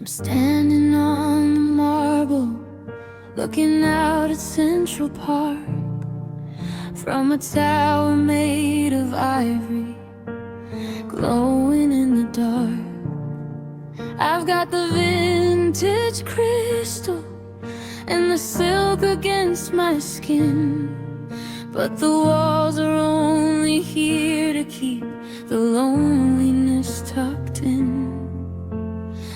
I'm standing on the marble, looking out at Central Park, from a tower made of ivory, glowing in the dark. I've got the vintage crystal and the silk against my skin, but the walls are only here to keep the loneliness tucked in.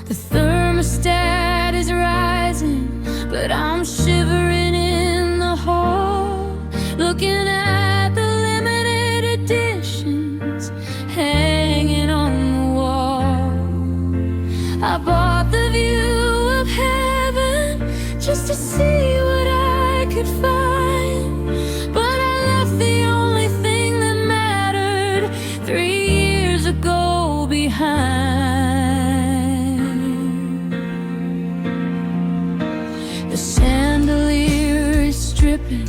The thermostat is rising, but I'm shivering in the hall, looking at the limited editions hanging on the wall. I bought the view of heaven just to see what I could find, but I left the only thing that mattered 3 years ago behind. The chandelier is stripping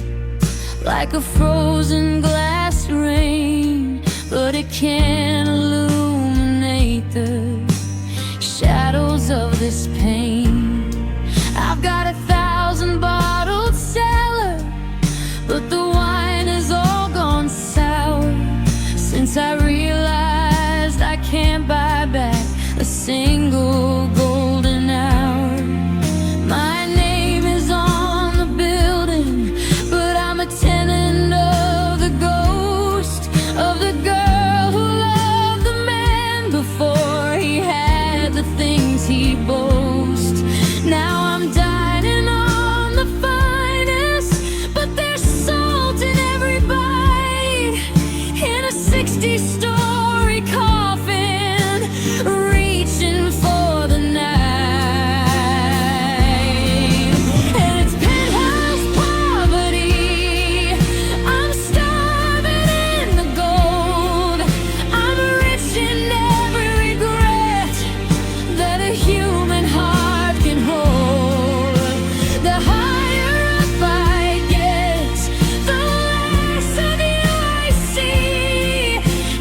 like a frozen glass rain, but it can't illuminate the shadows of this pain. I've got 1,000 bottled cellar, but the wine has all gone sour since I realized I can't buy back a single golden hour. My name is on the building, but I'm a tenant of the ghost of the girl who loved the man before he had the things he boasts. Now I'm dining on the finest, but there's salt in every bite, in a 60-story coffin, reaching for the night. And it's penthouse poverty. I'm starving in the gold. I'm rich in every regret that a human heart can hold. The higher up I get, the less of you I see.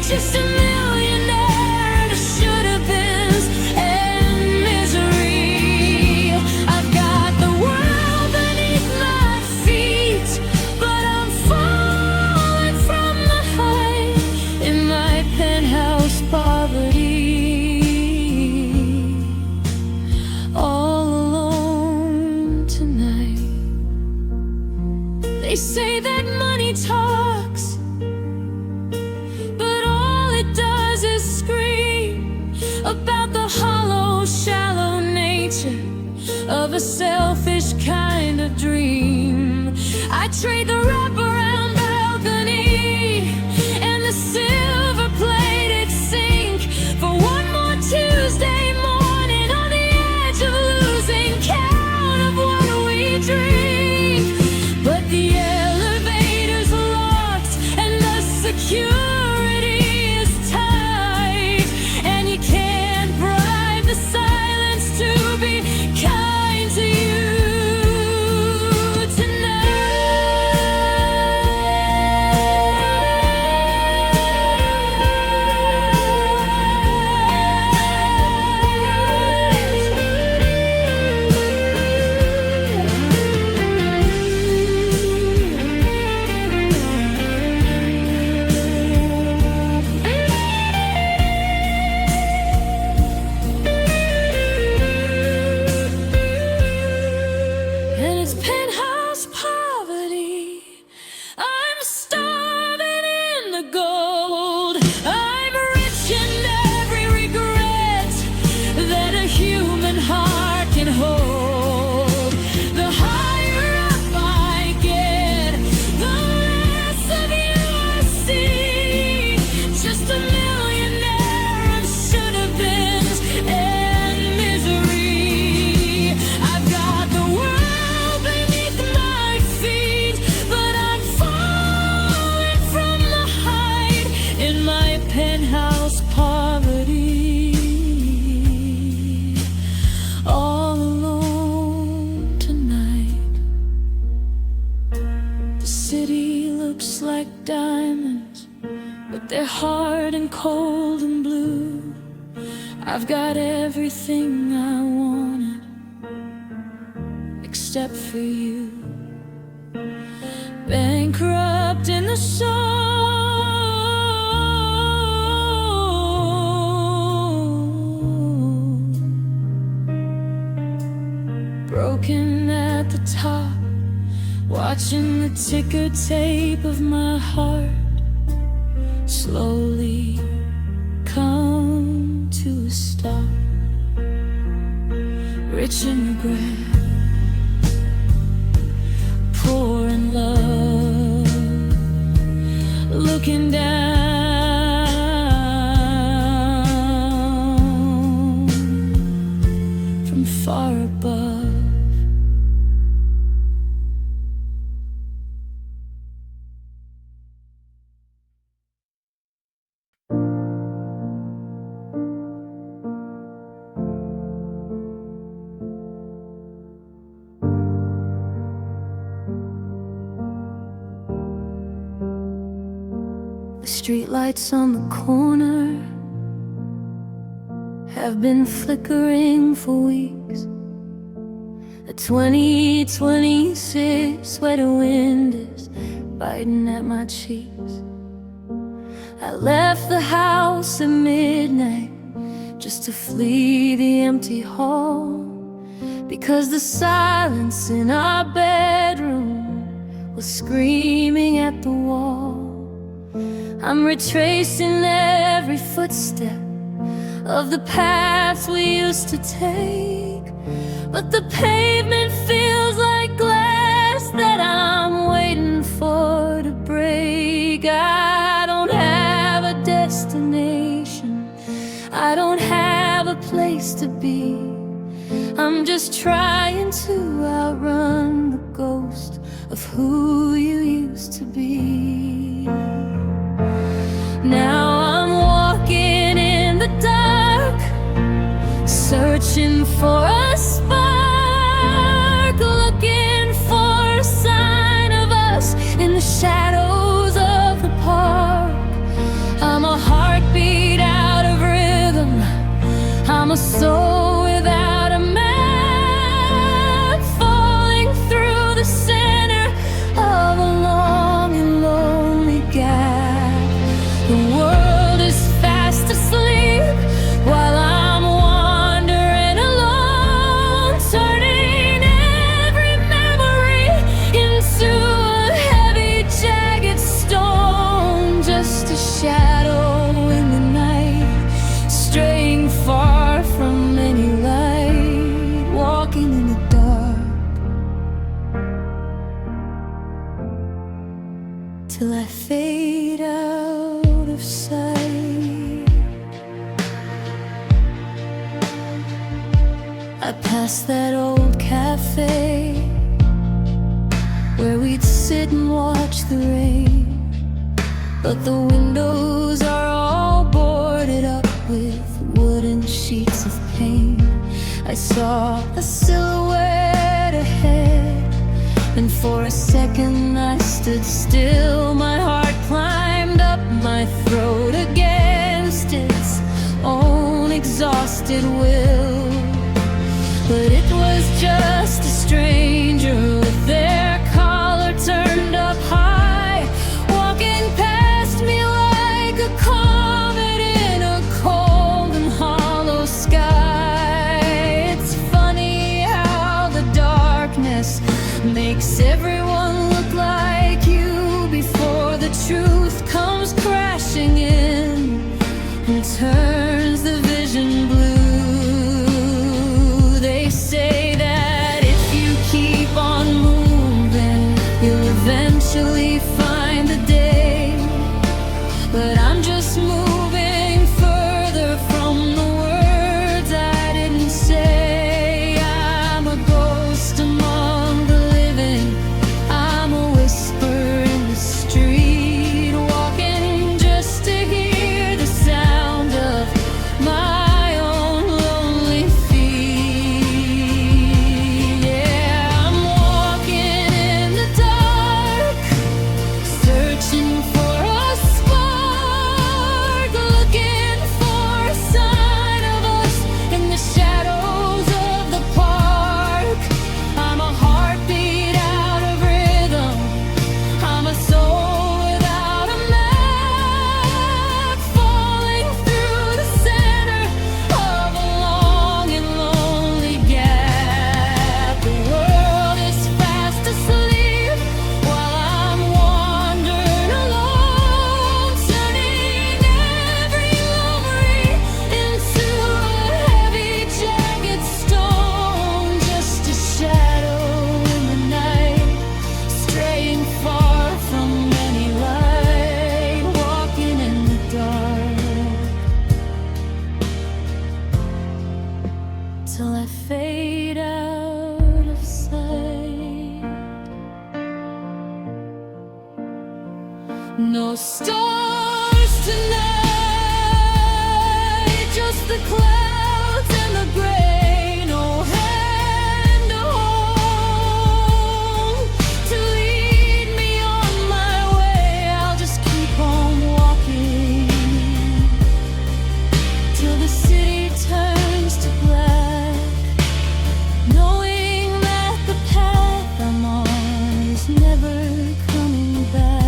Just a millionaire and should-have-beens and misery. I've got the world beneath my feet, but I'm falling from the height in my penthouse poverty. All alone tonight. They say that money talks, but all it does is scream about the hollow, shallow nature of a selfish kind of dream. I trade the wraparound balcony and the silver-plated sink for one more Tuesday morning on the edge of losing count of what we drink. But the elevator's locked and the security is tight, and you can't bribe the silence to be kind to you and it's penthouse poverty. I'm starving in the gold. I'm rich in every regret that a human heart can hold. The higher up I get, the less of you I see. Just a millionaire and should-have-beens and misery. I've got the world beneath my feet, but I'm falling from the height in my penthouse poverty. All alone tonight. The city looks like diamonds, but they're hard and cold and blue. I've got everything I want step for you. Bankrupt in the soul, broken at the top, watching the ticker tape of my heart slowly come to a stop. Rich in regret, poor in love, looking down from far above. The streetlights on the corner have been flickering for weeks. The 2026 sweater wind is biting at my cheeks. I left the house at midnight just to flee the empty hall, because the silence in our bedroom was screaming at the wall. I'm retracing every footstep of the paths we used to take, but the pavement feels like glass that I'm waiting for to break. I don't have a destination, I don't have a place to be. I'm just trying to outrun the ghost of who you used to be. Now I'm walking in the dark, searching for a spark, looking for a sign of us in the shadows of the park. I'm a heartbeat out of rhythm, I'm a soul without a map, falling through the center of a long and lonely gap. The world is fast asleep while I'm wandering alone, turning every memory into a heavy, jagged stone. Just a shadow in the night, straying far from any light, walking in the dark till I fade out of sight. I passed that old cafe where we'd sit and watch the rain, but the windows are all boarded up with wooden sheets of paint. I saw a silhouette ahead, and for a second I stood still. My heart climbed up my throat against its own exhausted will. But it was just a stranger with their collar turned up high, walking past me like a comet in a cold and hollow sky. It's funny how the darkness makes everyone look like you before the truth comes crashing in and turns the vision blue. They say that if you keep on moving, you'll eventually find the day, but I'm just moving further from the words I didn't say. I'm a ghost among the living, I'm a whisper in the street, walking just to hear the sound of my own lonely feet. Yeah, I'm walking in the dark, searching for a spark, No stars tonight, just the clouds and the gray. No hand to hold to lead me on my way. I'll just keep on walking till the city turns to black, knowing that the path I'm on is never coming back.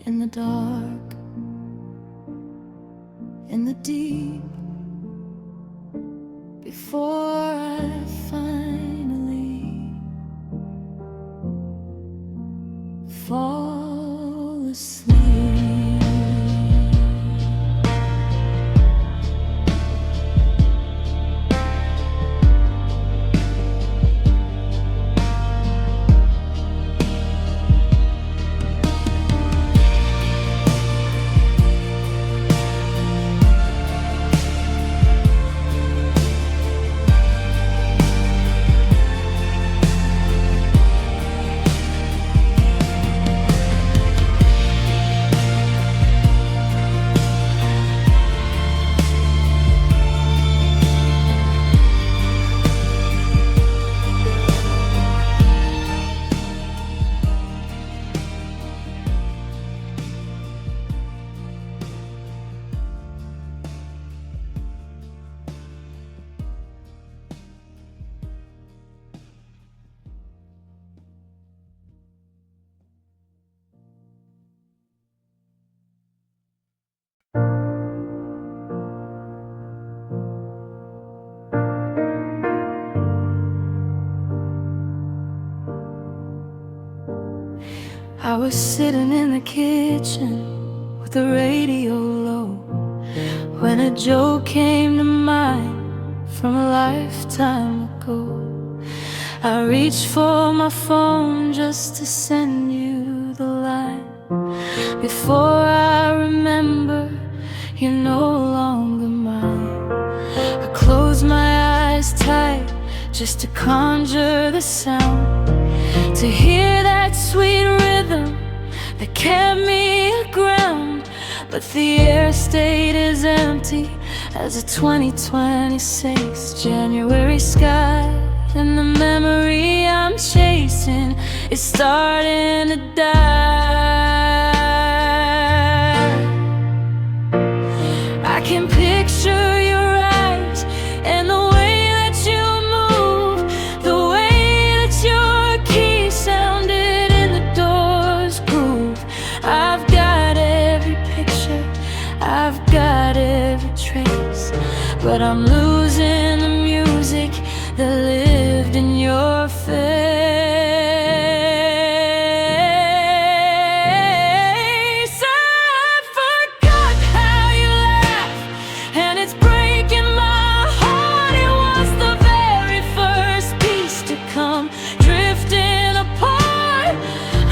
In the dark, in the deep, before I finally fall asleep. I was sitting in the kitchen with the radio low when a joke came to mind from a lifetime ago. I reached for my phone just to send you the line. Before I remember, you're no longer mine. I closed my eyes tight just to conjure the sound, to hear that sweet rhythm that kept me aground. But the air stayed as empty as a 2026 January sky, and the memory I'm chasing is starting to die. I can picture your eyes and the way that you move, the way that your key sounded in the door's groove. I've got every picture, I've got every trace, but I'm losing the music that lived in your face. I forgot how you laugh, and it's breaking my heart. It was the very first piece to come drifting apart.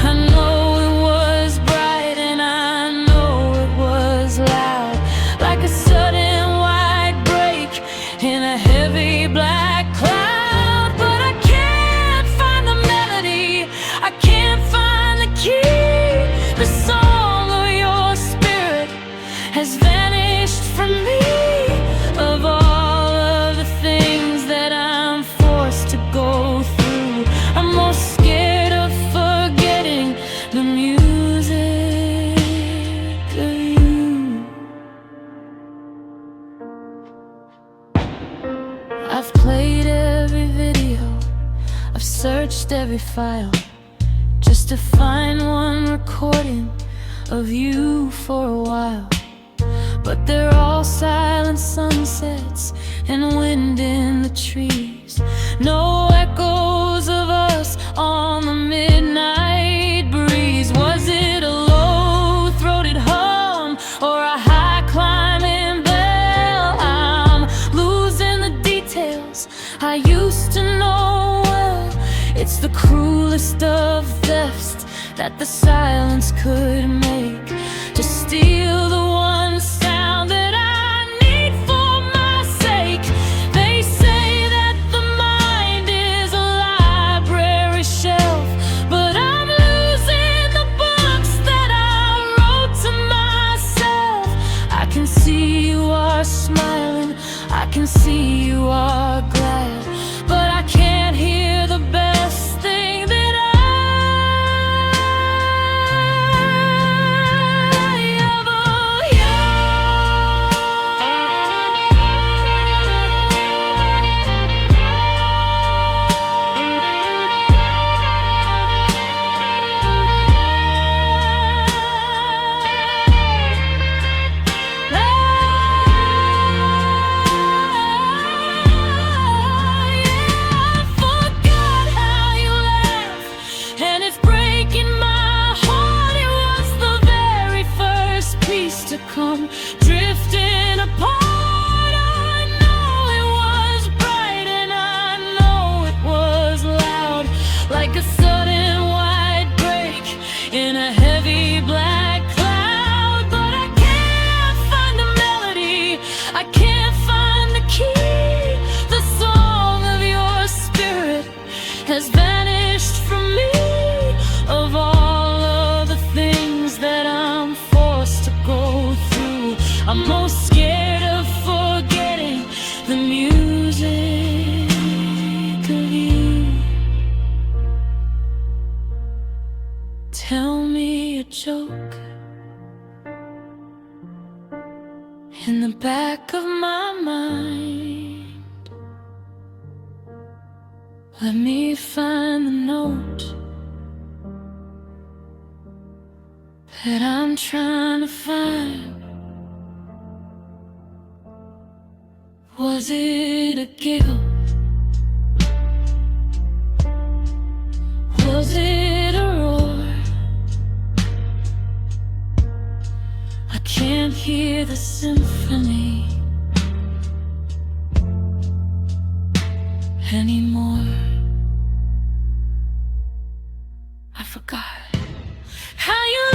I know it was bright and I know it was loud, like a sudden white break in a heavy black cloud. But I can't find the melody, I can't find the key. The song of your spirit has vanished from me. Of all of the things that I'm forced to go through, I'm most scared of forgetting the music of you. I've played every video, I've searched every file, just to find one recording of you for a while. But they're all silent sunsets and wind in the trees, no echoes of us on the midnight breeze. Was it a low-throated hum or a high-climbing bell? I'm losing the details I used to know well. It's the cruelest of thefts that the silence could make, to steal the one sound that I need for my sake. They say that the mind is a library shelf like a sudden white break in a heavy black cloud. But I can't find the melody, I can't find the key. The song of your spirit has vanished from me. Of all of the things that I'm forced to go through, I'm most scared of forgetting the music of you. Tell me a joke in the back of my mind. Let me find the note that I'm trying to find. Was it a giggle? Was it a roar? I can't hear the symphony anymore. I forgot how you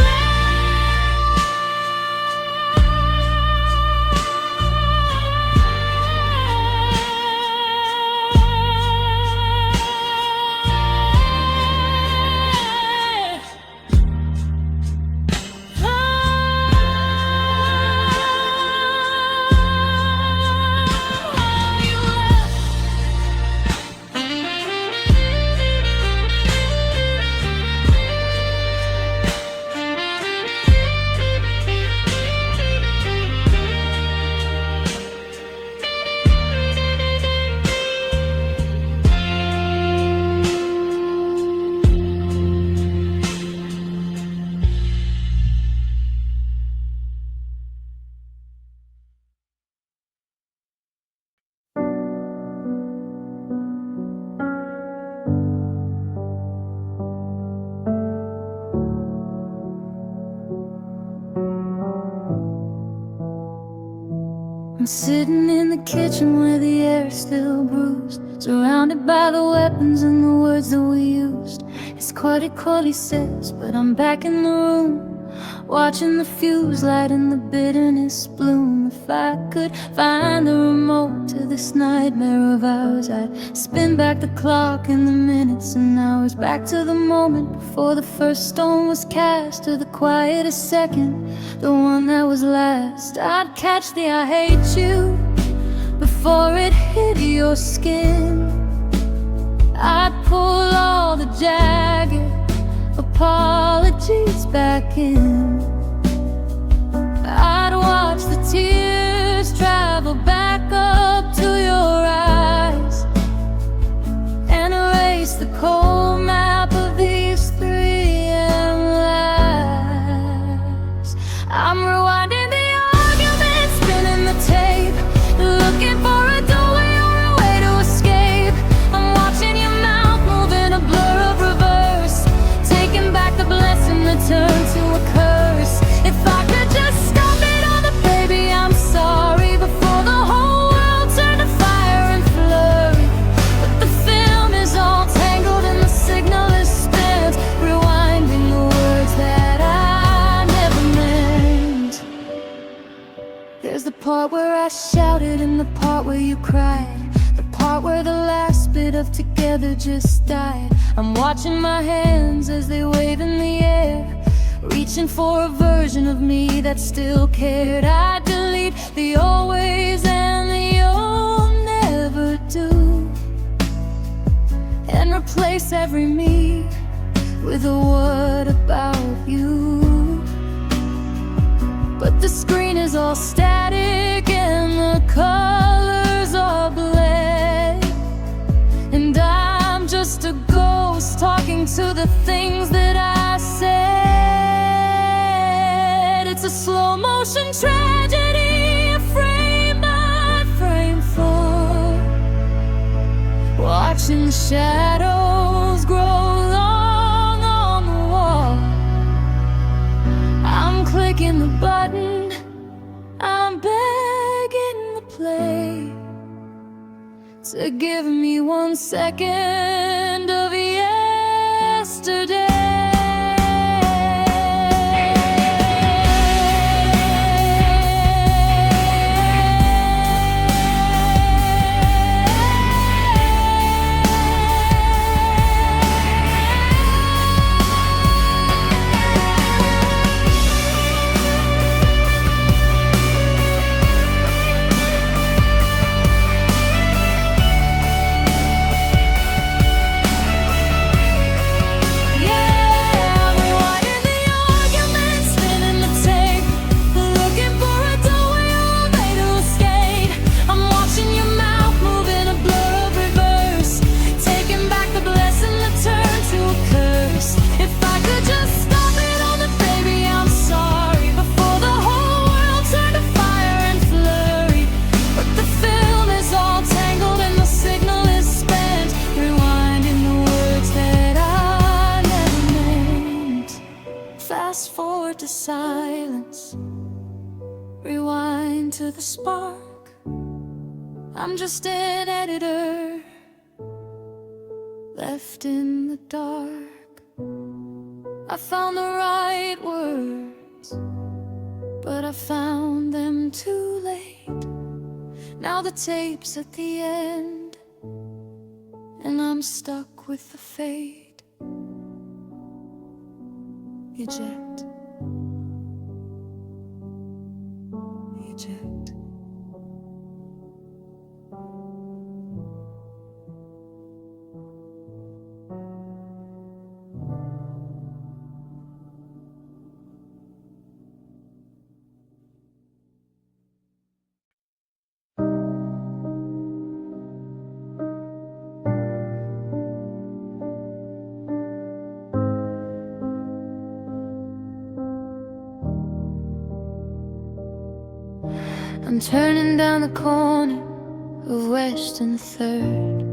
I'm sitting in the kitchen where the air is still bruised, surrounded by the weapons and the words that we used. It's quite, he says, but I'm back in the room, watching the fuse light and the bitterness bloom. If I could find the remote to this nightmare of ours, I'd spin back the clock and the minutes and hours, back to the moment before the first stone was cast, to the quietest second, the one that was last. I'd catch the I hate you before it hit your skin. I'd pull all the jagged apologies back in. I'd watch the tears travel back up to your eyes and erase the cold map of these 3 AM lies. I'm rewinding the argument, spinning the tape, looking for a doorway or a way to escape. I'm watching your mouth move in a blur of reverse, taking back the blessing that turned to a curse. If I could just stop it all, the baby, I'm sorry, before the whole world turned to fire and flurry. But the film is all tangled and the signal is spent, rewinding the words that I never meant. There's the part where I shouted and the part where you cried, the part where the last bit of together just died. I'm watching my hands as they wave in the air, reaching for a version of me that still cared. I delete the always and the you'll never do, and replace every me with a what about you. But the screen is all static and the colors are bled, and I'm just a ghost talking to the things that I said. It's a slow motion tragedy, frame by frame fall, watching the shadows grow long on the wall. I'm clicking the button, I'm begging the play to give me 1 second of yesterday. to the spark. I'm just an editor, left in the dark. I found the right words, but I found them too late. Now the tape's at the end, and I'm stuck with the fade. Eject. Eject. I'm turning down the corner of West and 3rd,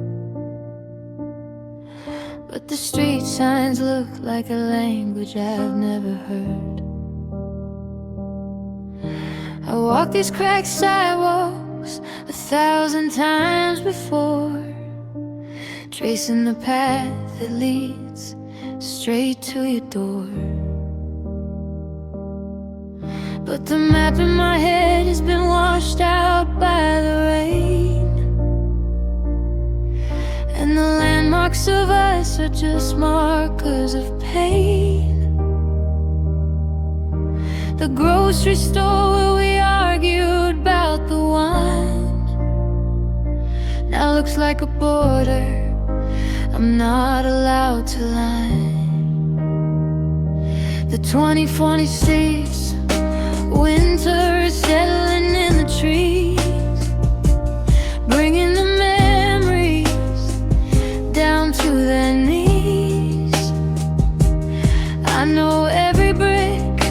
but the street signs look like a language I've never heard. I walked these cracked sidewalks 1,000 times before, tracing the path that leads straight to your door. But the map in my head has been washed out by the rain, and the landmarks of us are just markers of pain. The grocery store where we argued about the wine now looks like a border I'm not allowed to line. The 2046 winter is settling in the trees, bringing the memories down to their knees. I know every brick,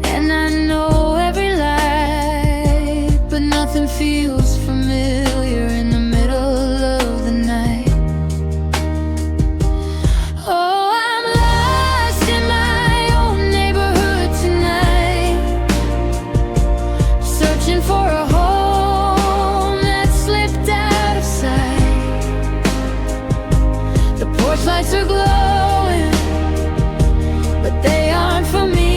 and I know every light, but nothing feels familiar in the middle of the night. Oh, I'm lost in my own neighborhood tonight, searching for a home that slipped out of sight. The porch lights are glowing, but they aren't for me.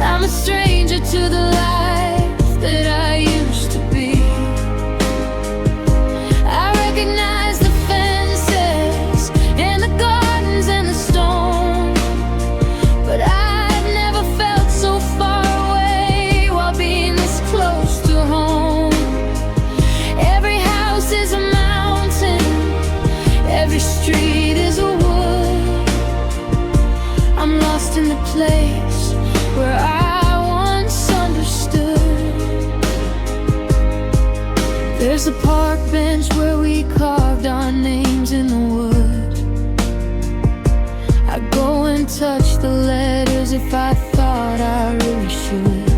I'm a stranger to the life that I used to be. I recognize the fences and the gardens and the stone, but I've never felt so far away while being this close to home. Every house is a mountain, every street is a wood. I'm lost in the place where I once understood. There's a park bench where we carved our names in the wood. I'd go and touch the letters if I thought I really should,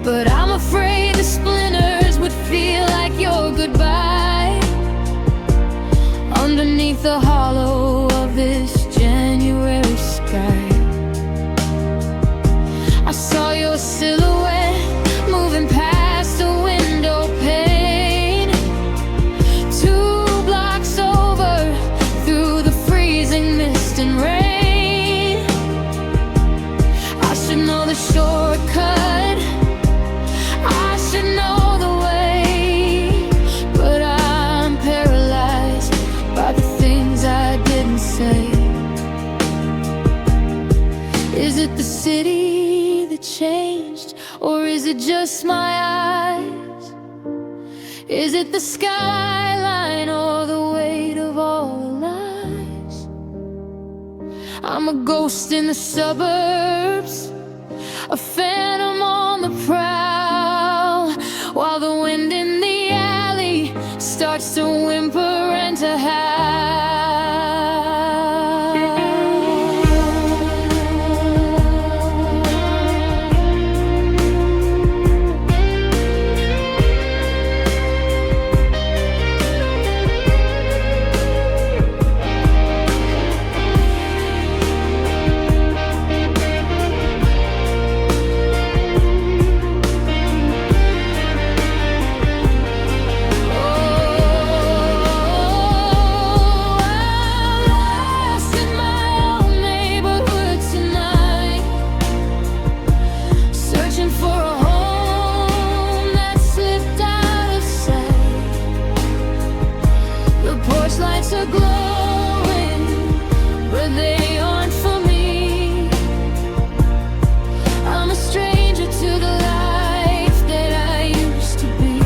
but I'm afraid the splinters would feel like your goodbye underneath the hollow of this January sky. I saw your silhouette moving past the window pane, 2 blocks over through the freezing mist and rain. I should know the shortcut, I should know the way, but I'm paralyzed by the things I didn't say. Is it the city that changed, or is it just my eyes? Is it the skyline or the weight of all the lies? I'm a ghost in the suburbs, a phantom on the prowl, while the wind in the alley starts to whimper and to howl. are glowing, but they aren't for me. I'm a stranger to the life that I used to be.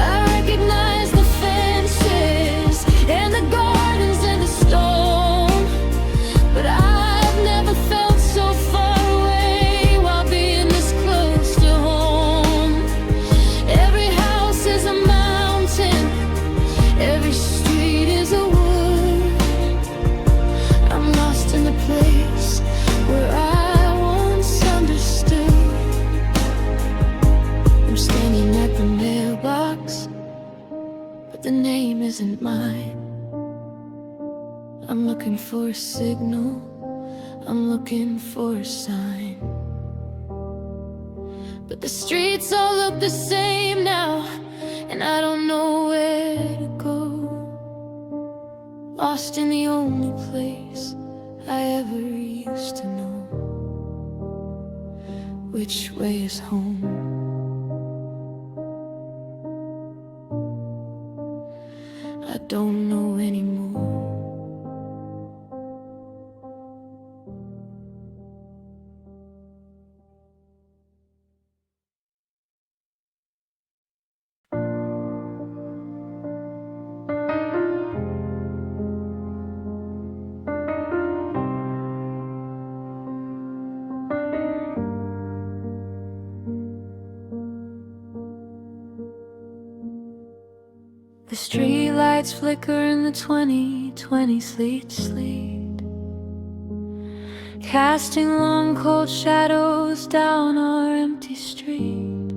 I recognize the fences and the gardens and the stone, but I've never felt so far away while being this close to home. Every house is a mountain, every street is a wood. I'm lost in the place where I once understood. I'm standing at the mailbox, but the name isn't mine. I'm looking for a signal, I'm looking for a sign, but the streets all look the same now, and I don't know where to go. Lost in the only place I ever used to know. Which way is home? I don't know anymore. The streetlights flicker in the 2020 sleet, casting long cold shadows down our empty street.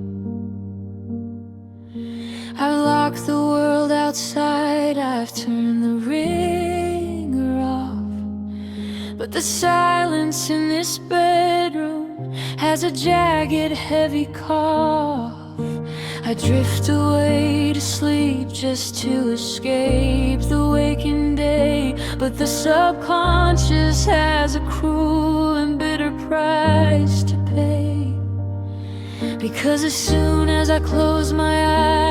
I've locked the world outside, I've turned the ringer off, but the silence in this bedroom has a jagged, heavy cough. I drift away to sleep just to escape the waking day, but the subconscious has a cruel and bitter price to pay. Because as soon as I close my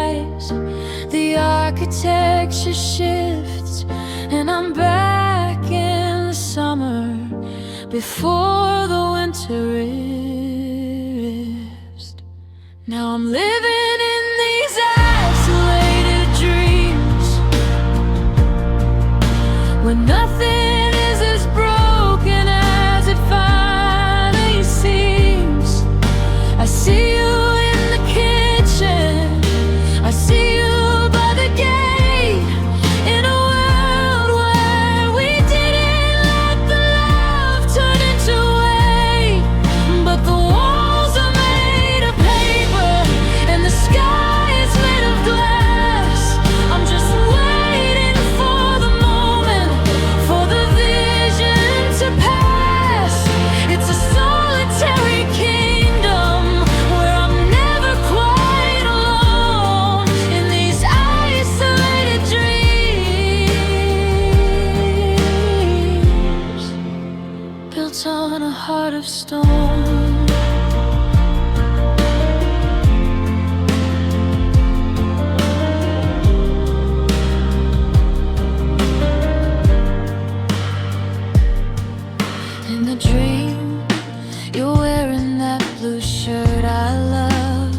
eyes, the architecture shifts, and I'm back in the summer before the winter rist. Now I'm living in these isolated dreams, when nothing is as broken as it finally seems. I see you in the kitchen, I see you by the gate, in a world where we didn't let the love turn into hate. But the walls are made of paper and the sky is made of glass. I'm just waiting for the moment, for the vision to pass. It's a solitary kingdom where I'm never quite alone, in these isolated dreams, built on a heart of stone. In the dream, you're wearing that blue shirt I love,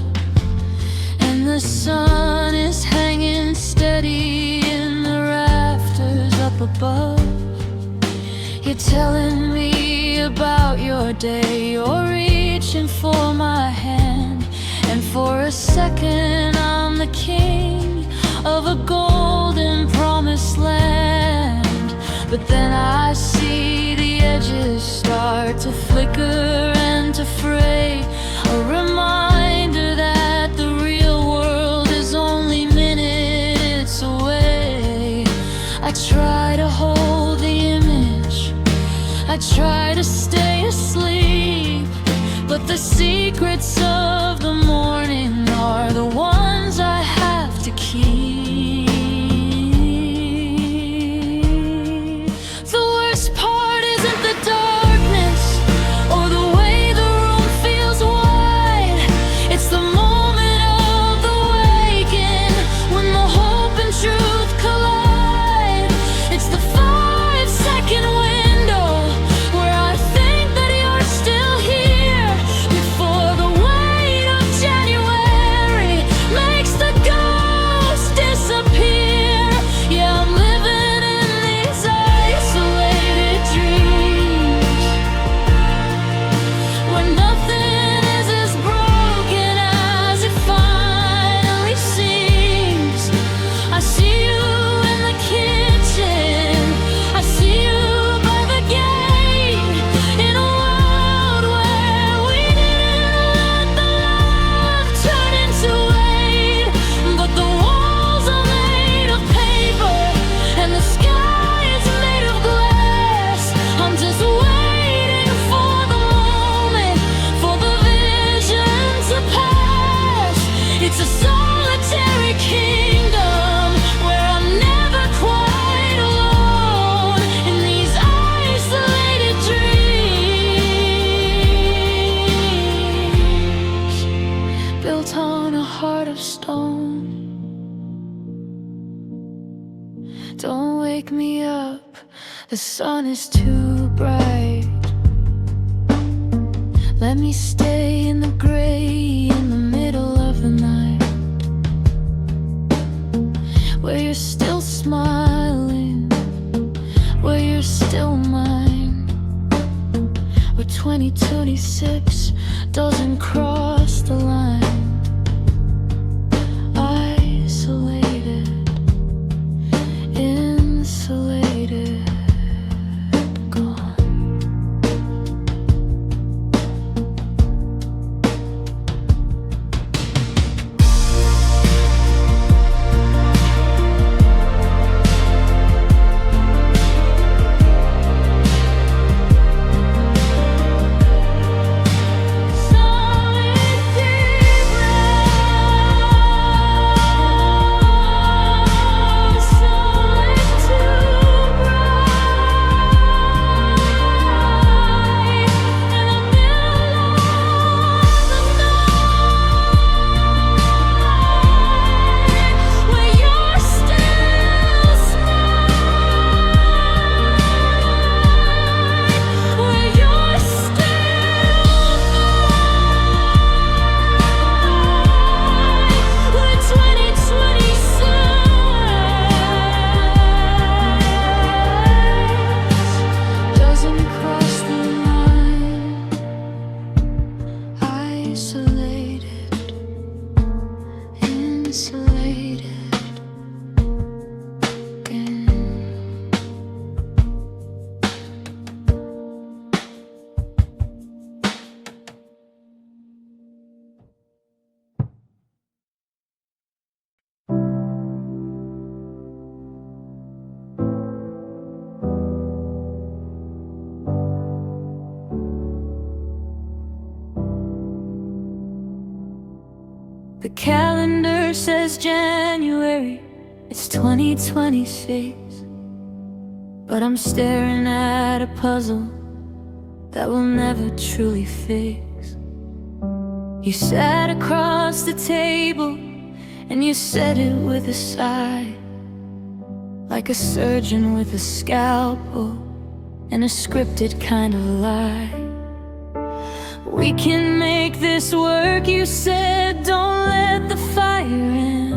and the sun is hanging steady in the rafters up above. You're telling me about your day, you're reaching for my hand, and for a second I'm the king of a golden promised land. But then I see the edges start to flicker and to fray, a reminder that the real world is only minutes away. I try to hold the image, I try to stay asleep, but the secrets of the morning are the ones I have to keep. The worst part isn't the darkness or the way the room feels wide. It's the moment of the waking, when the hope and truth collide. down. Don't wake me up, the sun is too bright. Let me stay in the gray in the middle of the night, where you're still smiling, where you're still mine, where 2026 doesn't cross the line. Isolated, insulated, gone. The calendar says January, it's 2026, but I'm staring at a puzzle that will never truly fix. You sat across the table and you said it with a sigh, like a surgeon with a scalpel and a scripted kind of lie. We can make this work, you said, don't let the fire in.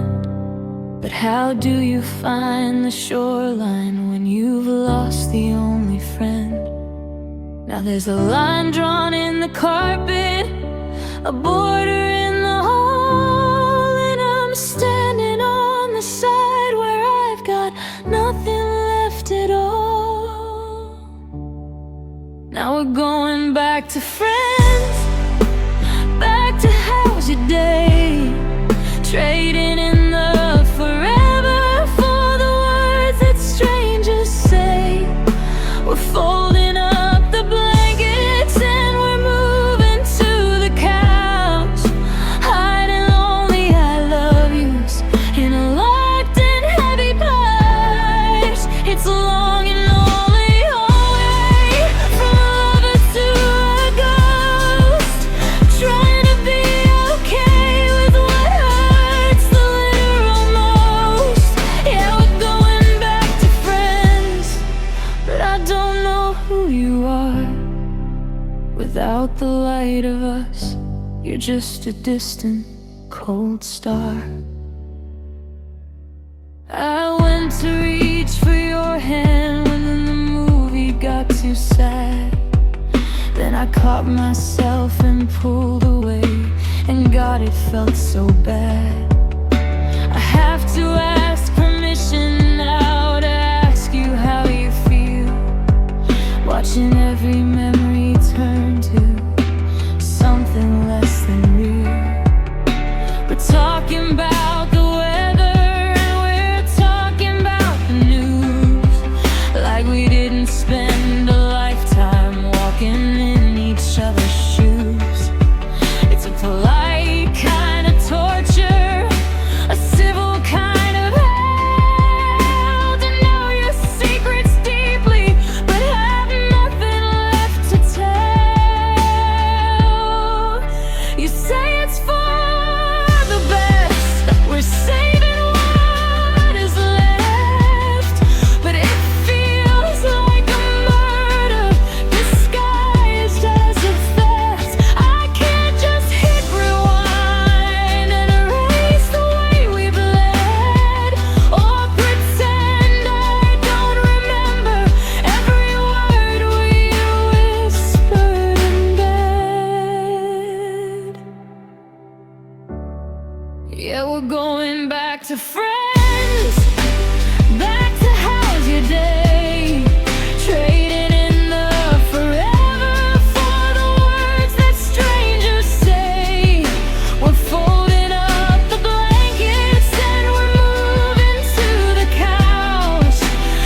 But how do you find the shoreline when you've lost the only friend? Now there's a line drawn in the carpet, a border in the hall, and I'm standing on the side where I've got nothing left at all. Now we're going back to friends, back to how's your day, trading in the forever for the words that strangers say. We're folding up the blankets and we're moving to the couch, hiding lonely I love yous in a locked and heavy place. It's a long and lonely hallway from a lover to a ghost, trying to be okay with what hurts the literal most. Yeah, we're going back to friends, but I don't know who you are. Without the light of us, you're just a distant, cold star. I went to reach for your hand when the movie got too sad. Then I caught myself and pulled away, and God, it felt so bad. I have to ask permission now to ask you how you feel, watching every memory turn to something less than real. We're talking about the weather and we're talking about the news, like we didn't spend a lifetime walking in each other's shoes. It's a polite kind of torture, we're going back to friends, back to how's your day, trading in the forever for the words that strangers say. We're folding up the blankets and we're moving to the couch,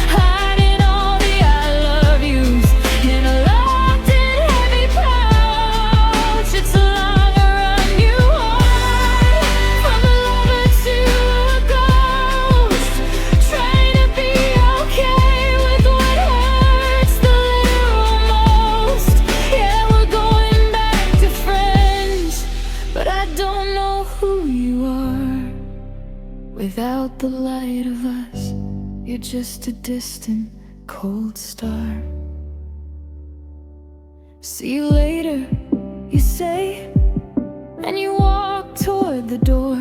hiding all the I love yous in a locked and heavy pouch. It's a longer run you on, from a lover to a ghost, trying to be okay with what hurts the literal most. Yeah, we're going back to friends, but I don't know who you are. Without the light of us, you're just a distant, cold star. See you later, you say, and you walk toward the door.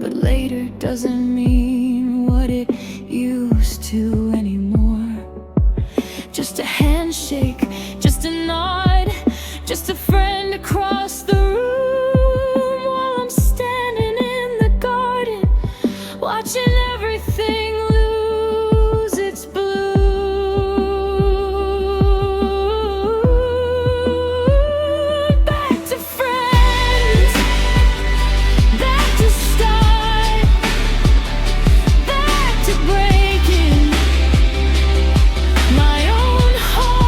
But later doesn't mean what it used to anymore. Just a handshake, just a nod, just a friend across the room, while I'm standing in the garden, watching everything lose its bloom. Back to friends, back to start, back to breaking my own heart.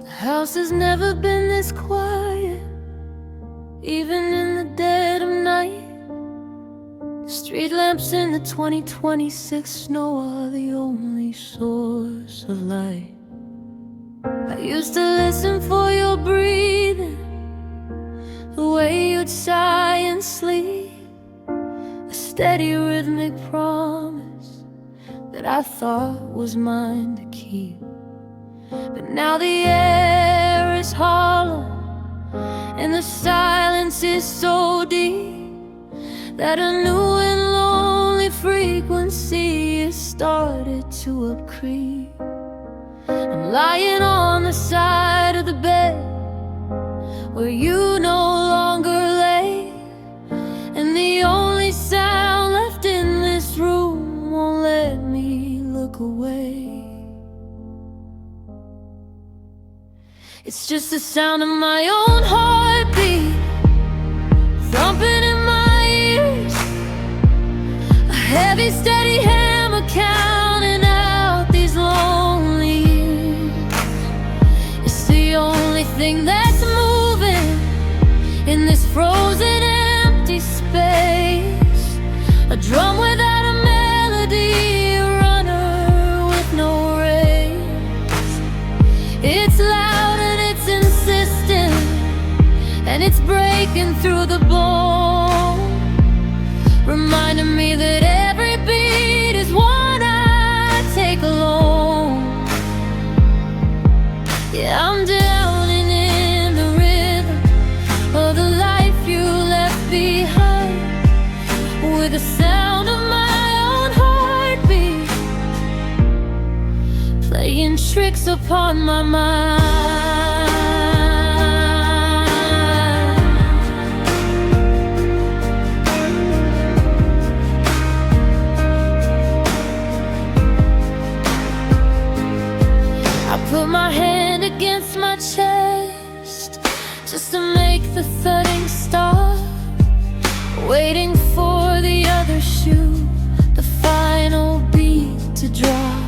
The house has never been this quiet, even in the dead of night. The street lamps in the 2026 snow are the only source of light. I used to listen for your breathing, the way you'd sigh and sleep, a steady rhythmic promise that I thought was mine to keep. But now the air is hollow and the silence is so deep that a new and lonely frequency has started to upcreep. I'm lying on the side of the bed where you no longer lay, and the only sound left in this room won't let me look away. It's just the sound of my own heartbeat thumping in my ears, a heavy steady hammer counting out these lonely years. It's the only thing that's moving in this frozen empty space, a drum without a melody, a runner with no race. It's loud and it's insistent, and it's breaking through the bone, reminding me that every beat is one I take alone. Yeah, I'm drowning in the rhythm of the life you left behind, with the sound of my own heartbeat playing tricks upon my mind. I put my hand against my chest just to make the thudding stop, waiting for the other shoe, the final beat to drop.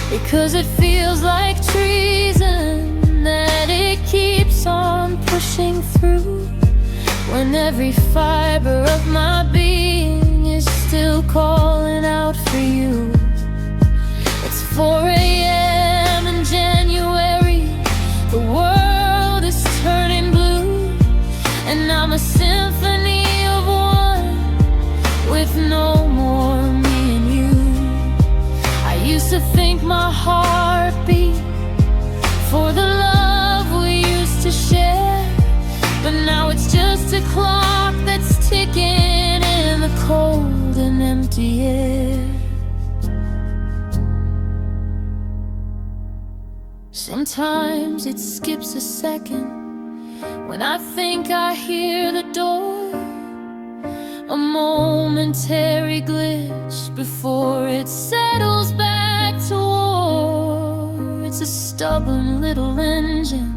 Because it feels like treason that it keeps on pushing through, when every fiber of my being is still calling out for you. It's 4 a.m. in January, the Sometimes it skips a second when I think I hear the door, a momentary glitch before it settles back to war. It's a stubborn little engine,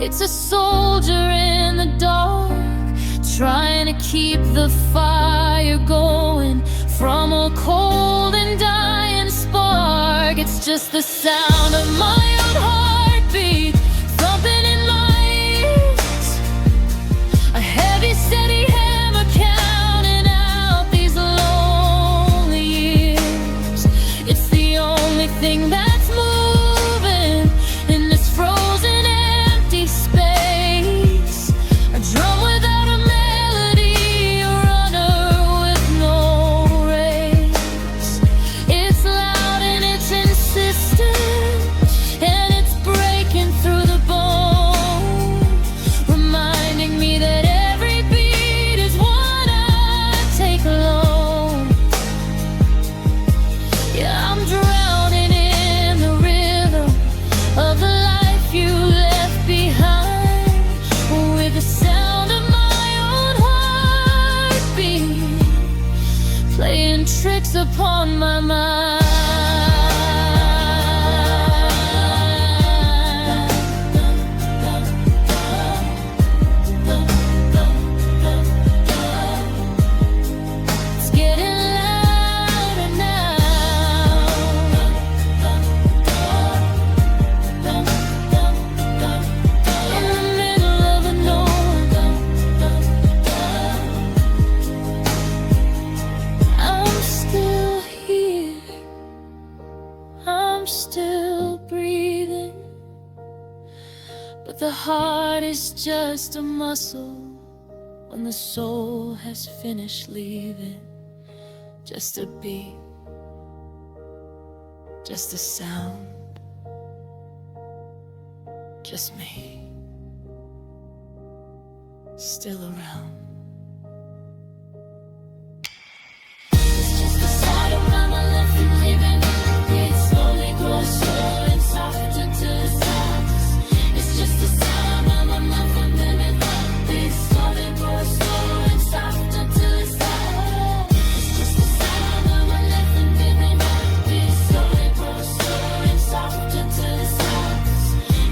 it's a soldier in the dark, trying to keep the fire going from a cold and dying spark. It's just the sound of my own heartbeat thumping in my ears, a heavy steady hammer counting out these lonely years. It's the only thing that's moving in this frozen empty space, a drum without a melody, a runner with no race. It's loud and it's insistent, and it's breaking through the bone, reminding me that every beat is one I take alone. Yeah, I'm drowning in the rhythm of the life you left behind, with the sound of my own heartbeat playing tricks upon my mind. It's getting louder now, in the middle of the nowhere. I'm still here, I'm still breathing, but the heart is just a muscle when the soul has finished leaving. Just a beat, just a sound, just me, still around. It's just the side of mama left and leaving. It slowly grows slow and soft until it stops. It's just the sound of my mouth and living. It slowly grows slow and soft until it stops. It's just the sound of my left and living. It slowly grows slow and soft until it stops.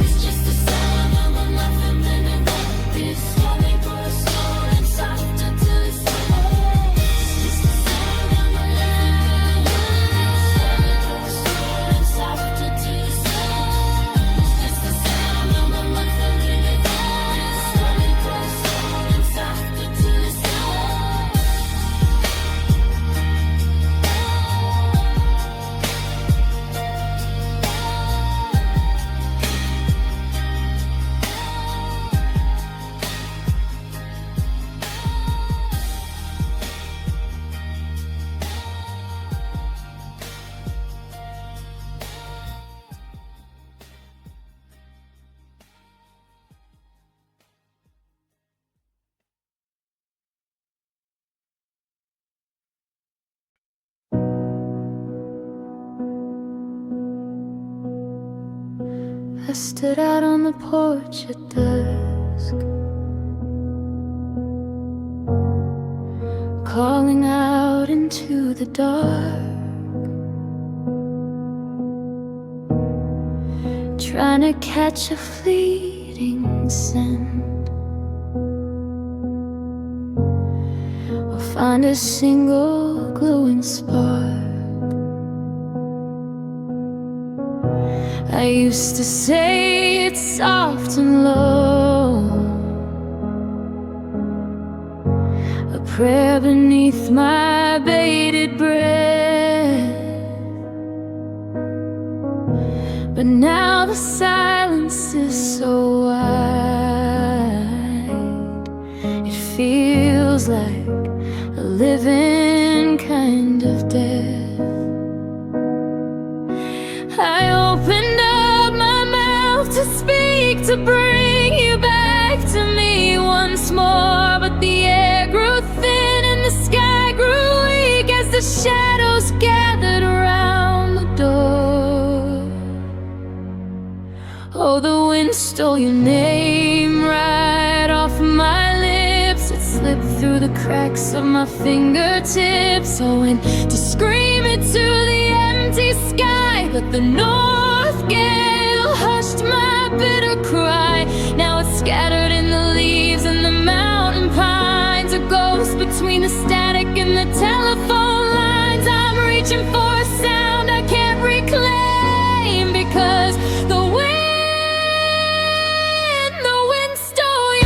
It's just the sound of my mouth and living. It slowly grows slow and soft until it stops. It's the sound of my left and living. It slowly grows slow and soft until it stops. It's just the sound of my mouth and living. It slowly grows slow and soft until it stops. I stood out on the porch at dusk, calling out into the dark, trying to catch a fleeting scent, or find a single glowing spark. I used to say it's soft and low, a prayer beneath my bated breath, but now the silence is so wide, it feels like a living kind of death. I opened up my mouth to speak, to bring you back to me once more, but the air grew thin and the sky grew weak as the shadows gathered around the door. stole your name right off my lips. It slipped through the cracks of my fingertips. I went to scream it to the empty sky, but the north gale hushed my bitter cry. Now it's scattered in the leaves and the mountain pines, a ghost between the static and the telephone lines. I'm reaching for a sound I can't reclaim, because the wind stole your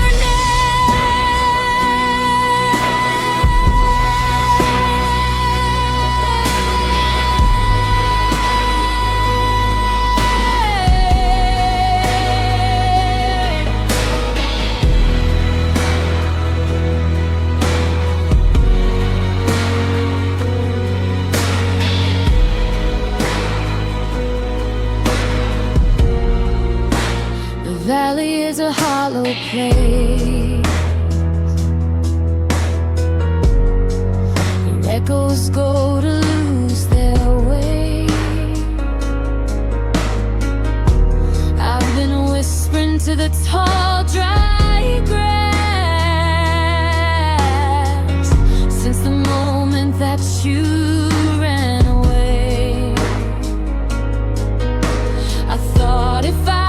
valley is a hollow place. The echoes go to lose their way. I've been whispering to the tall, dry grass since the moment that you ran away. I thought if I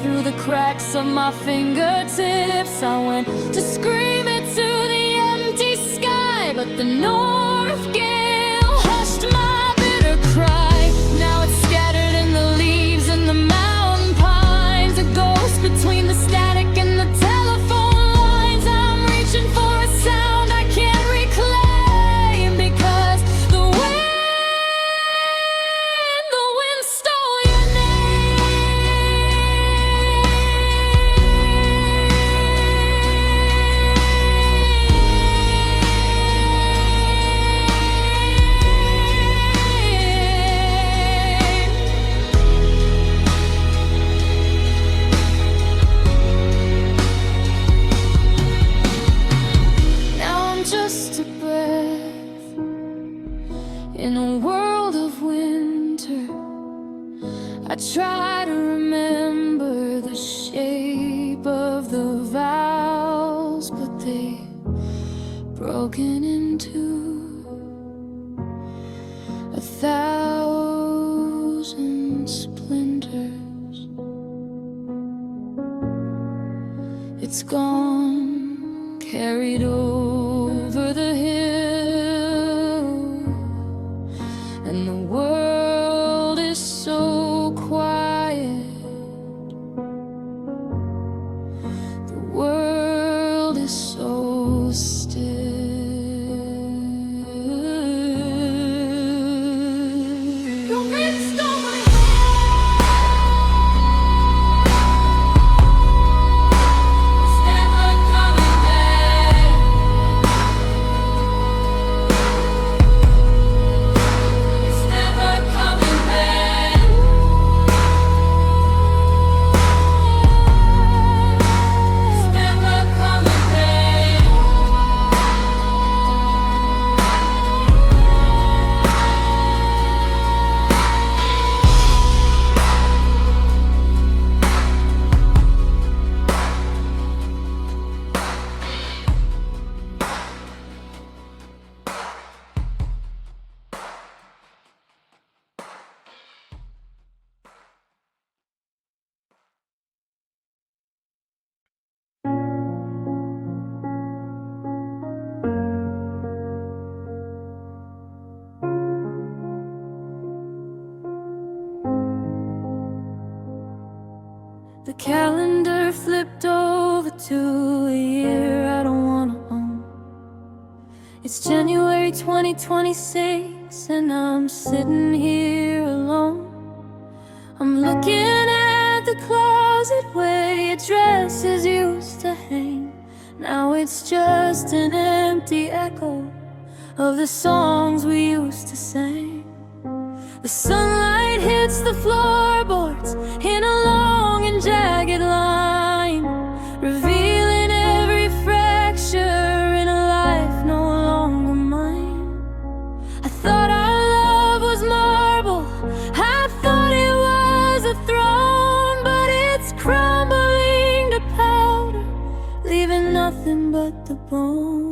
through the cracks of my fingertips, I went to scream it to the empty sky, but the north gale hushed my bitter cry. Now it's scattered in the leaves and the mountain pines, a ghost between the static and the telephone lines. I'm reaching for a sound I can't reclaim, because the wind stole your in a world of winter. I try to remember the shape of the vows, but they've broken into 1,000 splinters. It's gone, carried over the hill, and the world is so quiet. The world is so still. The wind stole my heart. Stand like coming back. The calendar flipped over to a year I don't wanna own. It's January 2026 and I'm sitting here alone. I'm looking at the closet where your dresses used to hang. Now it's just an empty echo of the songs we used to sing. The sunlight hits the floorboards in a long and jagged line, revealing every fracture in a life no longer mine. I thought our love was marble, I thought it was a throne, but it's crumbling to powder, leaving nothing but the bone.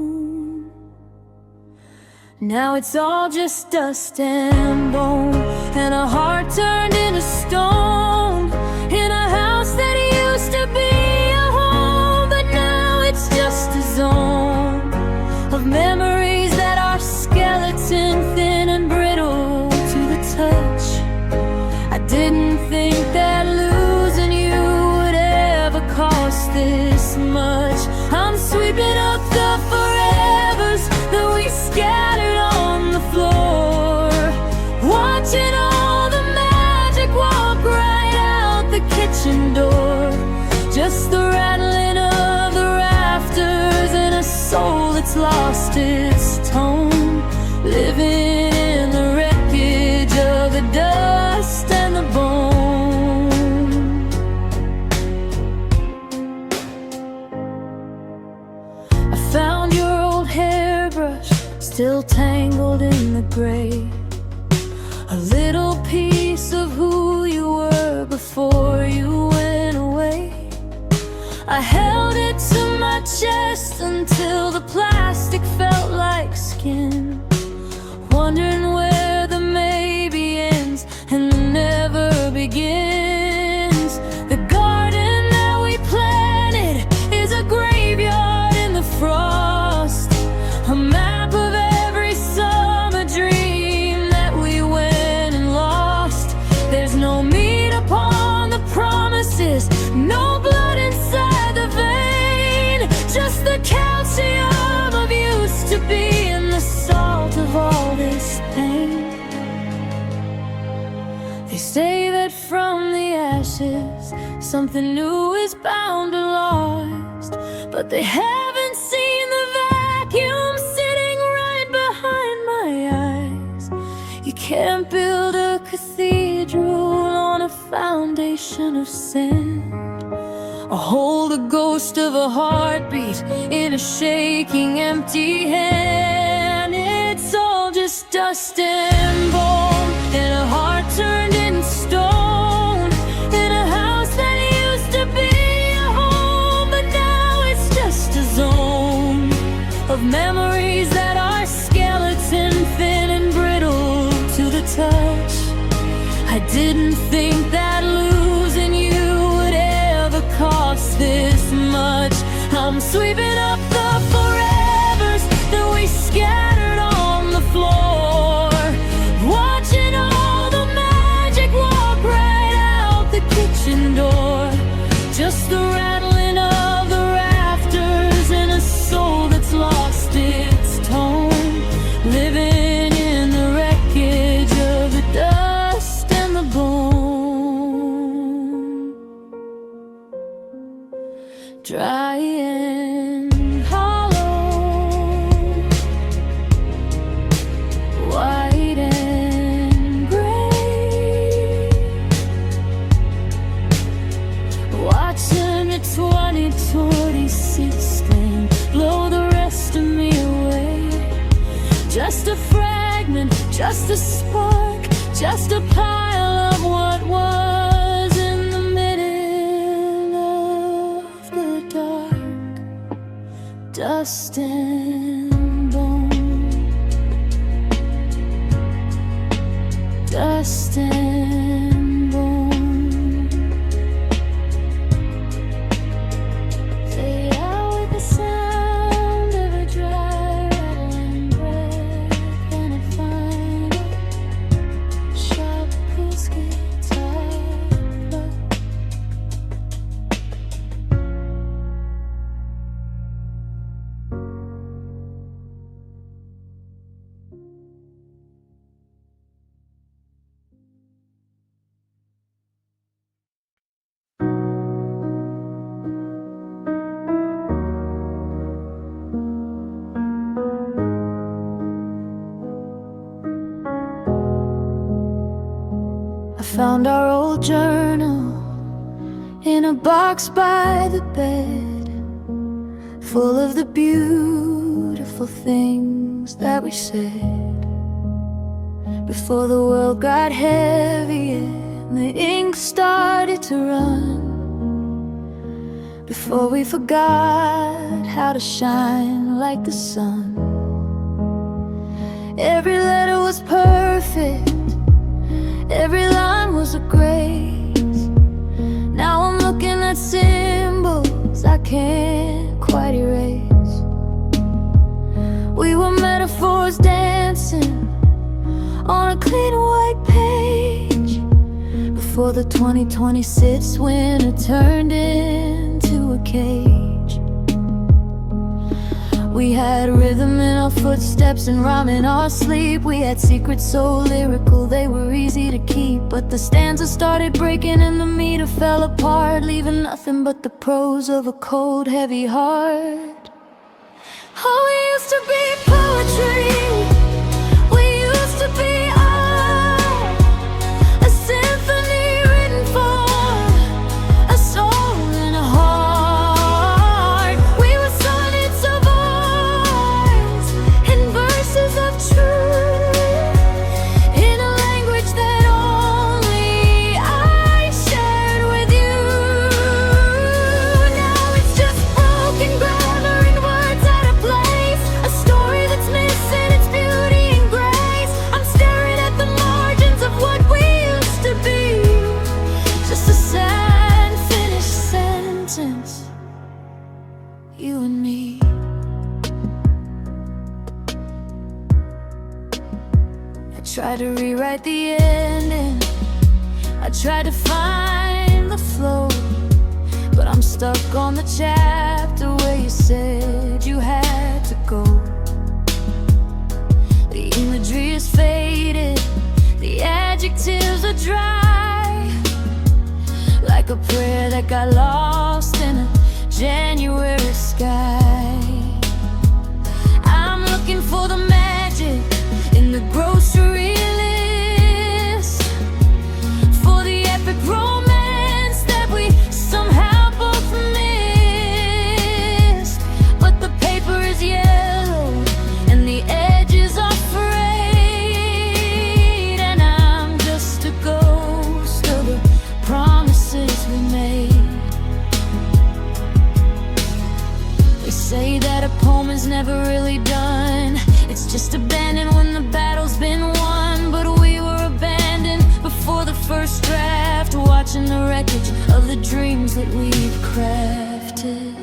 Now it's all just dust and bone, and a heart turned into stone, in a house that used to be a home, but now it's just a zone of memories that are skeleton thin and brittle to the touch. I didn't think that losing you would ever cost this much. I'm sweeping up the forevers that we scattered on the floor, watching all the magic walk right out the kitchen door. Just the rattling of the rafters and a soul that's lost its tone, living in the wreckage of the dust and the bone. I found your old hairbrush still tangled in the gray, a little piece of who you were before you went away. I held it to my chest until the plastic felt like skin, wondering where the maybe ends and the never begins. The garden that we planted is a graveyard in the frost, a map of every summer dream that we went and lost. There's no meat upon the promises, no blood inside the vein, just the calcium of used to be and the salt of all this pain. They say that from the ashes something new is bound to last, but they haven't seen the vacuum sitting right behind my eyes. You can't build a cathedral on a foundation of sand, or hold the ghost of a heartbeat in a shaking empty hand. It's all just dust and bone, and a heart turned into stone, in a house that used to be a home, but now it's just a zone of memories that are skeleton thin and brittle to the touch. I didn't think that losing you would ever cost this much. I'm sweeping up the forevers that we scattered on the floor, watching all the magic walk right out the kitchen door. Just the rattling of the rafters and a soul that's lost its tone, living in the wreckage of the dust and the bone. Dry and hollow, white and gray, watching the 2026 thing blow the rest of me away. Just a fragment, just a spark, just a pile of what was in the middle of the dark. Dust and bone, dust and bone. Say out with the sound of a dry rattling breath and a final sharp acoustic guitar. found our old journal in a box by the bed, full of the beautiful things that we said before the world got heavy and the ink started to run, before we forgot how to shine like the sun. Every letter was perfect, every line was a grace. Now I'm looking at symbols I can't quite erase. We were metaphors dancing on a clean white page, before the 2026 winter turned into a cage. We had rhythm in our footsteps and rhyme in our sleep. We had secrets so lyrical they were easy to keep. But the stanzas started breaking and the meter fell apart, leaving nothing but the prose of a cold, heavy heart. Oh, we used to be poetry, we used to be art, a symphony written for a soul and a heart. We were sonnets of ours and verses of truth, in a language that only I shared with you. Now it's just broken grammar and words out of place, a story that's missing its beauty and grace. I'm staring at the margins of what we used to be, just a sad finished sentence, you and me. I tried to rewrite the ending, I tried to find the flow, but I'm stuck on the chapter where you said you had to go. The imagery is faded, the adjectives are dry, like a prayer that got lost in a January sky. I'm looking for the magic in the grocery list, for the epic romance that we somehow both missed. But the paper is yellow and the edges are frayed, and I'm just a ghost of the promises we made. They say that a poem is never really done, it's just abandoned when the battle's been won. But we were abandoned before the first draft, watching the wreckage of the dreams that we've crafted.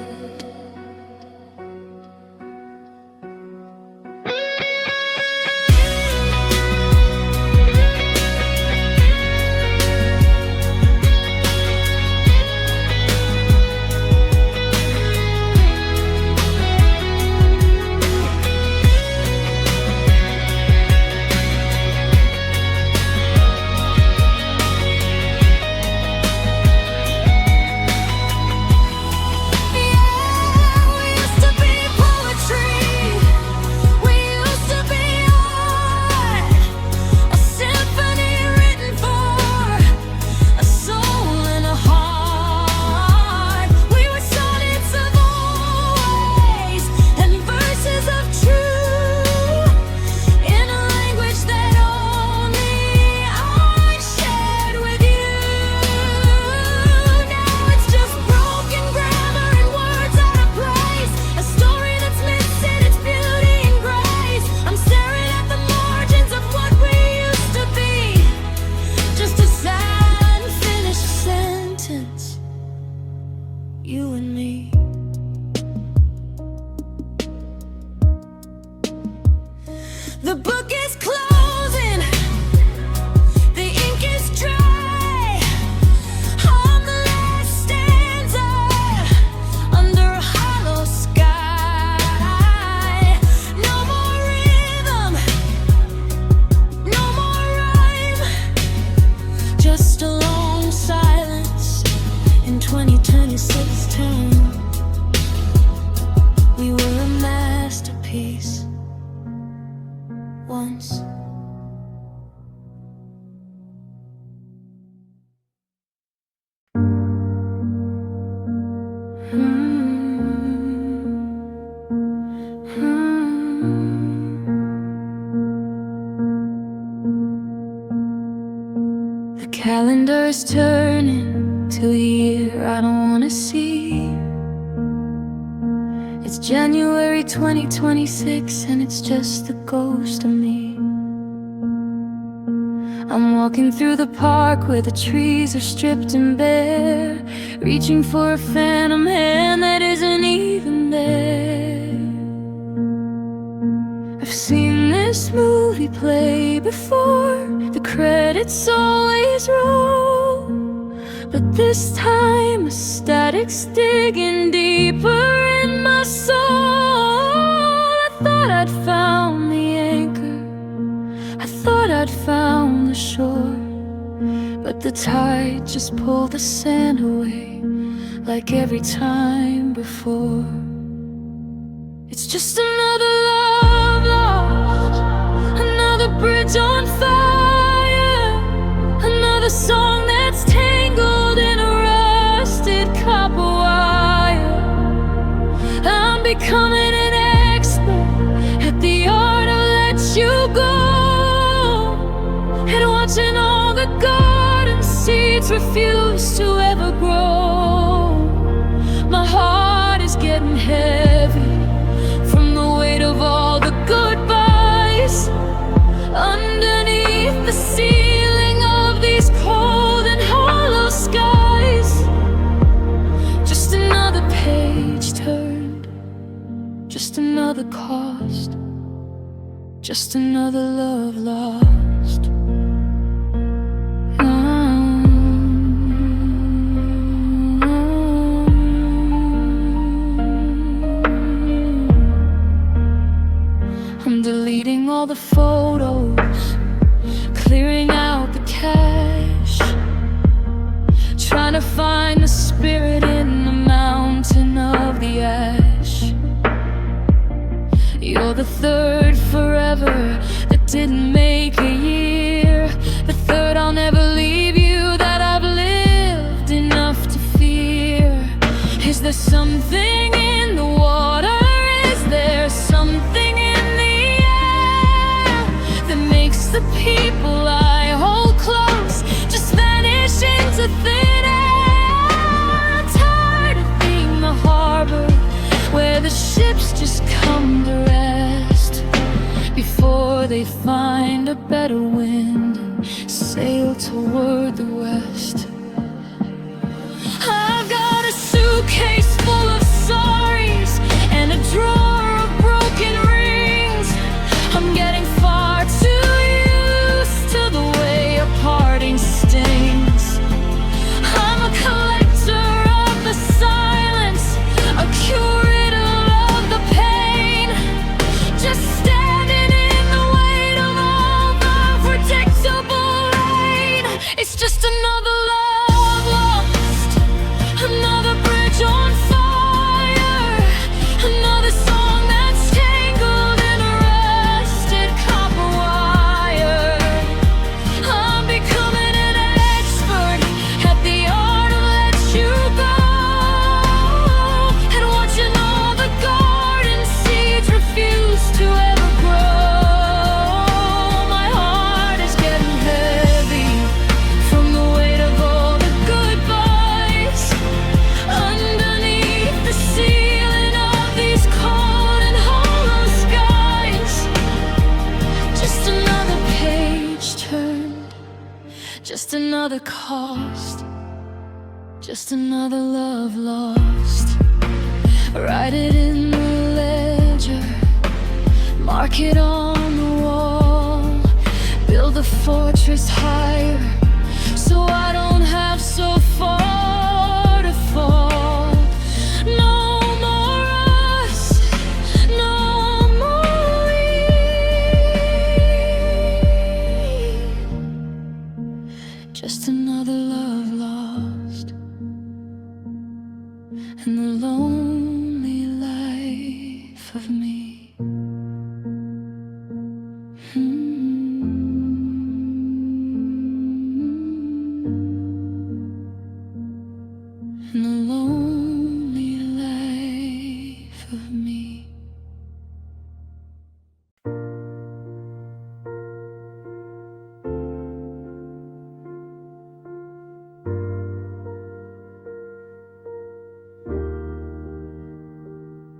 You and me. The book is closing, the ink is dry, on the last stanza, under a hollow sky. No more rhythm, no more rhyme, just a long silence in 2026 time. We were a masterpiece once. The calendar's turning to a year I don't wanna see. It's January 2026 and it's just a ghost of me. I'm walking through the park where the trees are stripped and bare, reaching for a phantom hand that isn't even there. I've seen this movie play before, the credits always roll, but this time a static's digging deeper in my soul. I thought I'd found the anchor, I thought I'd found the shore, but the tide just pulled the sand away like every time before. It's just another love lost, another bridge on fire, another song that's tangled in a rusted copper wire. I'm becoming an expert at the art of let you go, and watching all the garden seeds refuse to ever grow. My heart is getting heavy from the weight of all the goodbyes underneath the ceiling of these cold and hollow skies. Just another page turned, just another cost, just another love lost. I'm deleting all the photos, clearing out the cache, trying to find the spirit in the mountain of the ash. You're the third forever that didn't make a year, the third I'll never leave you that I've lived enough to fear. Is there something in the water? Is there something the people I hold close just vanish into thin air? I'm tired of being the harbor where the ships just come to rest before they find a better wind and sail toward the west. I've got a suitcase full of sorries and a drawer of broken rings. I'm getting far too parting stings. I'm a collector of the silence, a curator of the pain, just standing in the weight of all the predictable rain. It's just another love lost, another bridge on fire, another song that's tangled in a rusted copper wire. Becoming an expert at the art of let you go, and watching all the garden seeds refuse to ever grow. My heart is getting heavy from the weight of all the goodbyes underneath the ceiling of these cold and hollow skies. Just another page turned, just another cost, just another love lost. Write it in the ledger, mark it on the wall, build a fortress higher so I don't have so far to fall. No more us, no more we. Just another love lost, and the lonely life of me. And the lonely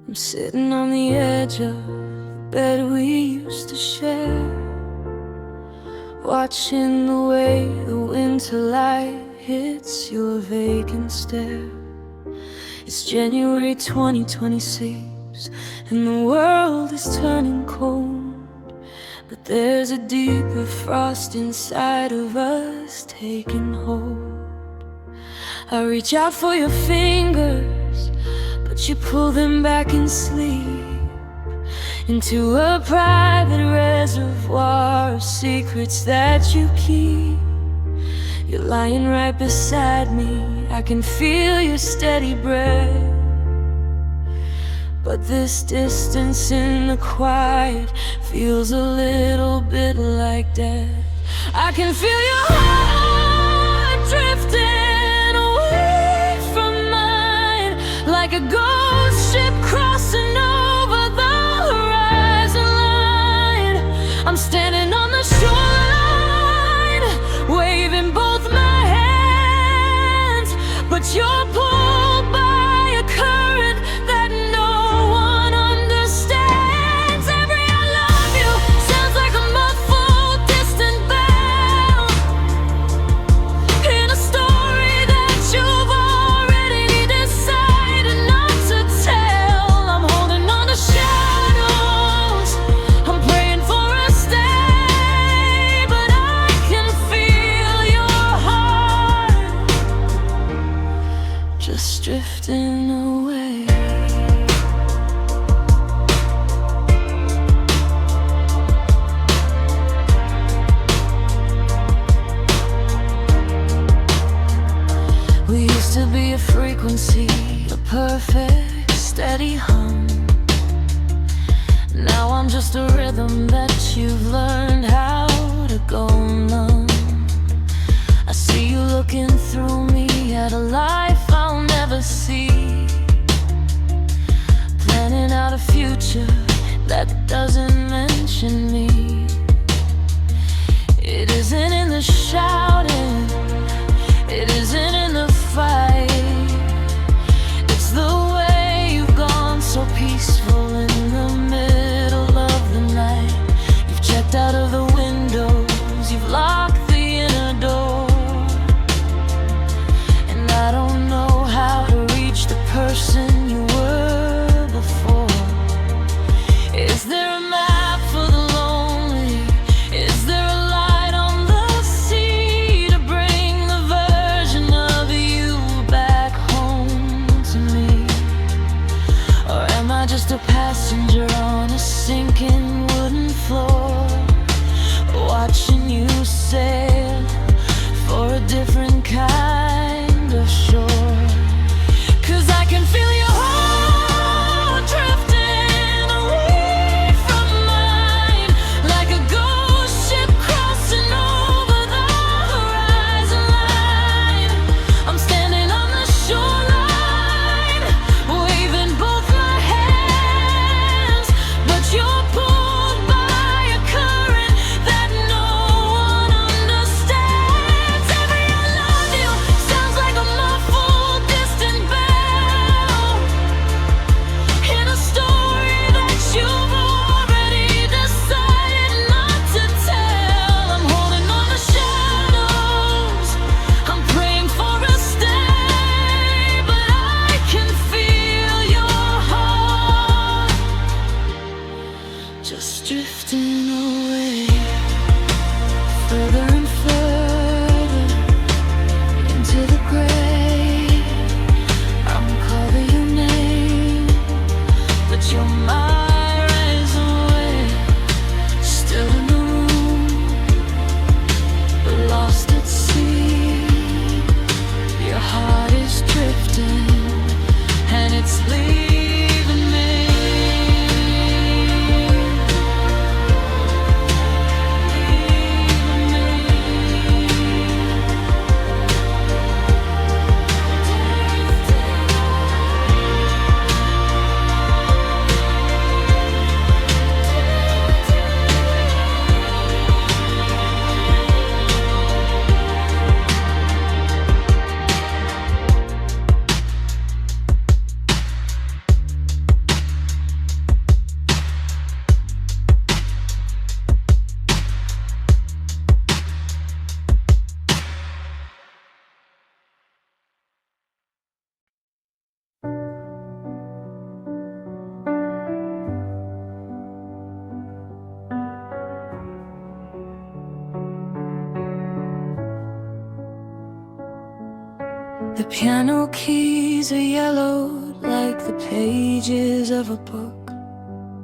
I'm sitting on the edge of the bed we used to share, watching the way the winter light hits your vacant stare. It's January 2026 and the world is turning cold, but there's a deeper frost inside of us taking hold. I reach out for your fingers, but you pull them back in sleep, into a private reservoir of secrets that you keep. You're lying right beside me, I can feel your steady breath, but this distance in the quiet feels a little bit like death. I can feel your heart drifting away from mine, like a ghost ship crossing over the horizon line. I'm standing on the shoreline, waving both my hands, but you're pulled by a current that no one understands. Every I love you sounds like a muffled distant bell in a story that you've already decided not to tell. I'm holding on to shadows, I'm praying for a stay, but I can feel your heart just drifting away. We used to be a frequency, a perfect steady hum. Now I'm just a rhythm that you've learned how to go numb. I see you looking through me at a life I'll never see, planning out a future that doesn't mention me. It isn't in the shouting, it isn't in the fight, it's the way you've gone so peaceful in the middle of the night. You've checked out of the windows, you've locked the inner door, and I don't know how to reach the person you were before. Is there a map for the lonely? Is there a light on the sea to bring the version of you back home to me? Or am I just a passenger on a sinking wooden floor, watching you sail for a different kind of shore? 'Cause I can feel your heart drifting away from mine, like a ghost ship crossing over the horizon line. I'm standing on the shoreline, waving both my hands, but you're pulling piano keys are yellowed like the pages of a book.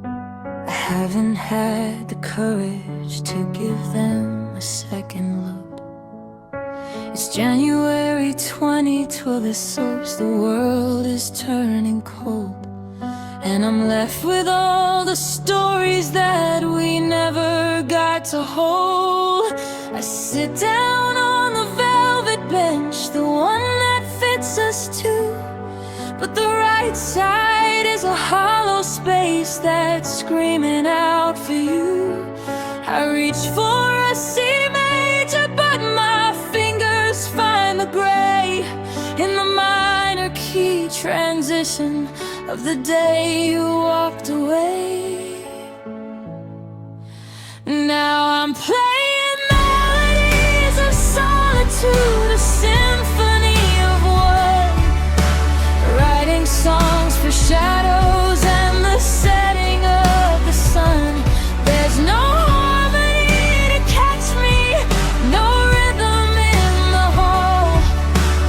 I haven't had the courage to give them a second look. It's January 2012, this soaps, the world is turning cold, and I'm left with all the stories that we never got to hold. I sit down on the velvet bench, the one that fits us two, but the right side is a hollow space that's screaming out for you. I reach for a C major, but my fingers find the gray in the minor key transition of the day you walked away. Now I'm playing melodies of solitude, a symphony of one, writing songs for shadows and the setting of the sun. There's no harmony to catch me, no rhythm in the hall,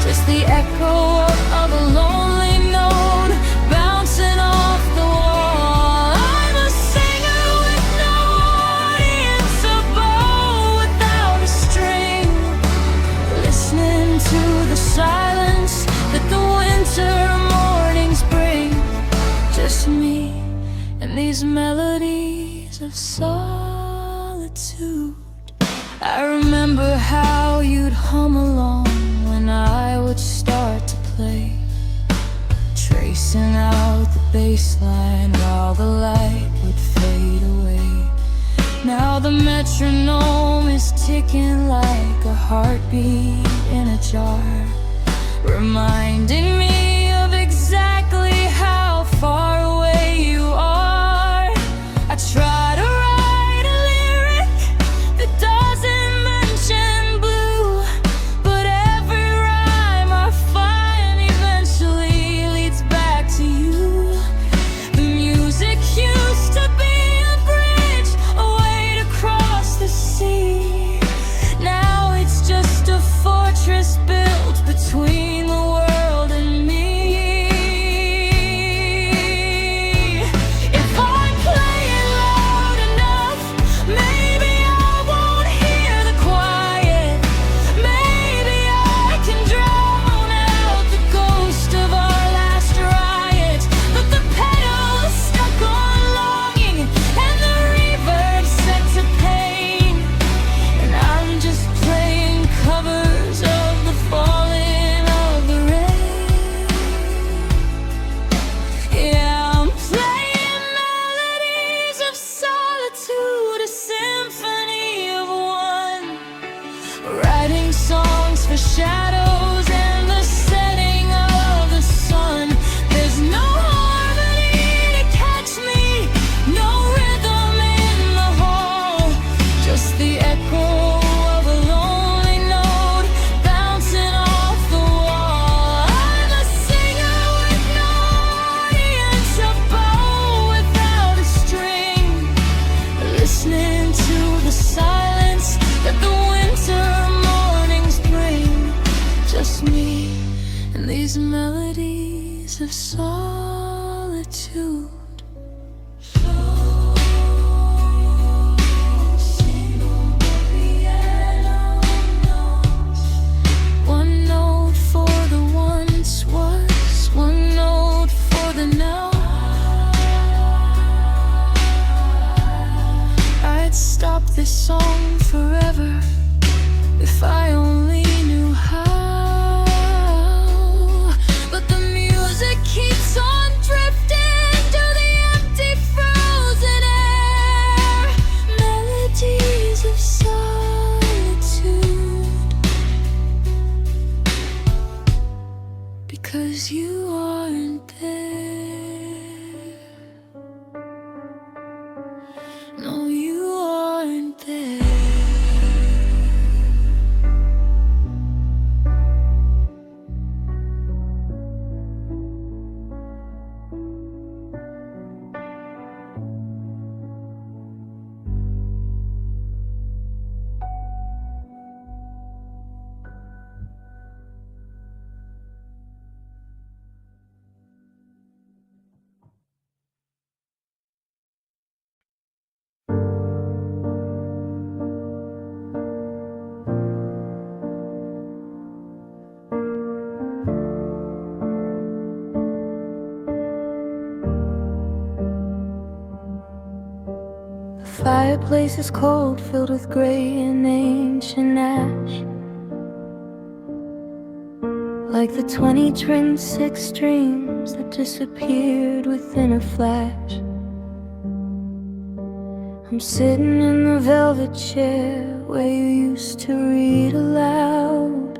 just the echo of a lonely note bouncing off the wall. I'm a singer with no audience, a bow without a string, listening to the silence that the winter mornings bring. Just me and these melodies of solitude. I remember how you'd hum along when I would start to play, tracing out the bass line while the light would fade away. Now the metronome is ticking like a heartbeat in a jar, reminding me of exactly how far away you are. I try to write a lyric that doesn't mention blue, but every rhyme I find eventually leads back to you. The music used to be a bridge, a way to cross the sea. Now it's just a fortress built between the world and me. If I play it loud enough, maybe I won't hear the quiet. Maybe I can drown out the ghost of our last riot. But the pedals stuck on longing, and the reverb set to pain, and I'm just playing covers of the falling of the rain. Yeah, I'm playing melodies of solitude, a symphony of one, writing songs for shadows and the setting of the sun. There's no harmony to catch me, no rhythm in the hall, just the echo of a lonely note bouncing off the wall. I'm a singer with no audience, a bow without a string, listening to the silence that the winter mornings bring. Just me and these melodies of solitude. One note for the once was, one note for the now. I'd stop this song forever if I only knew how. But the music keeps on drifting to the empty frozen air. Melodies of solitude, because you aren't there. No, you aren't there. fireplace is cold, filled with gray and ancient ash, like the 2026 dreams that disappeared within a flash. I'm sitting in the velvet chair where you used to read aloud,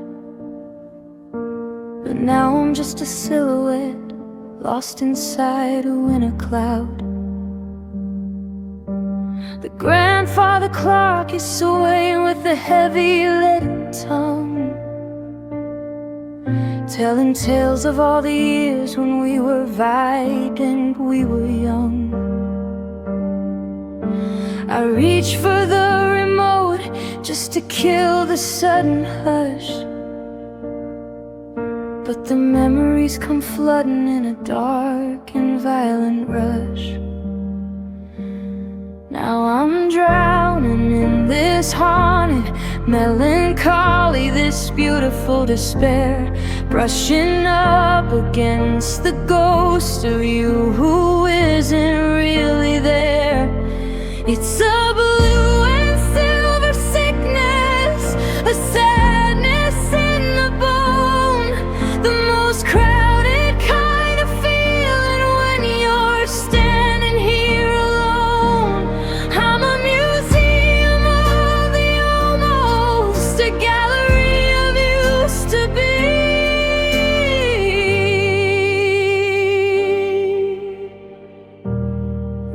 but now I'm just a silhouette lost inside a winter cloud. The grandfather clock is swaying with a heavy lead tongue, telling tales of all the years when we were vibrant, we were young. I reach for the remote just to kill the sudden hush, but the memories come flooding in a dark and violent rush. Now I'm drowning in this haunted melancholy, this beautiful despair, brushing up against the ghost of you who isn't really there. It's a blue and silver sickness, a sadness in the bone, the most crowded kind of feeling when you're standing here alone. I'm a museum of the almost, a gallery of used to be,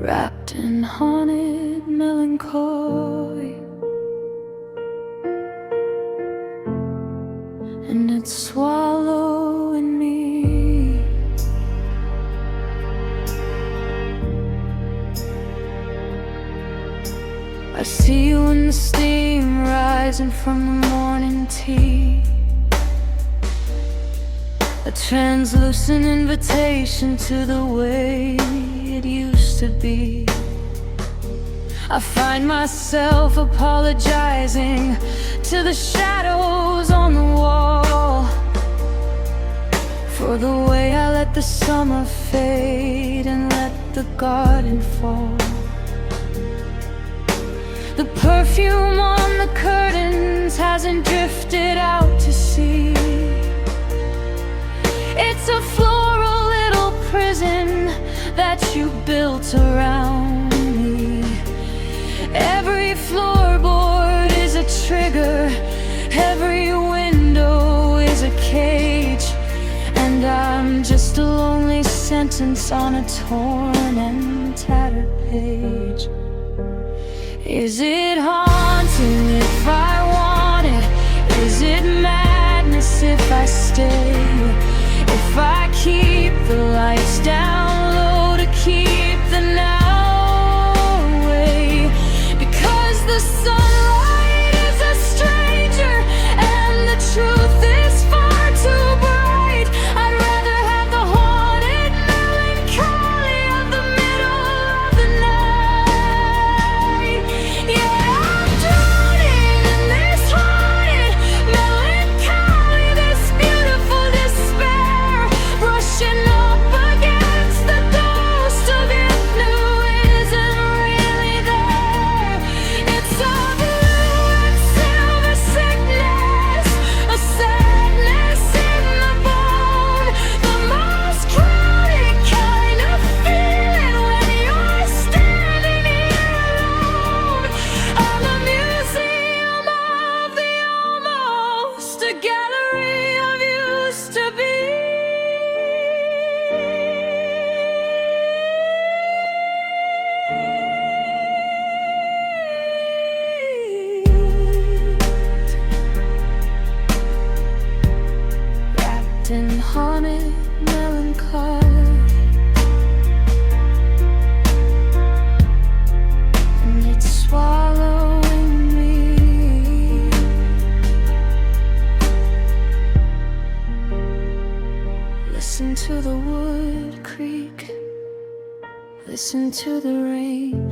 wrapped in haunted melancholy, and it's swallowing me. I see you in the steam rising from the morning tea, a translucent invitation to the way it used to be. I find myself apologizing to the shadows on the wall for the way I let the summer fade and let the garden fall. The perfume on the curtains hasn't drifted out to sea. It's a floral little prison that you built around me. Every floorboard is a trigger, every window is a cage, and I'm just a lonely sentence on a torn and tattered page. Is it haunting if I want it? Is it madness if I stay? If I keep the lights down low to keep the now away? Because the sunlight is a stranger and the truth is far too bright. I'd rather have the haunted melancholy of the middle of the night. Yeah, I'm drowning in this haunted melancholy, this beautiful despair, brushing up against the ghost of it who isn't really there. It's a blue and silver sickness, a sadness in the bone, the most crowded kind of feeling when you're standing here alone. I'm a museum of the almost, a gallery of used to be. Wrapped in haunted melancholy, and it's swallowing me. Listen to the wood creak, listen to the rain.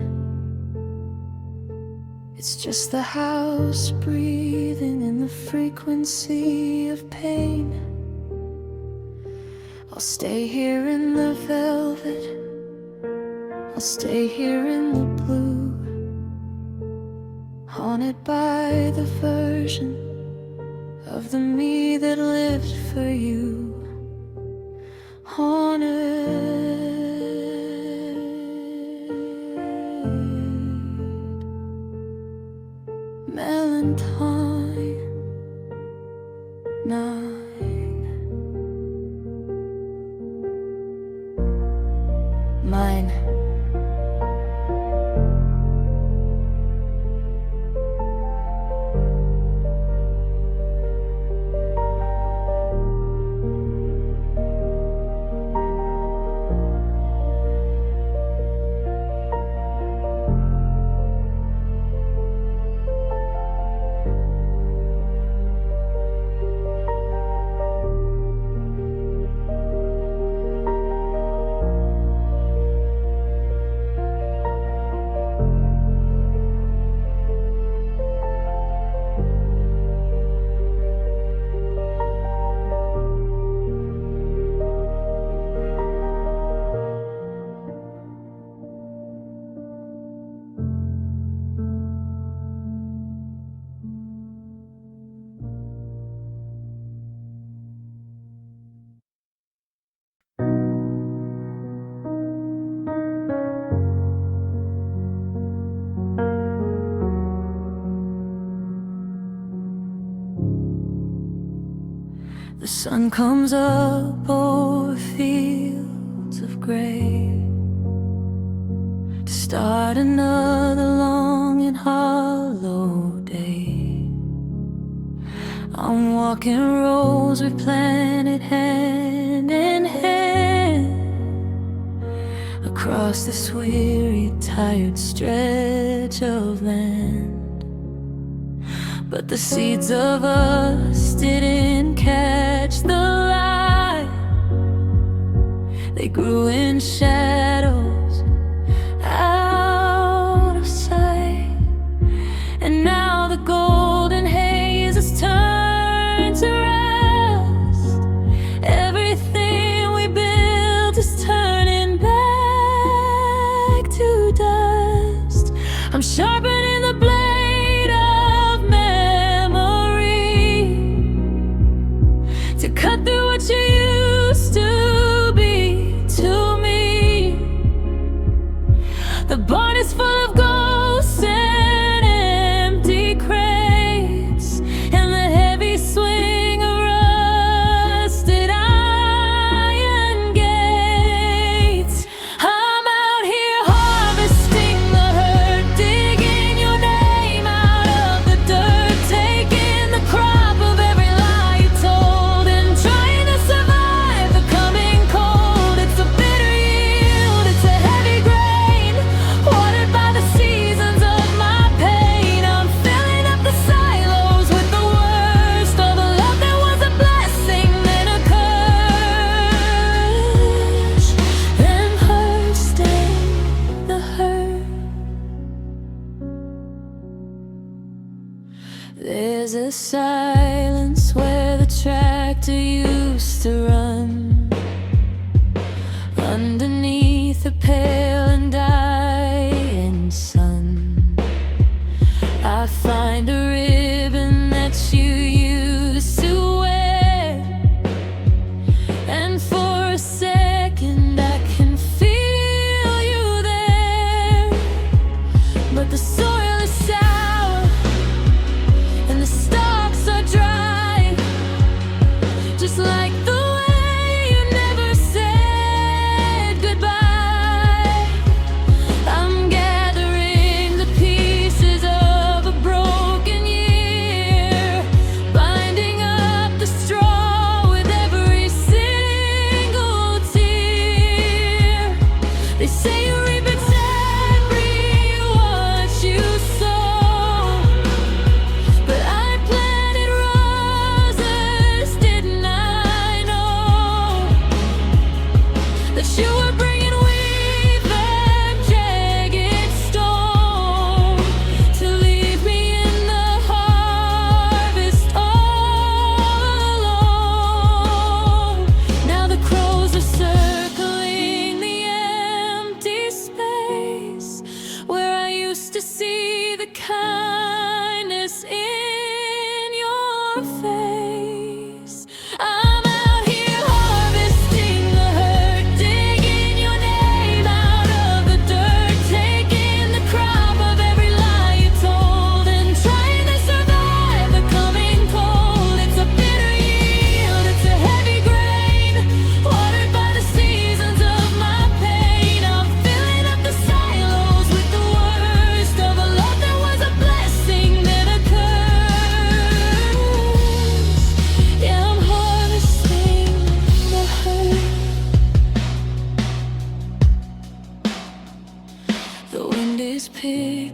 It's just the house breathing in the frequency of pain. I'll stay here in the velvet, I'll stay here in the blue. haunted by the version of the me that lived for you. Haunted, Valentine night, mine. The sun comes up over fields of gray to start another long and hollow day. I'm walking roads we planted hand in hand across this weary, tired stretch of land. But the seeds of us didn't catch the light. They grew in shadows out of sight. And now the golden haze has turned to rust. Everything we built is turning back to dust. I'm sharpening the blade to cut through what you used to be to me. The barn is full of ghosts and empty crates, and the heavy swing of rusted iron gates. I'm out here harvesting the hurt, digging your name out of the dirt, taking the crop of every lie you told. There's a silence where the tractor used to run, underneath the pale and dying sun. I find a ribbon that you used to wear, and for a second I can feel you there. But the soil is sour and the stalks are dry, just like the way you never said goodbye. I'm gathering the pieces of a broken year, binding up the straw with every single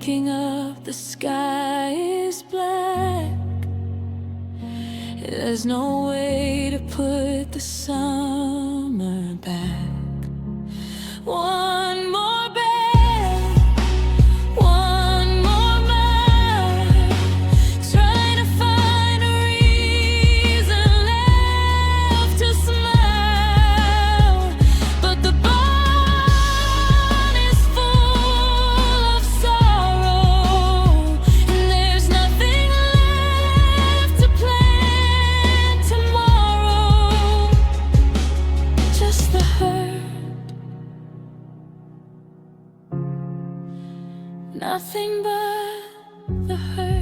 waking up, the sky is black. There's no way to put the summer back. One more bed, one more mile, trying to find a reason left to smile. But the barn is full of sorrow, and there's nothing left to plan tomorrow. Just the hurt, nothing but the hurt.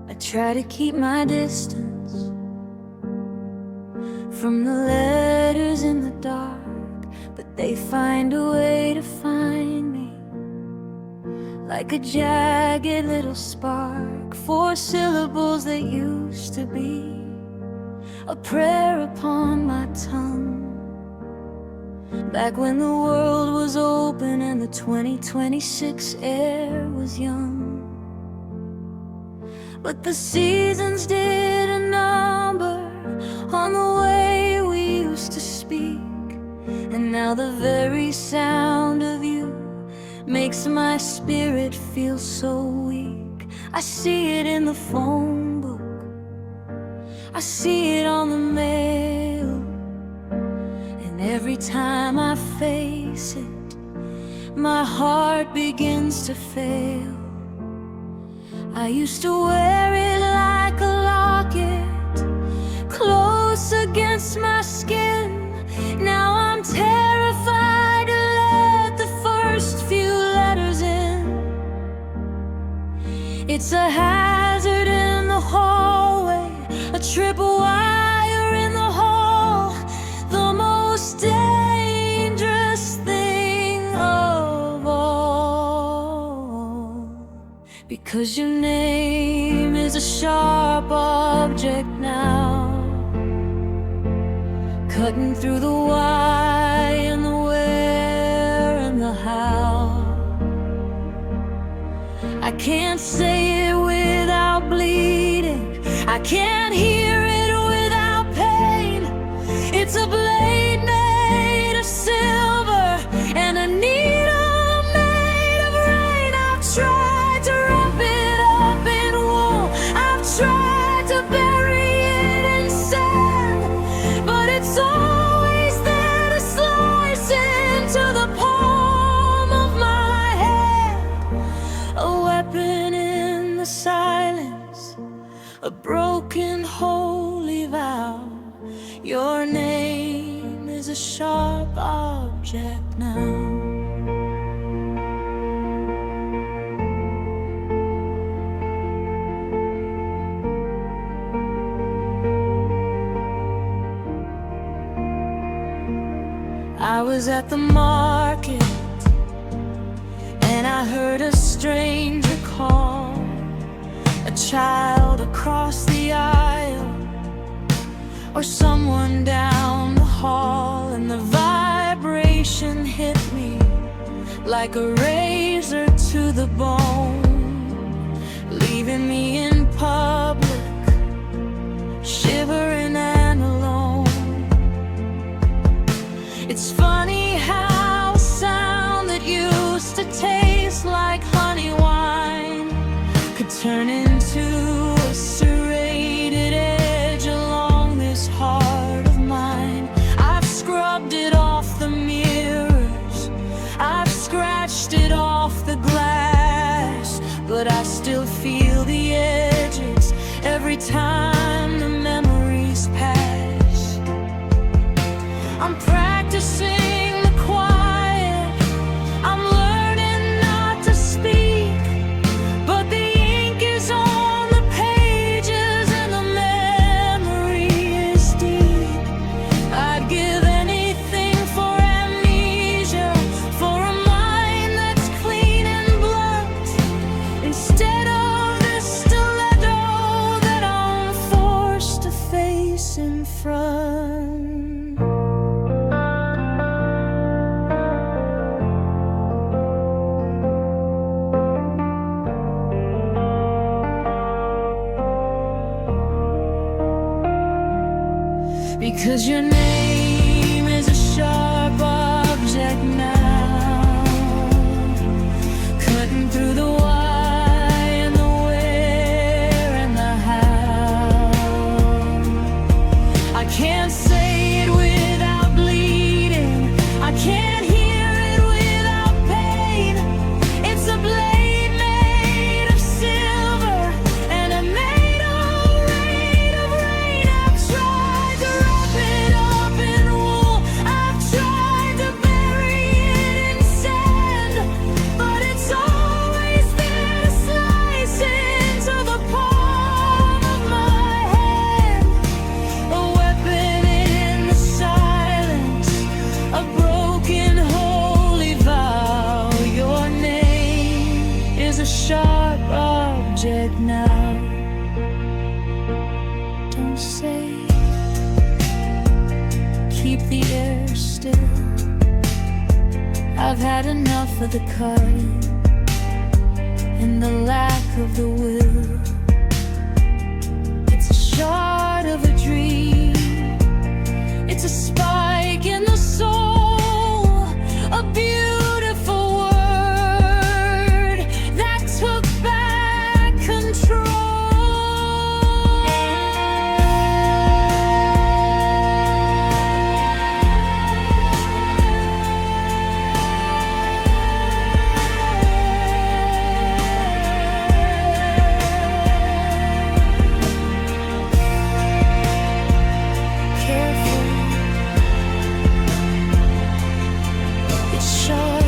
I try to keep my distance from the letters in the dark, but they find a way to find me, like a jagged little spark. 4 syllables that used to be a prayer upon my tongue, back when the world was open and the 2026 air was young. But the seasons did a number on the way we used to speak, and now the very sound of you makes my spirit feel so weak. I see it in the phone book, I see it on the mail, and every time I face it, my heart begins to fail. I used to wear it like a locket, close against my skin. Now I'm terrified to let the first few letters in. It's a hazard in the hallway, a tripwire in the hall, the most dangerous thing of all. Because your name is a sharp object now, cutting through the why and the where and the how. I can't say it without bleeding, I can't hear it without pain. It's a blade made of silver and a needle made of rain. I've tried to wrap it up in wool, I've tried to bury it in sand, but it's always there to slice into the palm of my hand. A weapon in the silence, a broken holy vow. Your name is a sharp object now. I was at the market and I heard a stranger call, a child across the aisle, or someone down the hall, and the vibration hit me like a razor to the bone, leaving me in public, shivering and alone. It's funny how a sound that used to taste like honey wine could turn into a serrated edge along this heart of mine. I've scrubbed it off the mirrors, I've scratched it off the glass, but I still feel the edges every time the memories pass. I'm practicing the quiet, I'm learning not to speak. 'Cause your name is a sharp object now, cutting through the why and the where and the how. I can't say it without bleeding, I can't hear it without pain. It's a blade made of silver and a made of rain of rain. I've tried to wrap it up in wool, I've tried to bury it in sand, but it's always there to slice into the palm of my hand. A weapon in the silence, a broken holy vow. Your name is a sharp object now. Don't say, keep the air still. I've had enough of the cutting and the lack of the will. It's a shard of a dream, it's a spike in the soul, a beautiful word that took back control. Careful, it's sharp.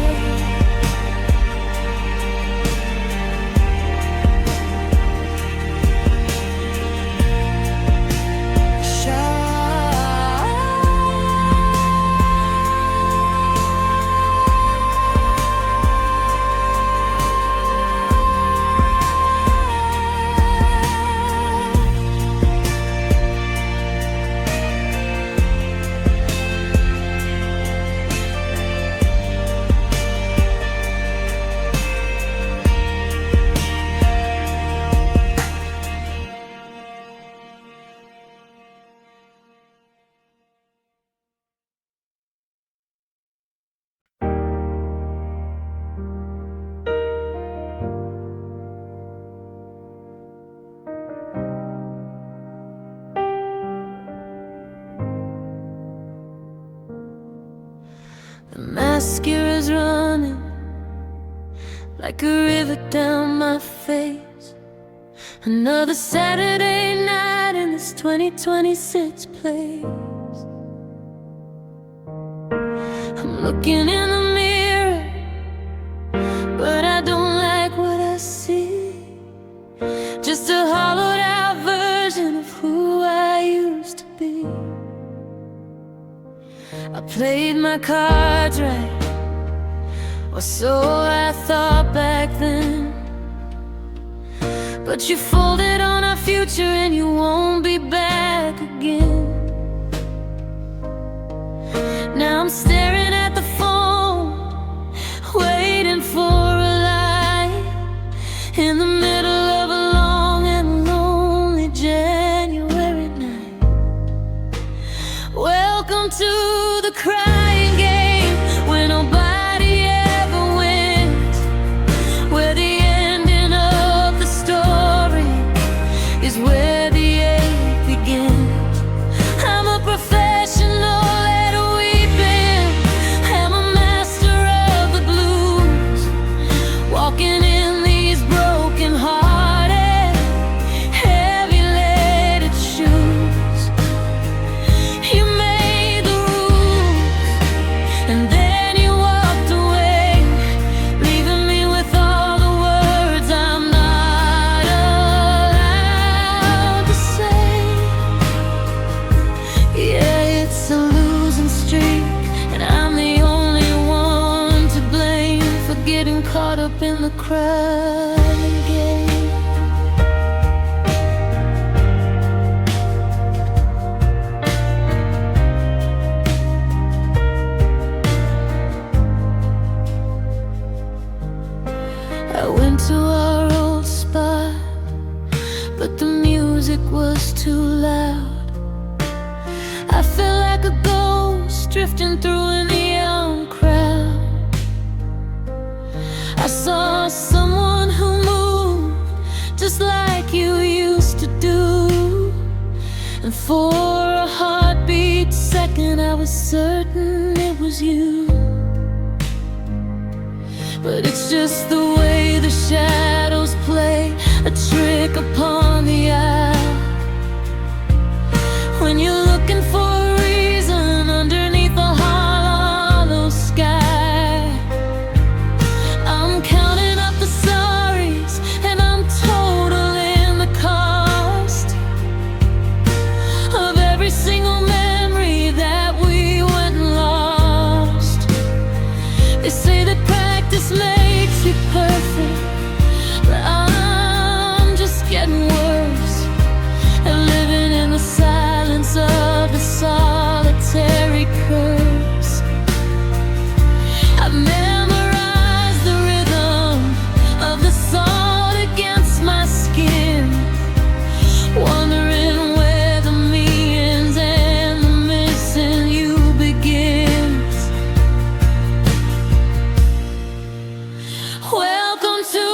The mascara's running like a river down my face. Another Saturday night in this 2026 place. I'm looking in the mirror, but I don't like what I see. Just a hollowed out version of who I used to be. I played my cards right, or so I thought back then. But you folded on our future and you won't be back again. Now I'm staring at the phone, waiting for a light, in the middle of a long and lonely January night. Welcome to the crying game, where nobody ever wins, where the ending of the story is where the ache begins. I'm a professional at weeping, I'm a master of the blues, walking in these broken hearted, heavy leaded shoes. You made the rules, and then you walked away, leaving me with all the words I'm not allowed to say. Yeah, it's a losing streak, and I'm the only one to blame for getting caught up in the crying game. I went to our old spot, but the music was too loud. I fell For a heartbeat second I was certain it was you. But it's just the way the shadows play a trick upon the eye. When you're looking for a reason underneath a hollow sky, I'm counting up the sorries and I'm totaling the cost of every single memory that we went and lost. They say that practice makes you perfect, but I'm just getting worse at living in the silence of the solitary curse. I've memorized the rhythm of the salt against my skin, wondering where the me ends and the missing you begins. Welcome to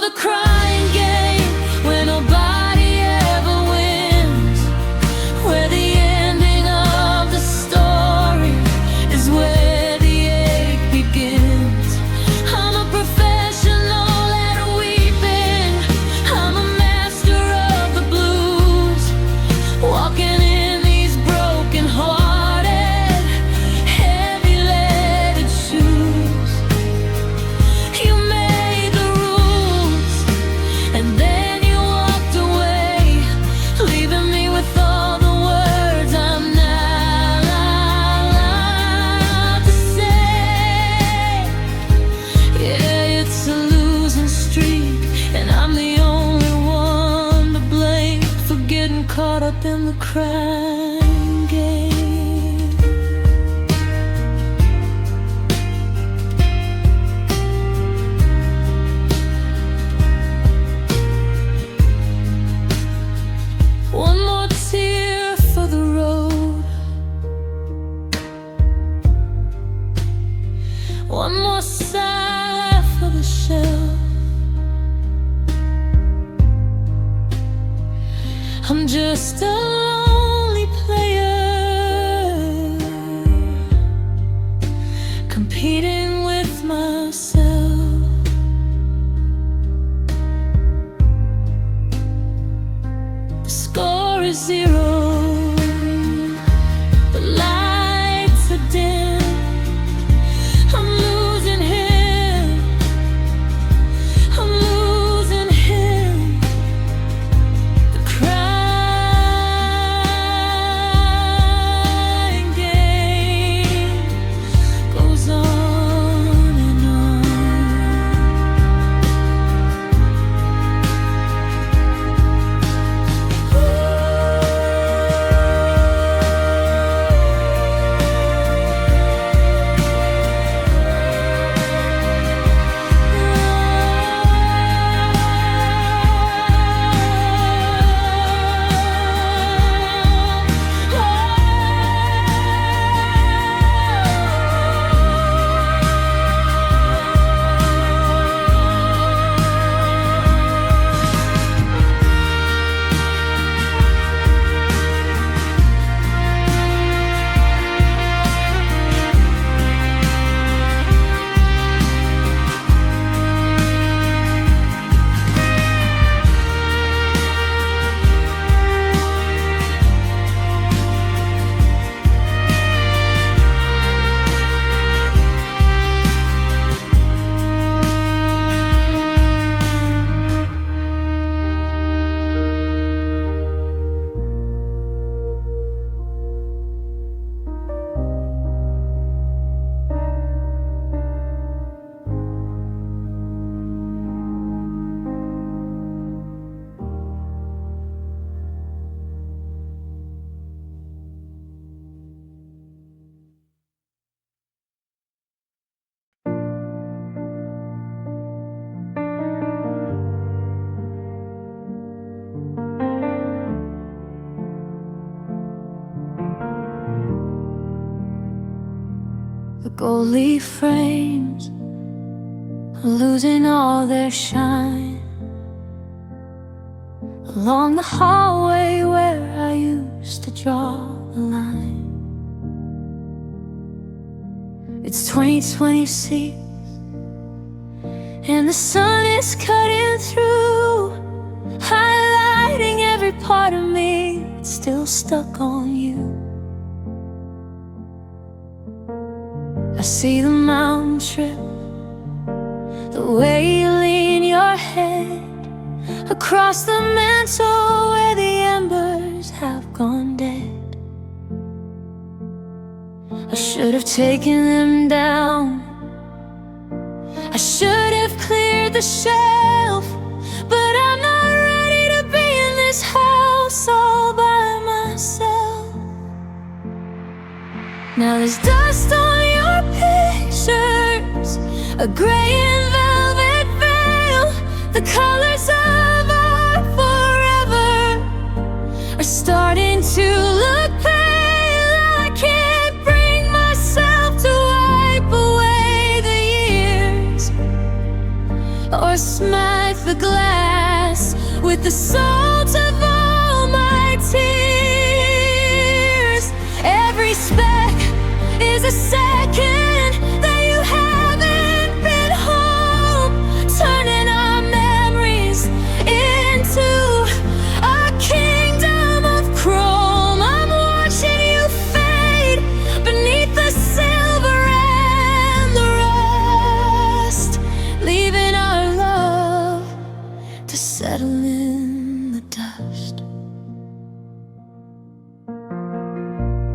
the crying game, where nobody ever wins, where the ending of the story is where the ache begins. I'm a professional at weeping, I'm a master of the blues, walking in these broken-hearted, heavy-leaded shoes. You made the rules, and then you walked away, leaving me with all the words I'm not allowed to say. Yeah, it's a losing streak, and I'm the only one to blame for getting caught up in the crying game. One more tear for the road, one more sigh for the shell. I'm just a lonely player, competing with myself. The score is 0, the lights are dim. I'm losing him, I'm losing him. The crying game goes on and on. The gold leaf frames are losing all their shine, along the hallway where I used to draw a line. It's 2026 and the sun is cutting through, highlighting every part of me that's still stuck on you. I see the mountain trip, the way you lean your head across the mantle where the embers have gone dead. I should have taken them down, I should have cleared the shelf, but I'm not ready to be in this house all by myself. Now there's dust on your pictures, a gray and velvet veil. The colors of our forever are starting to look pale. I can't bring myself to wipe away the years or smack the glass with the salt of all my tears. Every speck is a second that you haven't been home, turning our memories into a kingdom of chrome. I'm watching you fade beneath the silver and the rust, leaving our love to settle in the dust.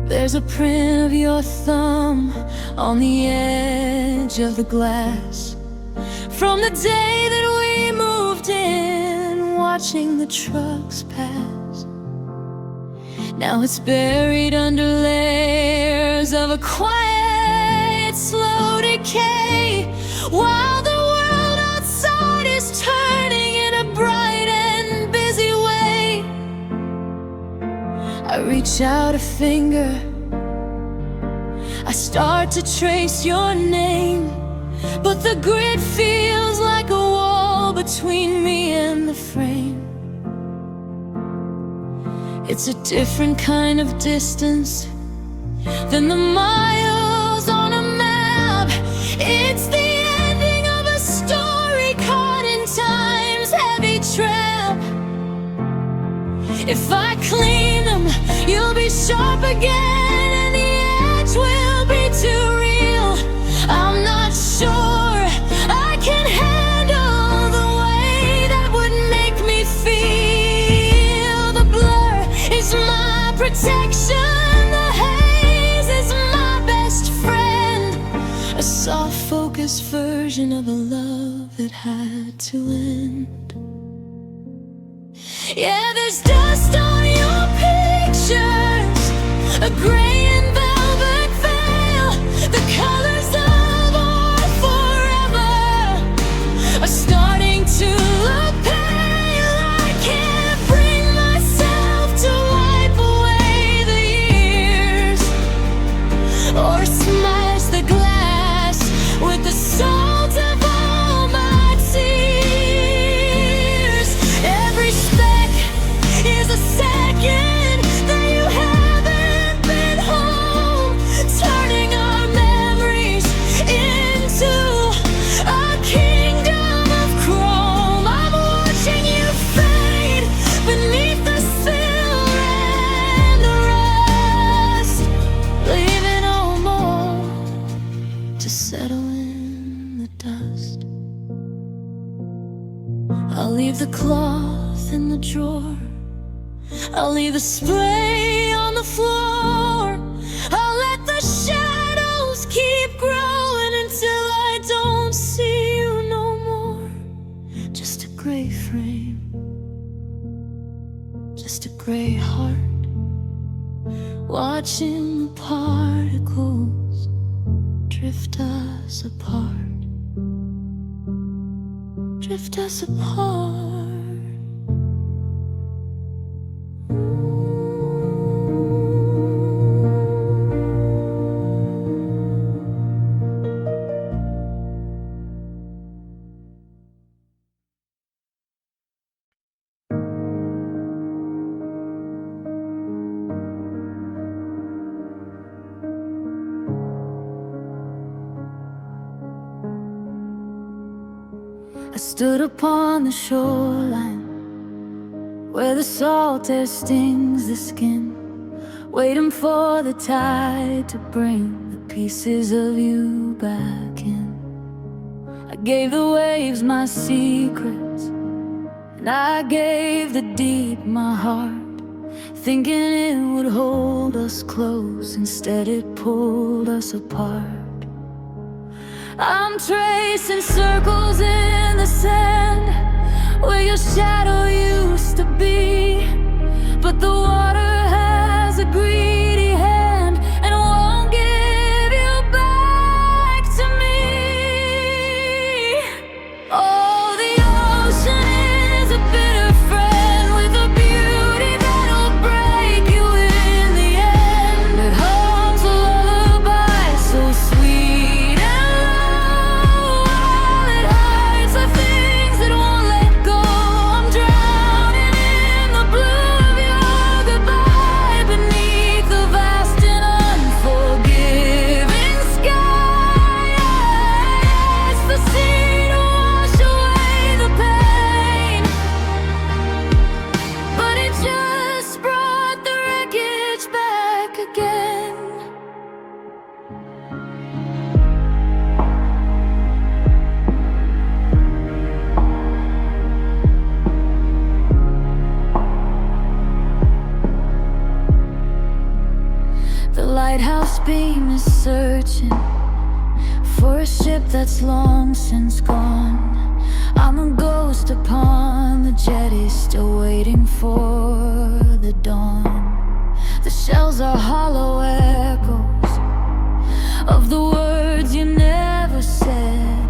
There's a print of your thumb on the edge of the glass from the day that we moved in, watching the trucks pass. Now it's buried under layers of a quiet, slow decay, while the world outside is turning in a bright and busy way. I reach out a finger, I start to trace your name, but the grid feels like a wall between me and the frame. It's a different kind of distance than the miles on a map. It's the ending of a story caught in time's heavy trap. If I clean them, you'll be sharp again, and the edge will be too real. I'm not sure I can handle the way that would make me feel. The blur is my protection, the haze is my best friend, a soft focused version of a love that had to end. Yeah, there's dust on your pictures, a gray and velvet veil. The colors of our forever are starting to look pale. I can't bring myself to wipe away the years or smash the glass with the salt of all my tears. Every speck is a second that you haven't been home, turning our memories into a kingdom of chrome. I'm watching you fade beneath the silver and the rust, leaving no more to settle in the dust. I'll leave the cloth in the drawer, I'll leave the spray on the floor, I'll let the shadows keep growing until I don't see you no more. Just a gray frame, just a gray heart, watching the particles drift us apart, drift us apart. I stood upon the shoreline where the salt air stings the skin, waiting for the tide to bring the pieces of you back in. I gave the waves my secrets, and I gave the deep my heart, thinking it would hold us close. Instead it pulled us apart. I'm tracing circles in the sand where your shadow used to be, but the water has a greedy hand and won't give you back to me. Oh, the ocean is a bitter friend with a beauty that'll break you in the end. It hums a lullaby so sweet and low, while it hides the things that won't let go. I'm drowning in the blue of your goodbye, beneath the vast and unforgiving sky. It's the sea to wash away the pain, but it just brought the wreckage back again. The lighthouse beam is searching for a ship that's long since gone. I'm a ghost upon the jetty, still waiting for the dawn. The shells are hollow echoes of the words you never said,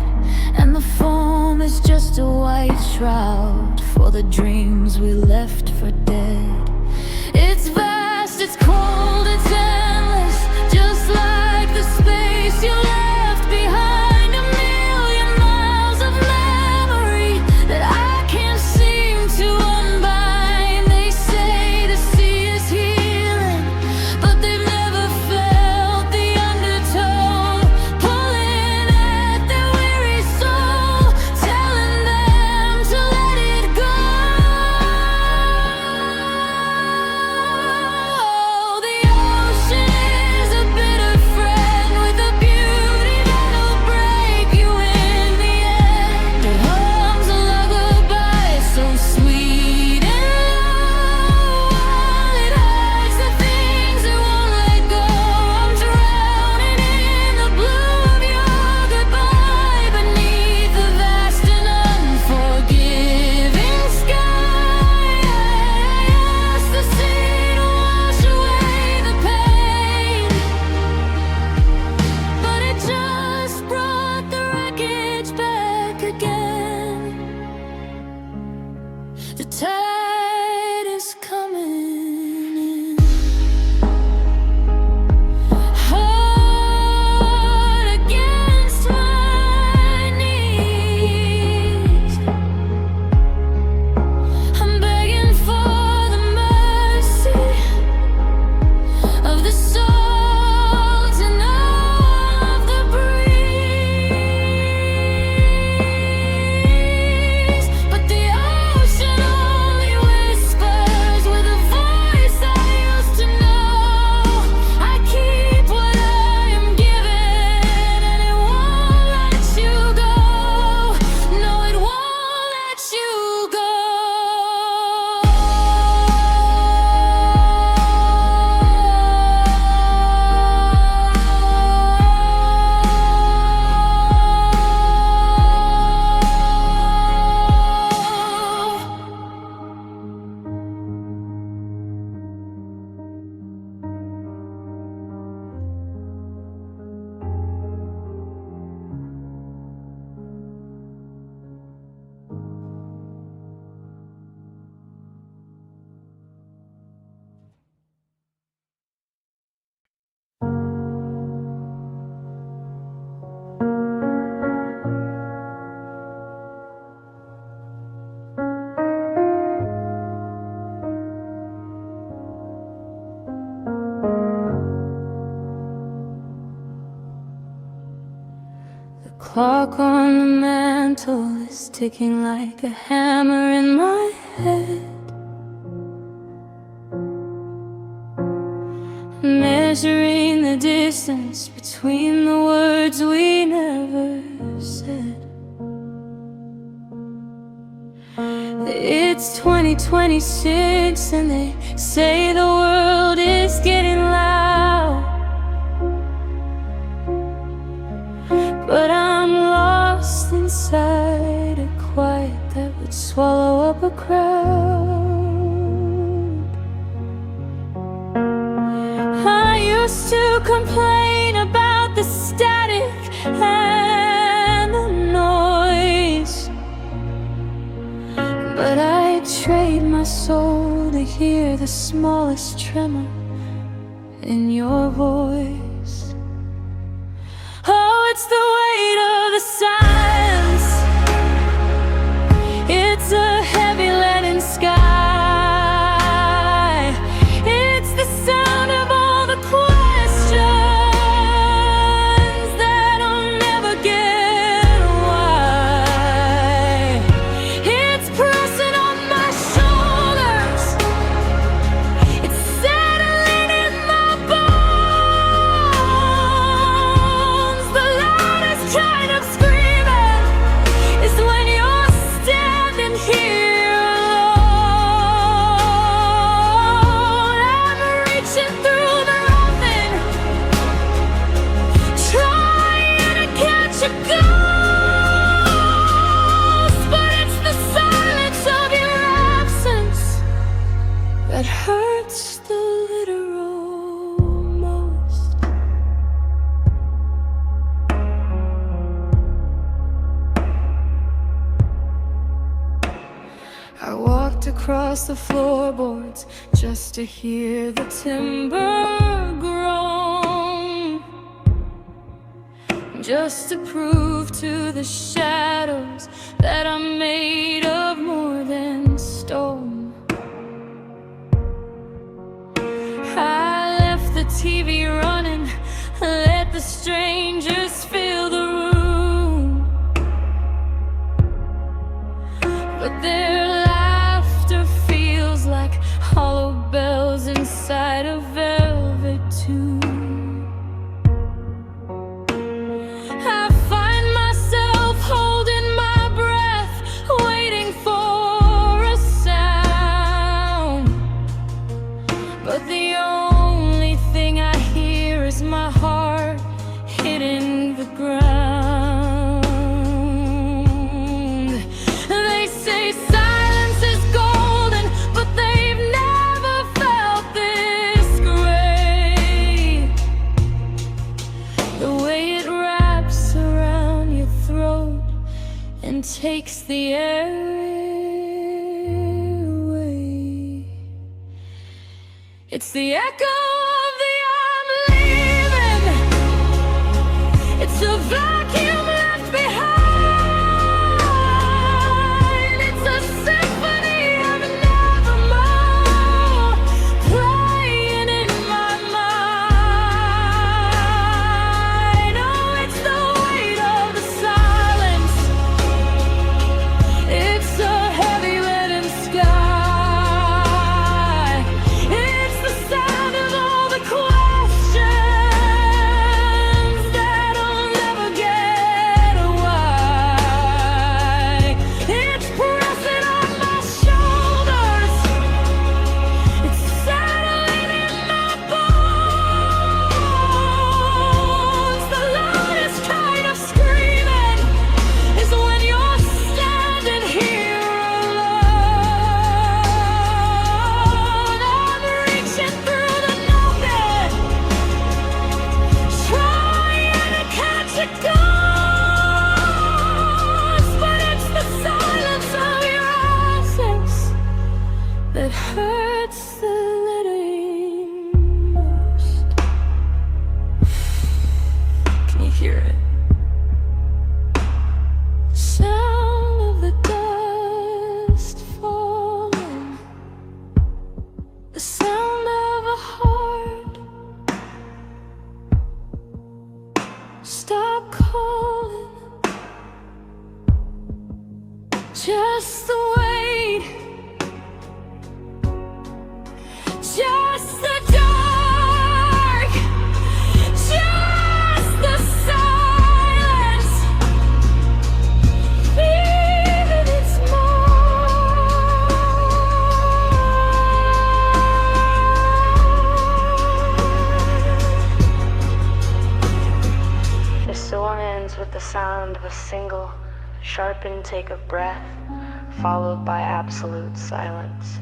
and the foam is just a white shroud for the dreams we left for dead. It's vast, it's cold, it's endless, just like the space you left behind. A million miles of memory that I can't seem to unbind. They say the sea is healing, but they've never felt the undertow pulling at their weary soul, telling them to let it go. The clock on the mantle is ticking like a hammer in my head, measuring the distance between the words we never said. It's 2026 and they say the world is getting loud, but I'm lost inside a quiet that would swallow up a crowd. I used to complain about the static and the noise, but I trade my soul to hear the smallest tremor in your voice. Oh, it's the weight of the silence. It's a heavy leaden sky. It's the sound of all the questions that I'll never get why. It's pressing on my shoulders. It's settling in my bones. The loudest kind of screaming is when you're standing here alone. I'm reaching through the roughen, trying to catch a ghost, but it's the silence of your absence that hurts the literal most. I walked across the floorboards just to hear the timber groan, just to prove to the shadows that I'm made of more than stone. I left the TV running, let the strangers fill the room, but their laughter feels like hollow bells inside a velvet tube. I find myself holding my breath, waiting for a sound, but the only thing I hear is my heart hitting the ground. They say silence is golden, but they've never felt this great. The way it wraps around your throat and takes the air away. It's the echo of the I'm leaving. It's a vacuum left behind. It's a symphony of nevermore playing in my mind. Oh, it's the weight of the silence. It's a heavy leaden sky. It's the sound of all the questions that I'll never get Just the wait, just the dark, just the silence. Even it's more. The storm ends with the sound of a single sharp intake of breath, followed by absolute silence.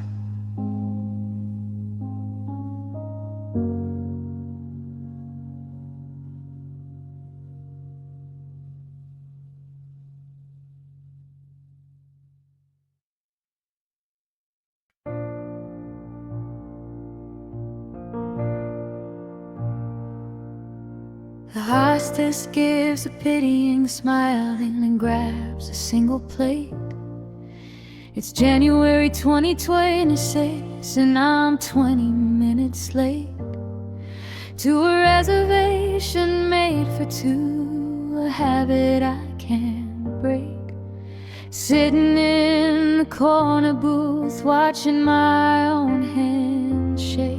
The hostess gives a pitying smile and grabs a single plate. It's January 2026 and I'm 20 minutes late to a reservation made for two, a habit I can't break. Sitting in the corner booth, watching my own hand shake.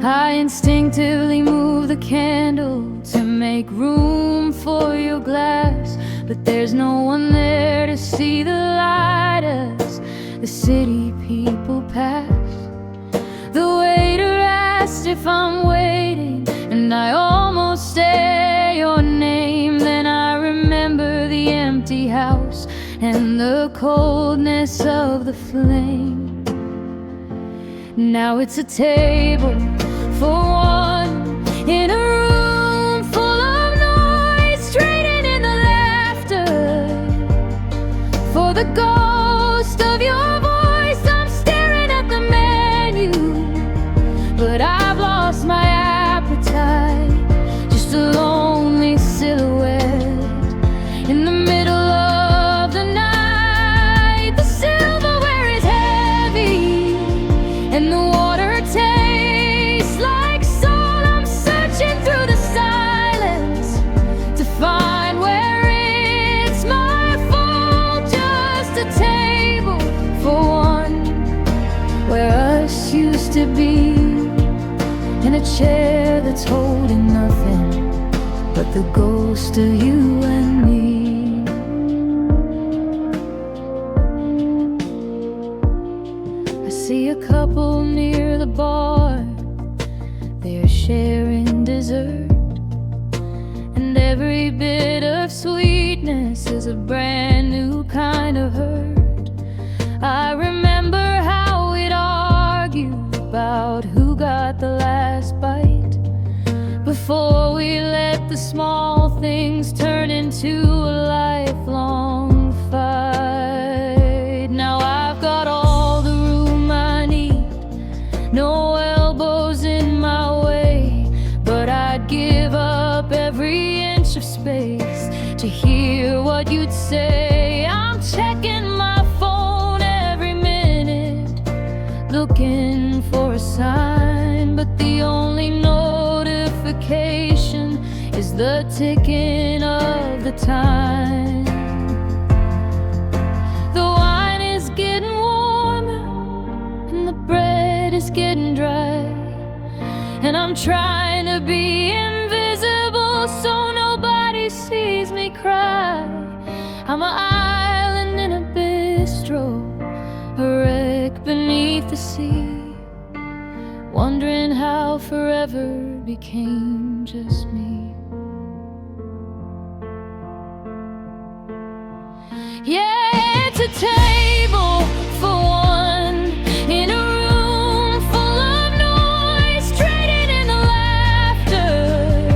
I instinctively move the candle to make room for your glass, but there's no one there to see the light as the city people pass. The waiter asked if I'm waiting, and I almost say your name. Then I remember the empty house and the coldness of the flame. Now it's a table for one in a room full of noise, trading in the laughter for the ghost of your voice. I'm staring at the menu, but I've lost my appetite. Just a lonely silhouette in the middle of the night. The silverware is heavy and the water tastes like salt. I'm searching through the silence to find where it's my fault. Just a table for one, where us used to be, and a chair that's holding nothing but the ghost of you and me. I see a couple near the bar, they're sharing dessert, and every bit of sweetness is a brand new kind of hurt. I remember how we'd argue about who got the last bite, before we let the small things turn into a lifelong fight. Now I've got all the room I need, no elbows in my way, but I'd give up every inch of space to hear what you'd say. I'm checking my phone every minute, looking for a sign, but the only notification is the ticking of the time. The wine is getting warmer and the bread is getting dry, and I'm trying to be invisible so nobody sees me cry. I'm an island in a bistro, a wreck beneath the sea, wondering how forever became just me. Yeah, it's a table for one in a room full of noise, trading in the laughter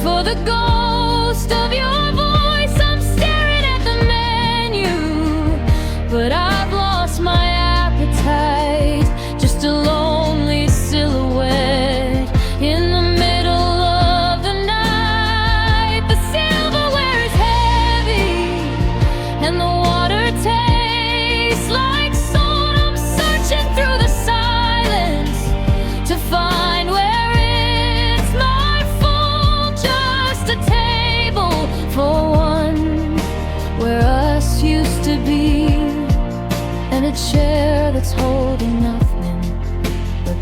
for the ghost of your voice. I'm staring at the menu, but I've lost my appetite. Just a lonely silhouette in the middle of the night. The silverware is heavy and the water tastes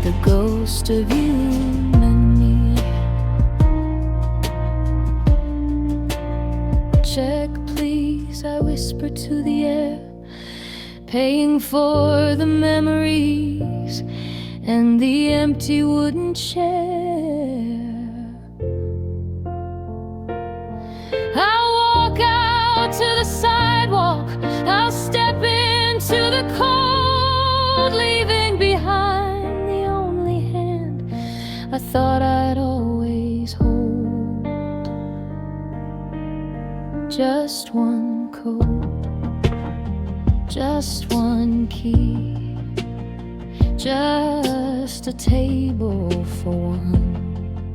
the ghost of you and me. Check please, I whisper to the air, paying for the memories and the empty wooden chair. I'll walk out to the sidewalk, I'll step into the cold, leaving behind the only hand I thought I'd always hold. Just one code, just one key, just a table for one,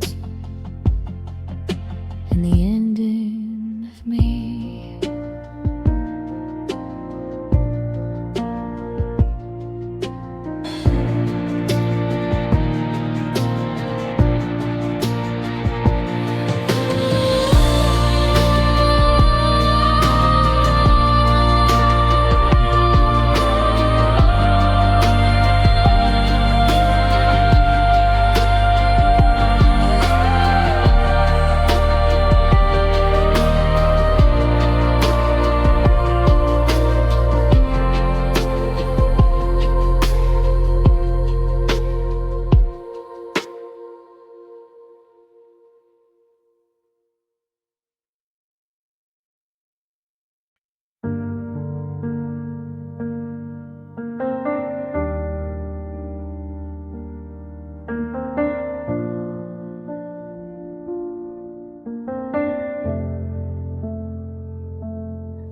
and the ending of me.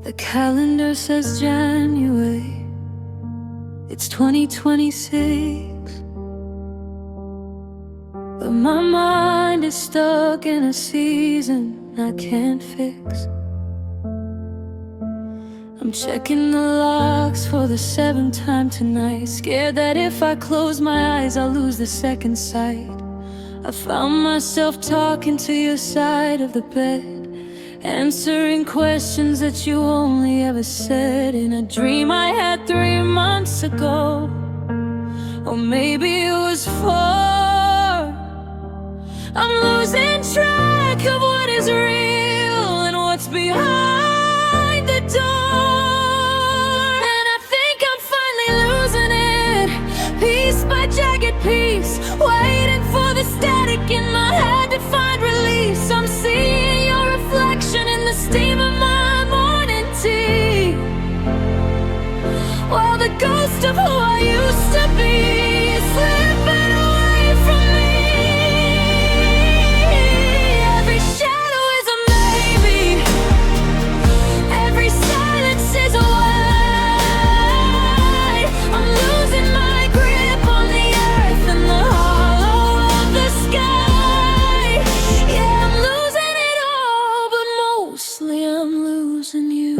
The calendar says January, it's 2026, but my mind is stuck in a season I can't fix. I'm checking the locks for the 7th time tonight, scared that if I close my eyes I'll lose the second sight. I found myself talking to your side of the bed, answering questions that you only ever said in a dream I had 3 months ago. Or maybe it was 4. I'm losing track of what is real and what's behind the door. And I think I'm finally losing it, piece by jagged piece, waiting for the static in my head to find release. I'm seeing your reflection in the steam of my morning tea. Well, the ghost of who I used to be is slipping away from me. Every shadow is a maybe, every silence is a why. I'm losing my grip on the earth and the hollow of the sky. Yeah, I'm losing it all, but mostly I'm losing you.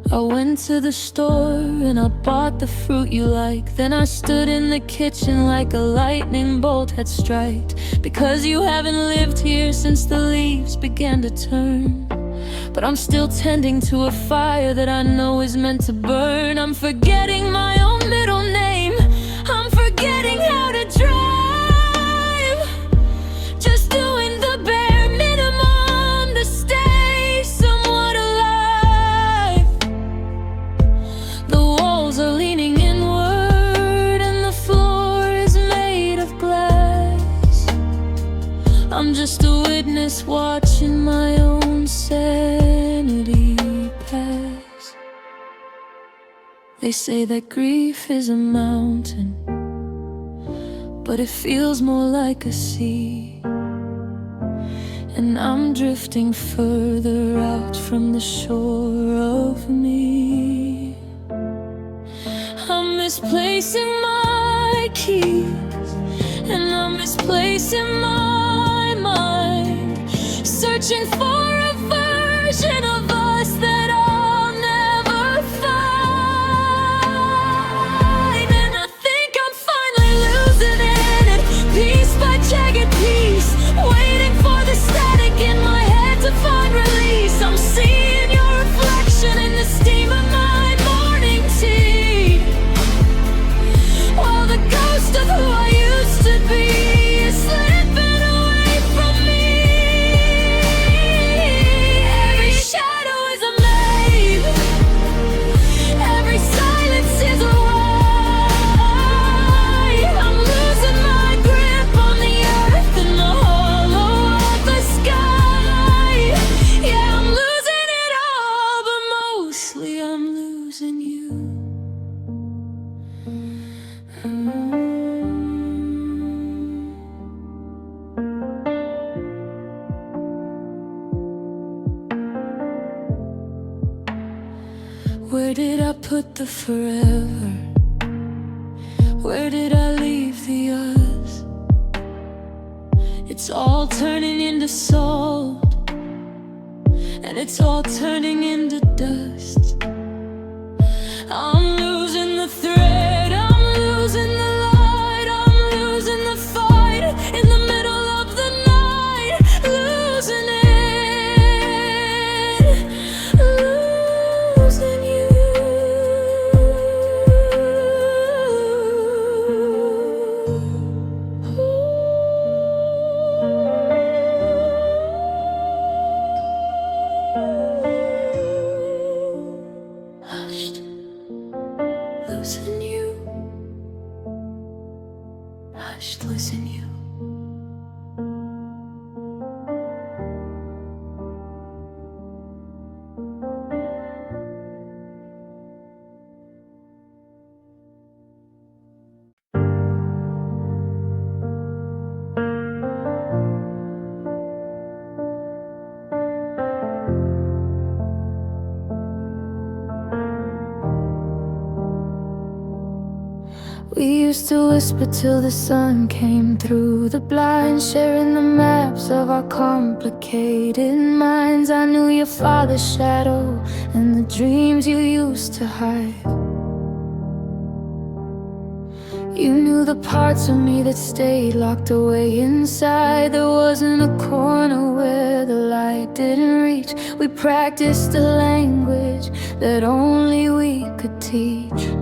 I went to the store and I bought the fruit you like. Then I stood in the kitchen like a lightning bolt had struck. Because you haven't lived here since the leaves began to turn, but I'm still tending to a fire that I know is meant to burn. I'm forgetting my own middle name, I'm forgetting how to drive, just doing the bare minimum to stay somewhat alive. The walls are leaning inward and the floor is made of glass. I'm just a witness watching my own sanity pass. They say that grief is a mountain, but it feels more like a sea. And I'm drifting further out from the shore of me. I'm misplacing my keys, and I'm misplacing my mind, searching for a version of us that I'll never find. And I think I'm finally losing it, piece by piece. Where did I put the forever? Where did I leave the us? It's all turning into salt, and it's all turning into dust. I'm losing the thread, I'm losing the light, I'm losing the fight in the middle of the night, losing it, losing you. Hushed, losing you. Hushed, losing you. We used to whisper till the sun came through the blinds, sharing the maps of our complicated minds. I knew your father's shadow and the dreams you used to hide. You knew the parts of me that stayed locked away inside. There wasn't a corner where the light didn't reach. We practiced a language that only we could teach.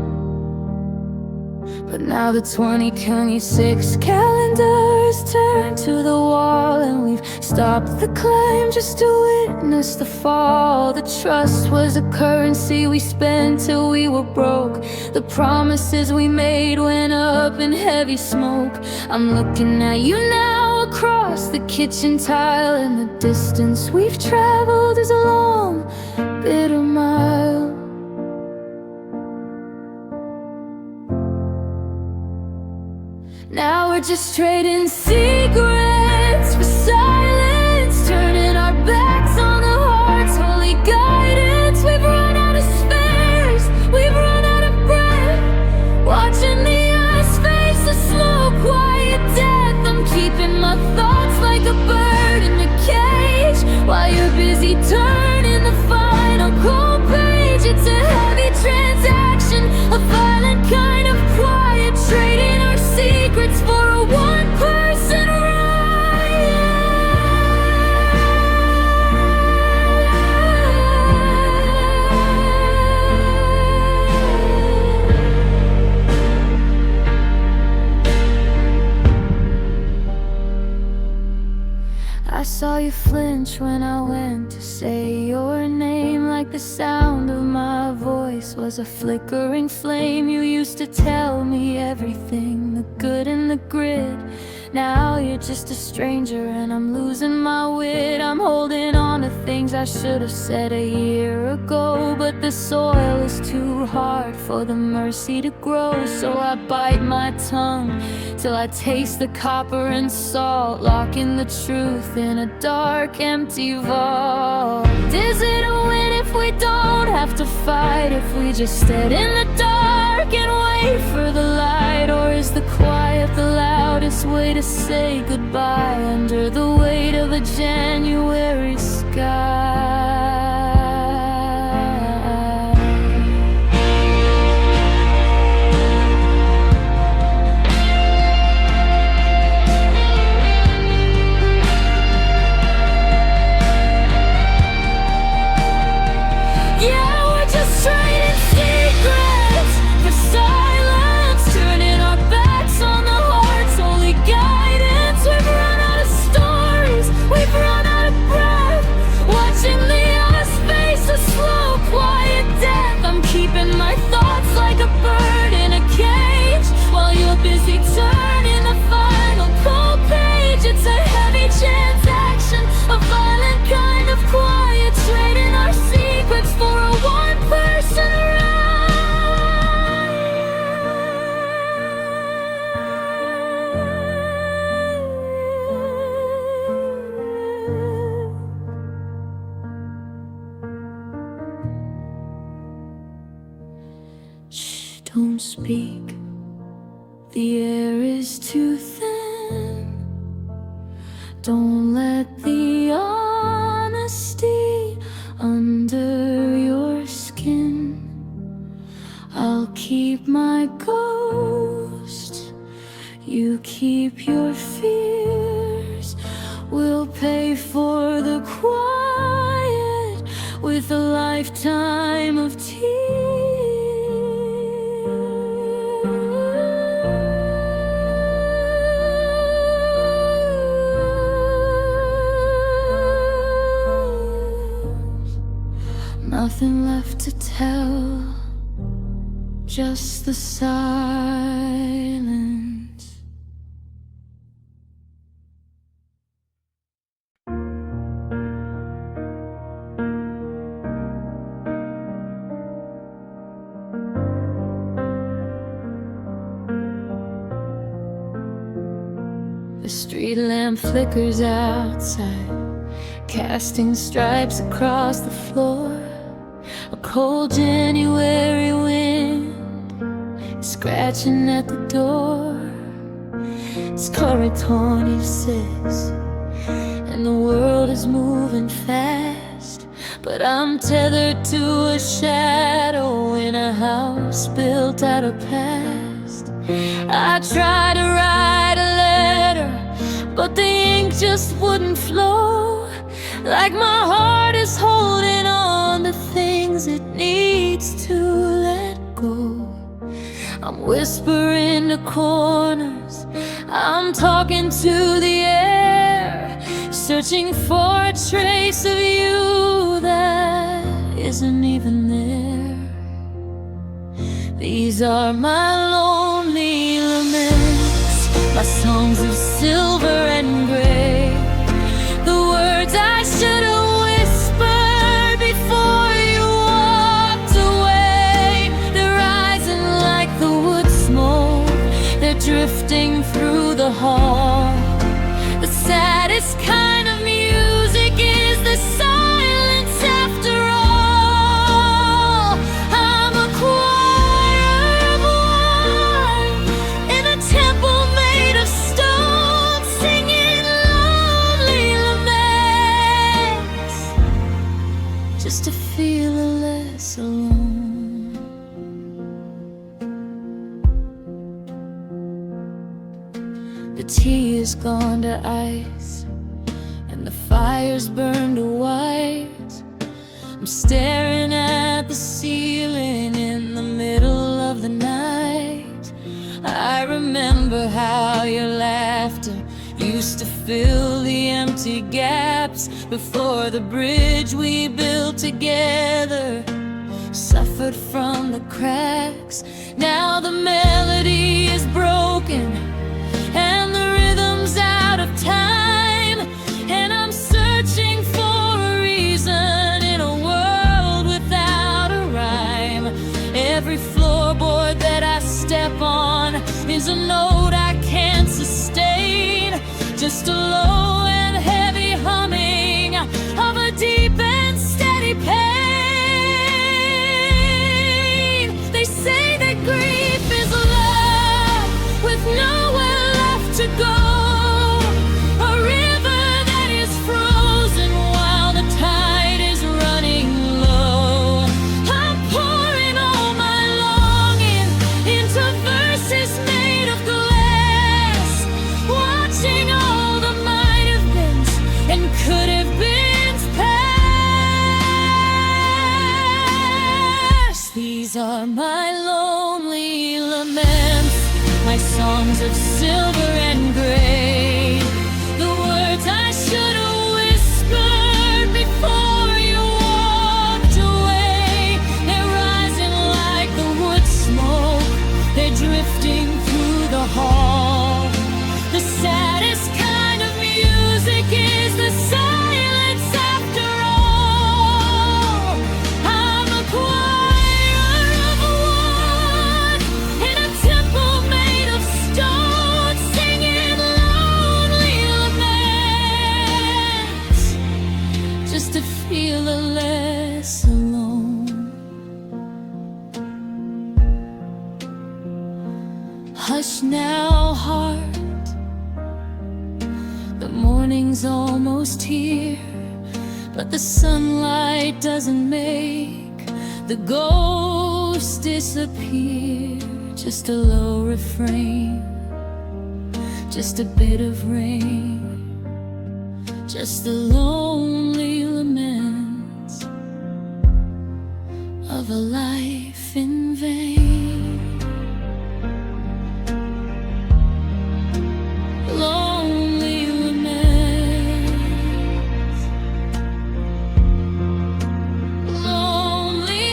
But now the 2026 calendar is turned to the wall, and we've stopped the climb just to witness the fall. The trust was a currency we spent till we were broke. The promises we made went up in heavy smoke. I'm looking at you now across the kitchen tile, and the distance we've traveled is a long, bitter mile. Now we're just trading secrets for silence, turning our backs on the heart's holy guidance. We've run out of spares, we've run out of breath, watching the ice face a slow, quiet death. I'm keeping my thoughts like a bird in a cage, while you're busy turning the final cold page. It's a heavy transaction, a violent kind of quiet, trading our secrets for a one-person riot. I saw you flinch when I went to say your name, like the sound of my voice was a flickering flame. You used to tell me everything, the good and the grit. Now you're just a stranger and I'm losing my wit. I'm holding on to things I should have said a year ago, but the soil is too hard for the mercy to grow. So I bite my tongue till I taste the copper and salt, locking the truth in a dark, empty vault. Is it a win if we don't have to fight, if we just stand in the dark and wait for the light? Or is the quiet the loudest way to say goodbye under the weight of a January sky? Transaction, a violent kind of quiet, trading our secrets for a don't speak. The air is too thin. Don't let the honesty under your skin. I'll keep my ghost, you keep your fears. We'll pay for the quiet with a lifetime of tears. Nothing left to tell, just the silence. The street lamp flickers outside, casting stripes across the floor. A cold January wind scratching at the door. It's quarter 26 and the world is moving fast, but I'm tethered to a shadow in a house built out of past. I tried to write a letter, but the ink just wouldn't flow. Like my heart is holding on to things it needs to let go. I'm whispering to corners, I'm talking to the air, searching for a trace of you that isn't even there. These are my lonely laments, my songs of silver and gray, the words I should have whispered before you walked away. They're rising like the wood smoke, they're drifting through the hall. The saddest kind of music is the silence after all. I'm a choir of one in a temple made of stone, singing lonely laments, just to feel less alone. The tea is gone to ice and the fire's burned to white. I'm staring at the ceiling in the middle of the night. I remember how your laughter used to fill the empty gaps before the bridge we built together suffered from the cracks. Now the melody is broken and the rhythm's out of time, and I'm searching for a reason in a world without a rhyme. Every floorboard that I step on is a note I can't sustain, just a low and heavy humming of a deep and steady pain. They say that grief is love with nowhere left to go, a river that is frozen while the tide is running low. I'm pouring all my longing into verses made of glass, watching all the might have beens and could have beens past. These are my lonely laments, my songs of silver and gray, the words I should have whispered before you walked away. They're rising like the wood smoke, they're drifting through the hall. The saddest kind of music is the silence after all. I'm a choir of one Hush now, heart, the morning's almost here, but the sunlight doesn't make the ghosts disappear. Just a low refrain, just a bit of rain, just the lonely laments of a life in vain. Lonely laments, lonely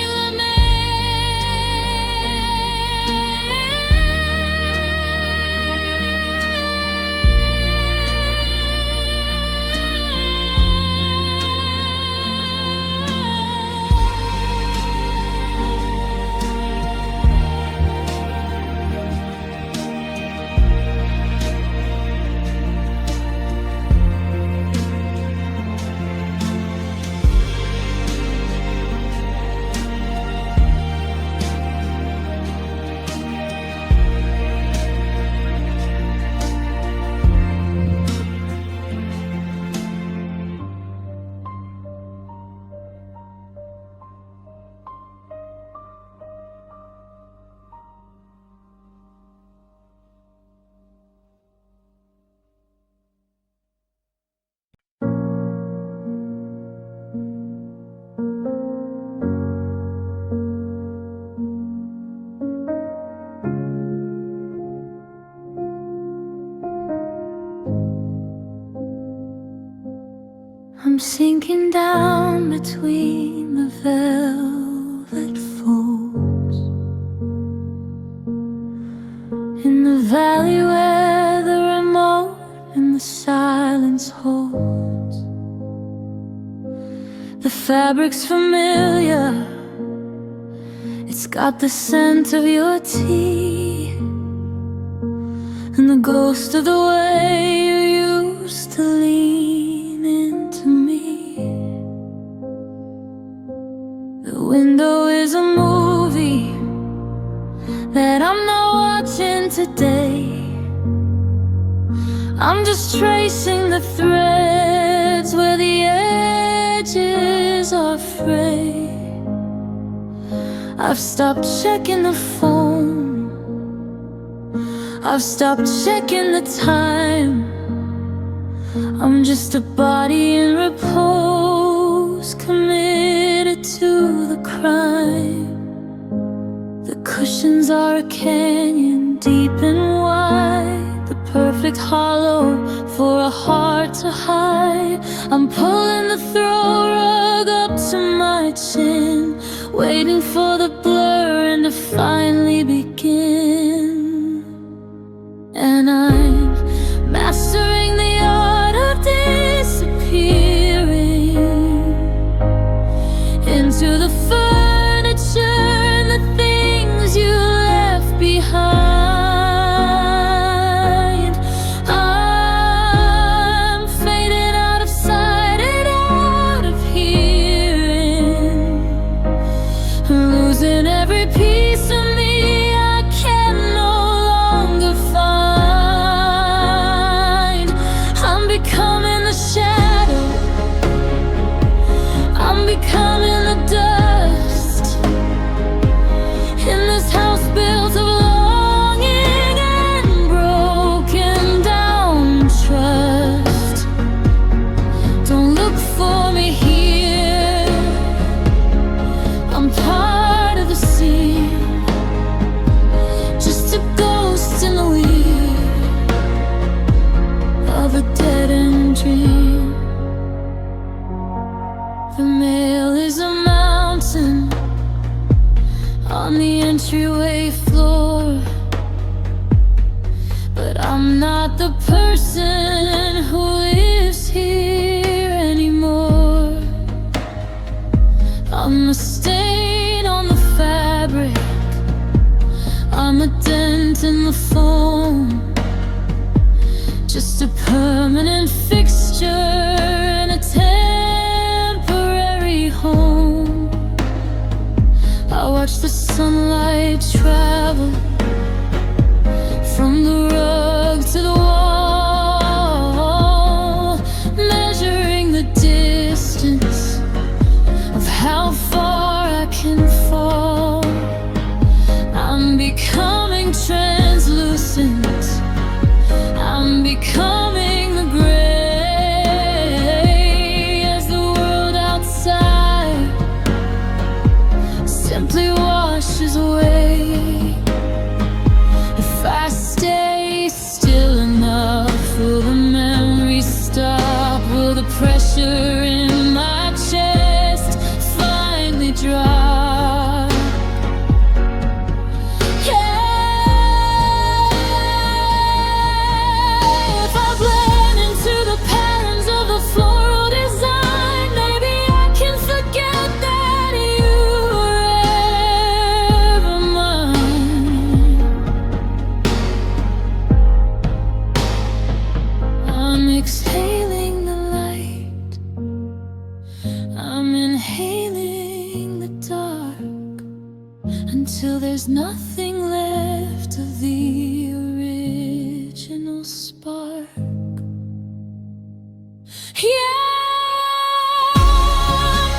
I'm sinking down between the velvet folds, in the valley where the remote and the silence holds. The fabric's familiar, it's got the scent of your tea, and the ghost of the way you used to lean into me. The window is a movie that I'm not watching today. I'm just tracing the threads where the edges are frayed. I've stopped checking the phone, I've stopped checking the time. I'm just a body in repose, committed to the crime. The cushions are a canyon, deep and wide, the perfect hollow for a heart to hide. I'm pulling the throw rug up to my chin, waiting for the blur and to finally begin. And I'm mastering the art of disappearing into the furniture and the things you left behind. I'm fading out of sight and out of hearing, losing every piece of me I can no longer find. I'm becoming the shadow, I'm becoming the dust in this house built of longing and broken down trust. Don't look for me here, I'm part of the scene, just a ghost in the weed of a dead-end dream. The mail is a mountain on the entryway floor, but I'm not the person who lives here anymore. I'm a stain on the fabric, I'm a dent in the foam, just a permanent fixture in a temporary home. I watch the sunlight travel from the rug to the wall, measuring the distance of how far I can fall. I'm becoming translucent, I'm becoming the gray, as the world outside simply washes away. If I stay still enough, will the memories stop? Will the pressure in my chest finally drop? Yeah, if I blend into the patterns of the floral design, maybe I can forget that you were ever mine. I'm exhaling the light, I'm inhaling the dark, until there's nothing left of the original spark. Yeah,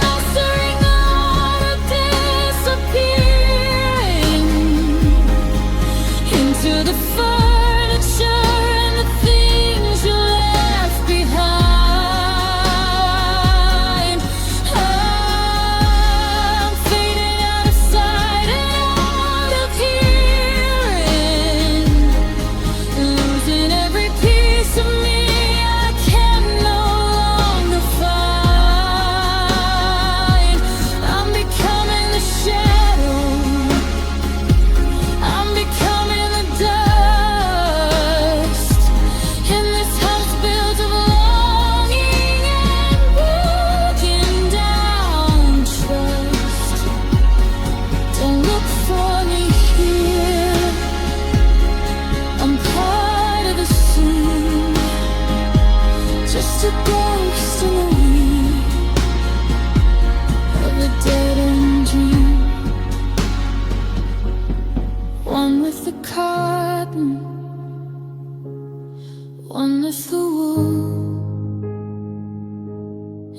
mastering the art of disappearing into the furniture and the things you left behind. I'm fading out of sight and out of hearing, losing every piece of me I can no longer find. I'm becoming the shadow, I'm becoming the dust in this house built of longing and broken down trust. Don't look for me here, I'm part of the scene, just a ghost in the wind of a dead-end dream. One with the cotton, one with the wool,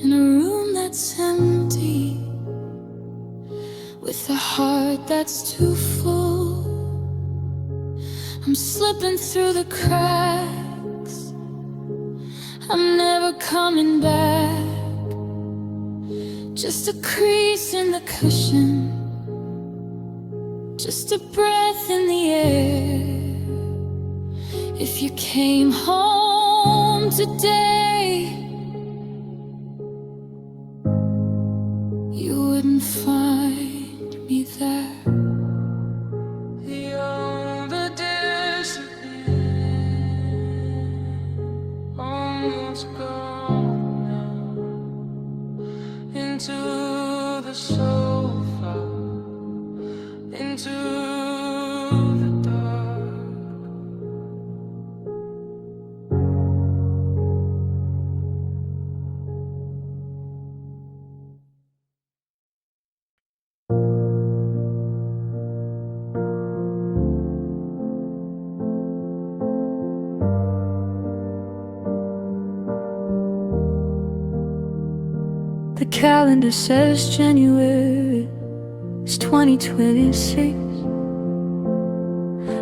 in a room that's empty, with a heart that's too full. I'm slipping through the cracks, I'm never coming back. Just a crease in the cushion, just a breath in the air. If you came home today, you wouldn't find me there. The older disappeared, almost gone now, into the sofa, into the dark. The calendar says January is 2026,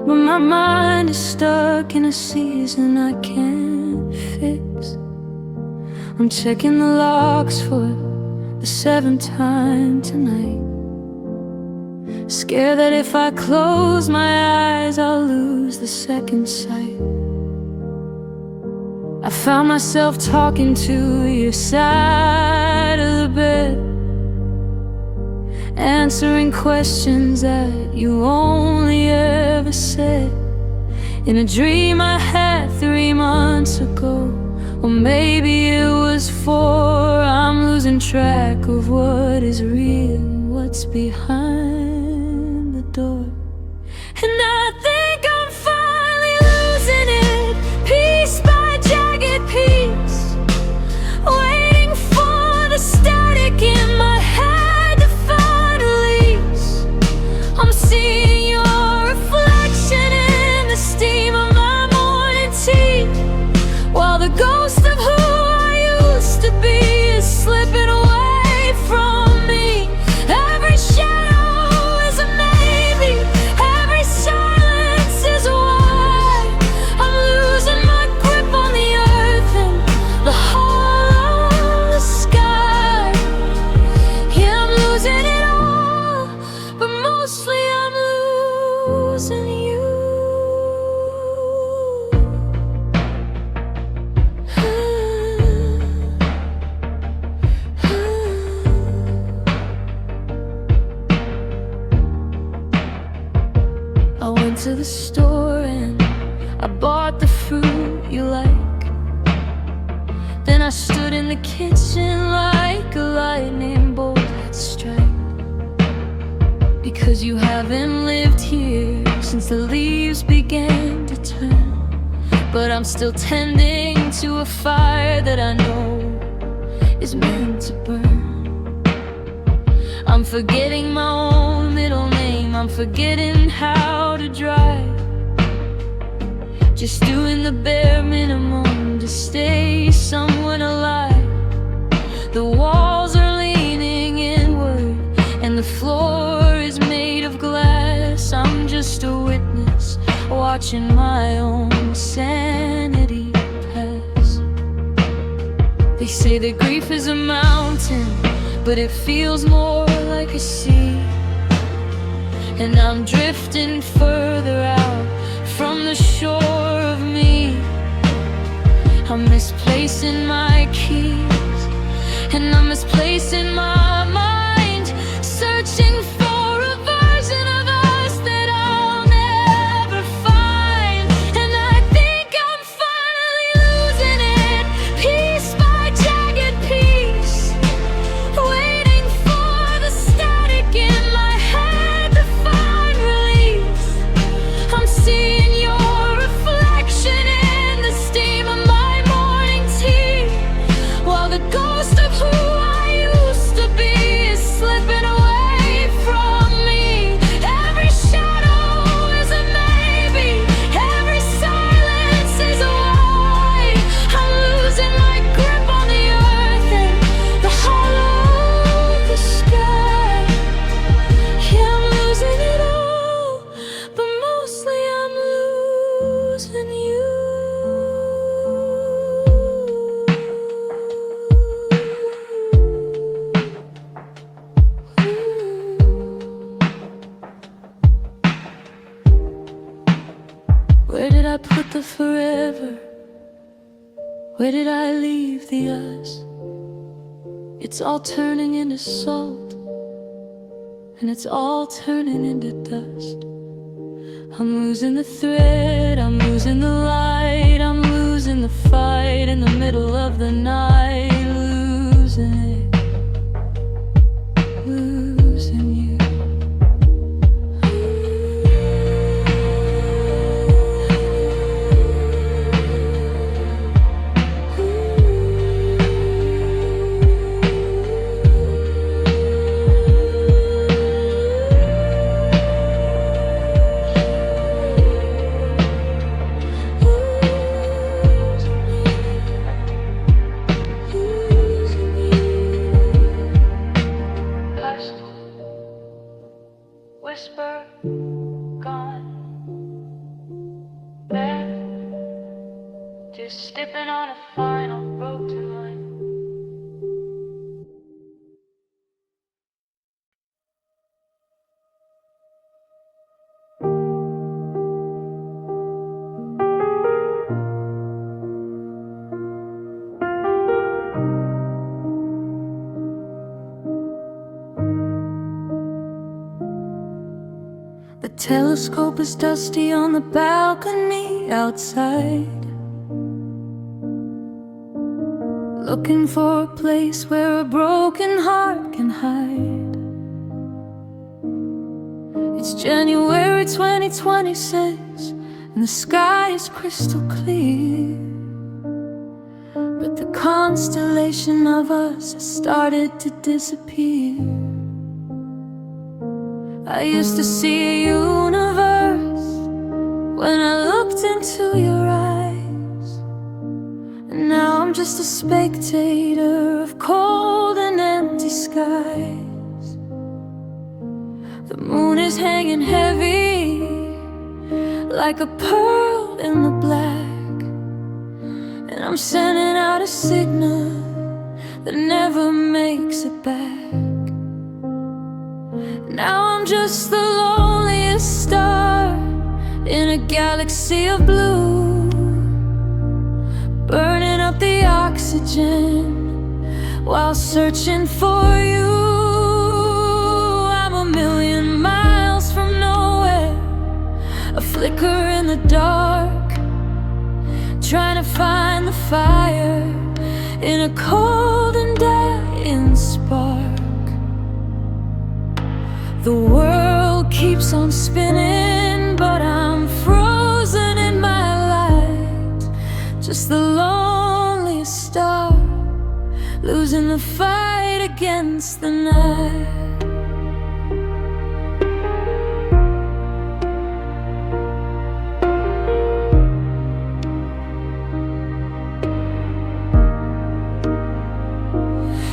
but my mind is stuck in a season I can't fix. I'm checking the locks for the 7th time tonight, scared that if I close my eyes I'll lose the second sight. I found myself talking to your side of the bed, answering questions that you only ever said in a dream I had 3 months ago. Or maybe it was 4. I'm losing track of what is real, what's behind the door. And I think I'm finally losing it, piece by jagged piece, waiting for the static in my head to find release. I'm seeing your reflection in the steam went to the store and I bought the fruit you like. Then I stood in the kitchen like a lightning bolt had struck. Because you haven't lived here since the leaves began to turn. But I'm still tending to a fire that I know is meant to burn. I'm forgetting my own middle name, I'm forgetting how to drive. Just doing the bare minimum to stay someone alive. The walls are leaning inward and the floor is made of glass. I'm just a witness watching my own sanity pass. They say that grief is a mountain, but it feels more like a sea. And I'm drifting further out from the shore of me. I'm misplacing my keys, and I'm misplacing my mind, searching for a version of us that I'll never find. And I think I'm finally losing it, piece by jagged piece, waiting for the static in my head to find release. I'm seeing your reflection in the steam of my morning tea, while the ghost of who I used to be is slipping away from me. Every shadow is a maybe, every silence is a why. I'm losing my grip on the earth and the hollow of the sky. Yeah, I'm losing it all, but mostly I'm losing you. Where did I put the forever? Where did I leave the us? It's all turning into salt, and it's all turning into dust. I'm losing the thread, I'm losing the light, I'm losing the fight in the middle of the night. Losing it, losing you. Hushed, whisper, gone, there, just stepping on a final broken line. The telescope is dusty on the balcony outside, looking for a place where a broken heart can hide. It's January 2026 and the sky is crystal clear, but the constellation of us has started to disappear. I used to see a universe when I looked into your eyes, and now I'm just a spectator of cold and empty skies. The moon is hanging heavy like a pearl in the black, and I'm sending out a signal that never makes it back. Now I'm just the loneliest star in a galaxy of blue, burning up the oxygen while searching for you. I'm a million miles from nowhere, a fire in a cold and dying spark. The world keeps on spinning, but I'm frozen in my light, just the loneliest star, losing the fight against the night.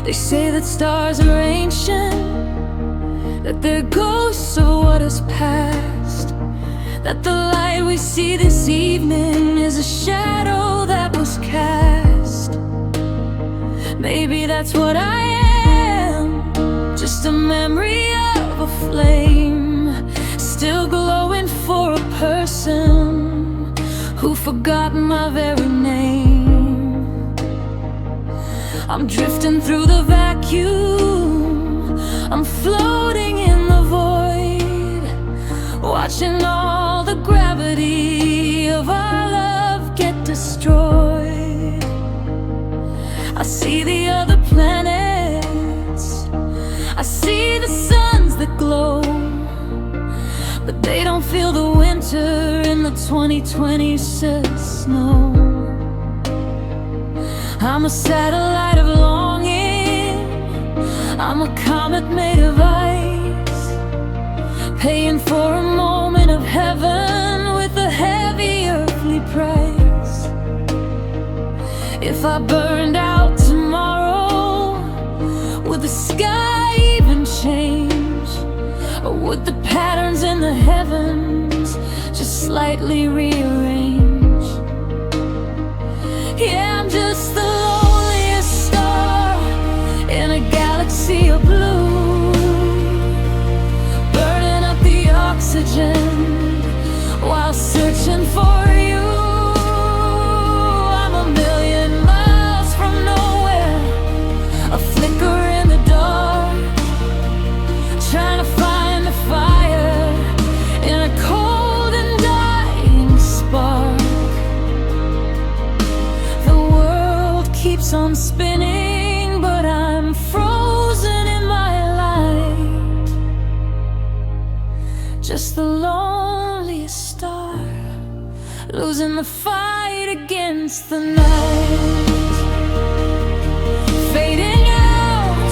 They say that stars are ancient, that they're ghosts of what is past, that the light we see this evening is a shadow that was cast. Maybe that's what I am, just a memory of a flame, still glowing for a person who forgot my very name. I'm drifting through the vacuum, I'm floating in the void, watching all the gravity of our love get destroyed. I see the other planets, I see the suns that glow, but they don't feel the winter in the 2026 snow. I'm a satellite of longing, I'm a comet made of ice, paying for a moment of heaven with a heavy earthly price. If I burned out tomorrow, would the sky even change? Or would the patterns in the heavens just slightly rearrange? Yeah, I'm just the loneliest star in a galaxy of blue, burning up the oxygen while searching for you. I'm a million miles from nowhere, a flicker in the dark, trying to find the fire in a cold and dying spark. Keeps on spinning, but I'm frozen in my light, just the loneliest star, losing the fight against the night. Fading out,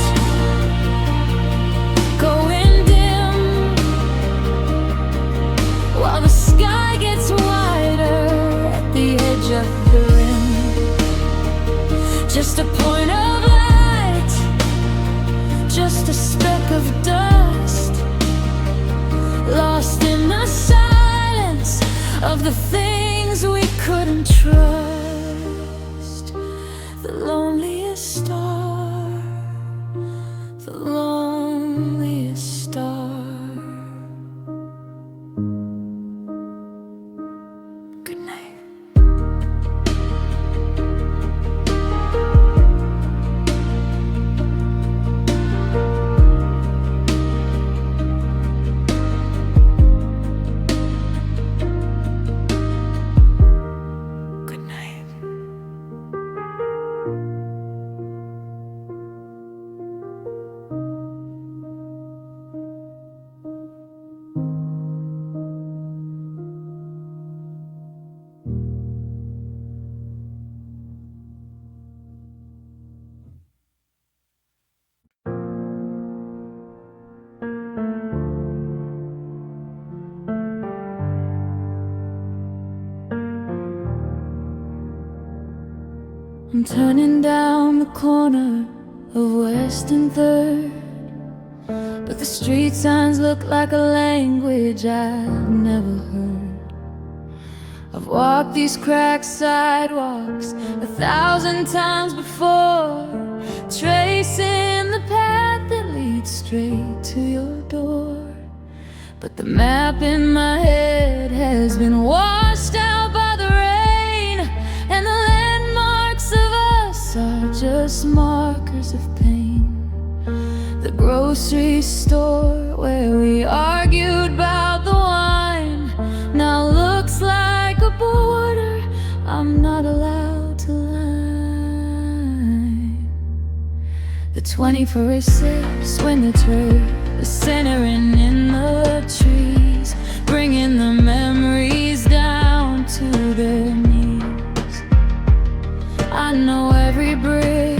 going dim, while the sky gets wider at the edge of the rim. Just a point of light, just a speck of dust, lost in the silence of the things we couldn't trust. The loneliest star, the loneliest star. Good night. I'm turning down the corner of West and Third, but the street signs look like a language I've never heard. I've walked these cracked sidewalks 1,000 times before, tracing the path that leads straight to your door. But the map in my head has been washed out by the rain, and the landmarks of us are just markers of pain. The grocery store where we argued about the wine now looks like a border I'm not allowed to line. 24/6 when the turf is centering in the trees, bringing the memories down to their knees. I know every brick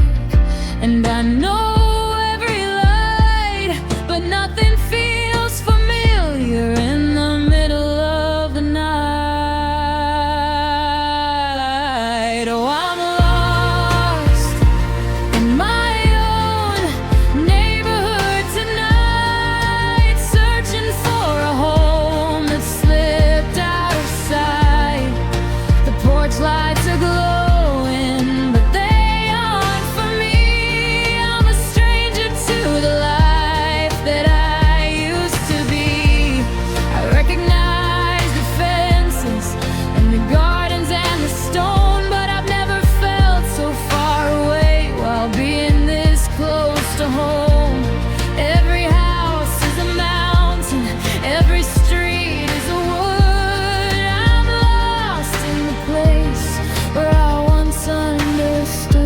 and I know every light, but nothing feels familiar in the middle of the night. Oh, I'm lost in my own neighborhood tonight, searching for a home that slipped out of sight. The porch lights are glowing, but they aren't for me. I'm a stranger to the life that I used to be. I recognize the fences and the gardens and the stone, but I've never felt so far away while being this close to home. Every house is a mountain, every street is a wood. I'm lost in the place where I once understood.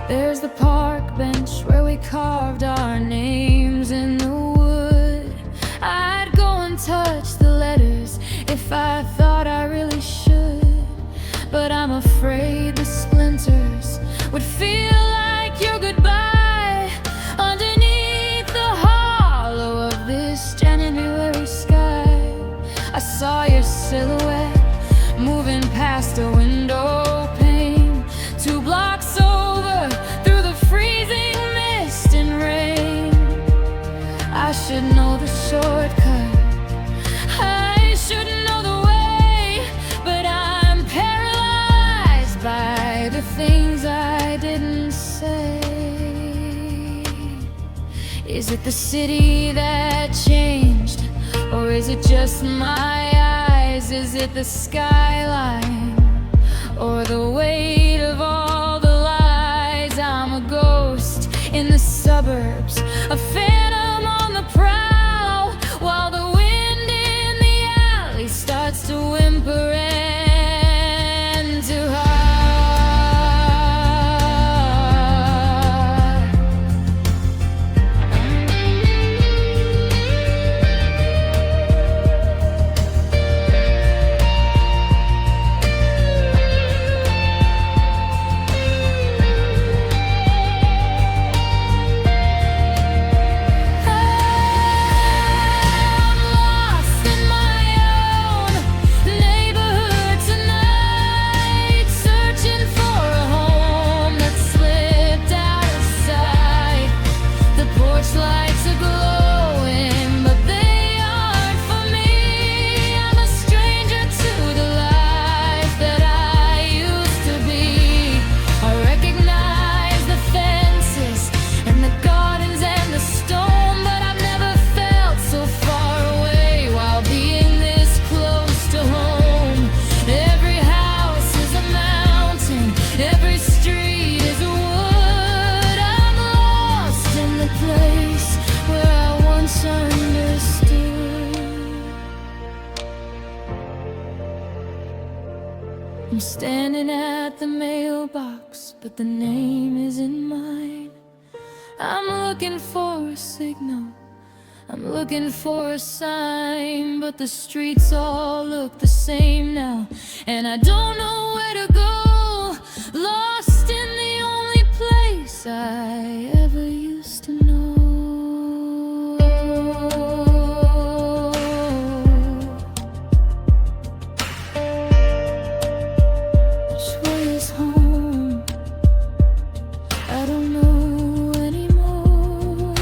There's the park bench where we carved our names in the wood. I'd go and touch the letters if I thought I really should, but I'm afraid the splinters would feel like your goodbye underneath the hollow of this January sky. I saw your silhouette moving past a window pane, 2 blocks over through the freezing mist and rain. I should know the shortcut, I should know the way, but I'm paralyzed by the things I didn't say. Is it the city that changed, or is it just my eyes? Is it the skyline, or the weight of all the lies? I'm a ghost in the suburbs, a phantom on the prowl, while the wind in the alley starts to whimper and to howl. I'm standing at the mailbox, but the name isn't mine. I'm looking for a signal, I'm looking for a sign, but the streets all look the same now, and I don't know where to go. Lost in the only place I ever used to know. Which way is home? I don't know anymore.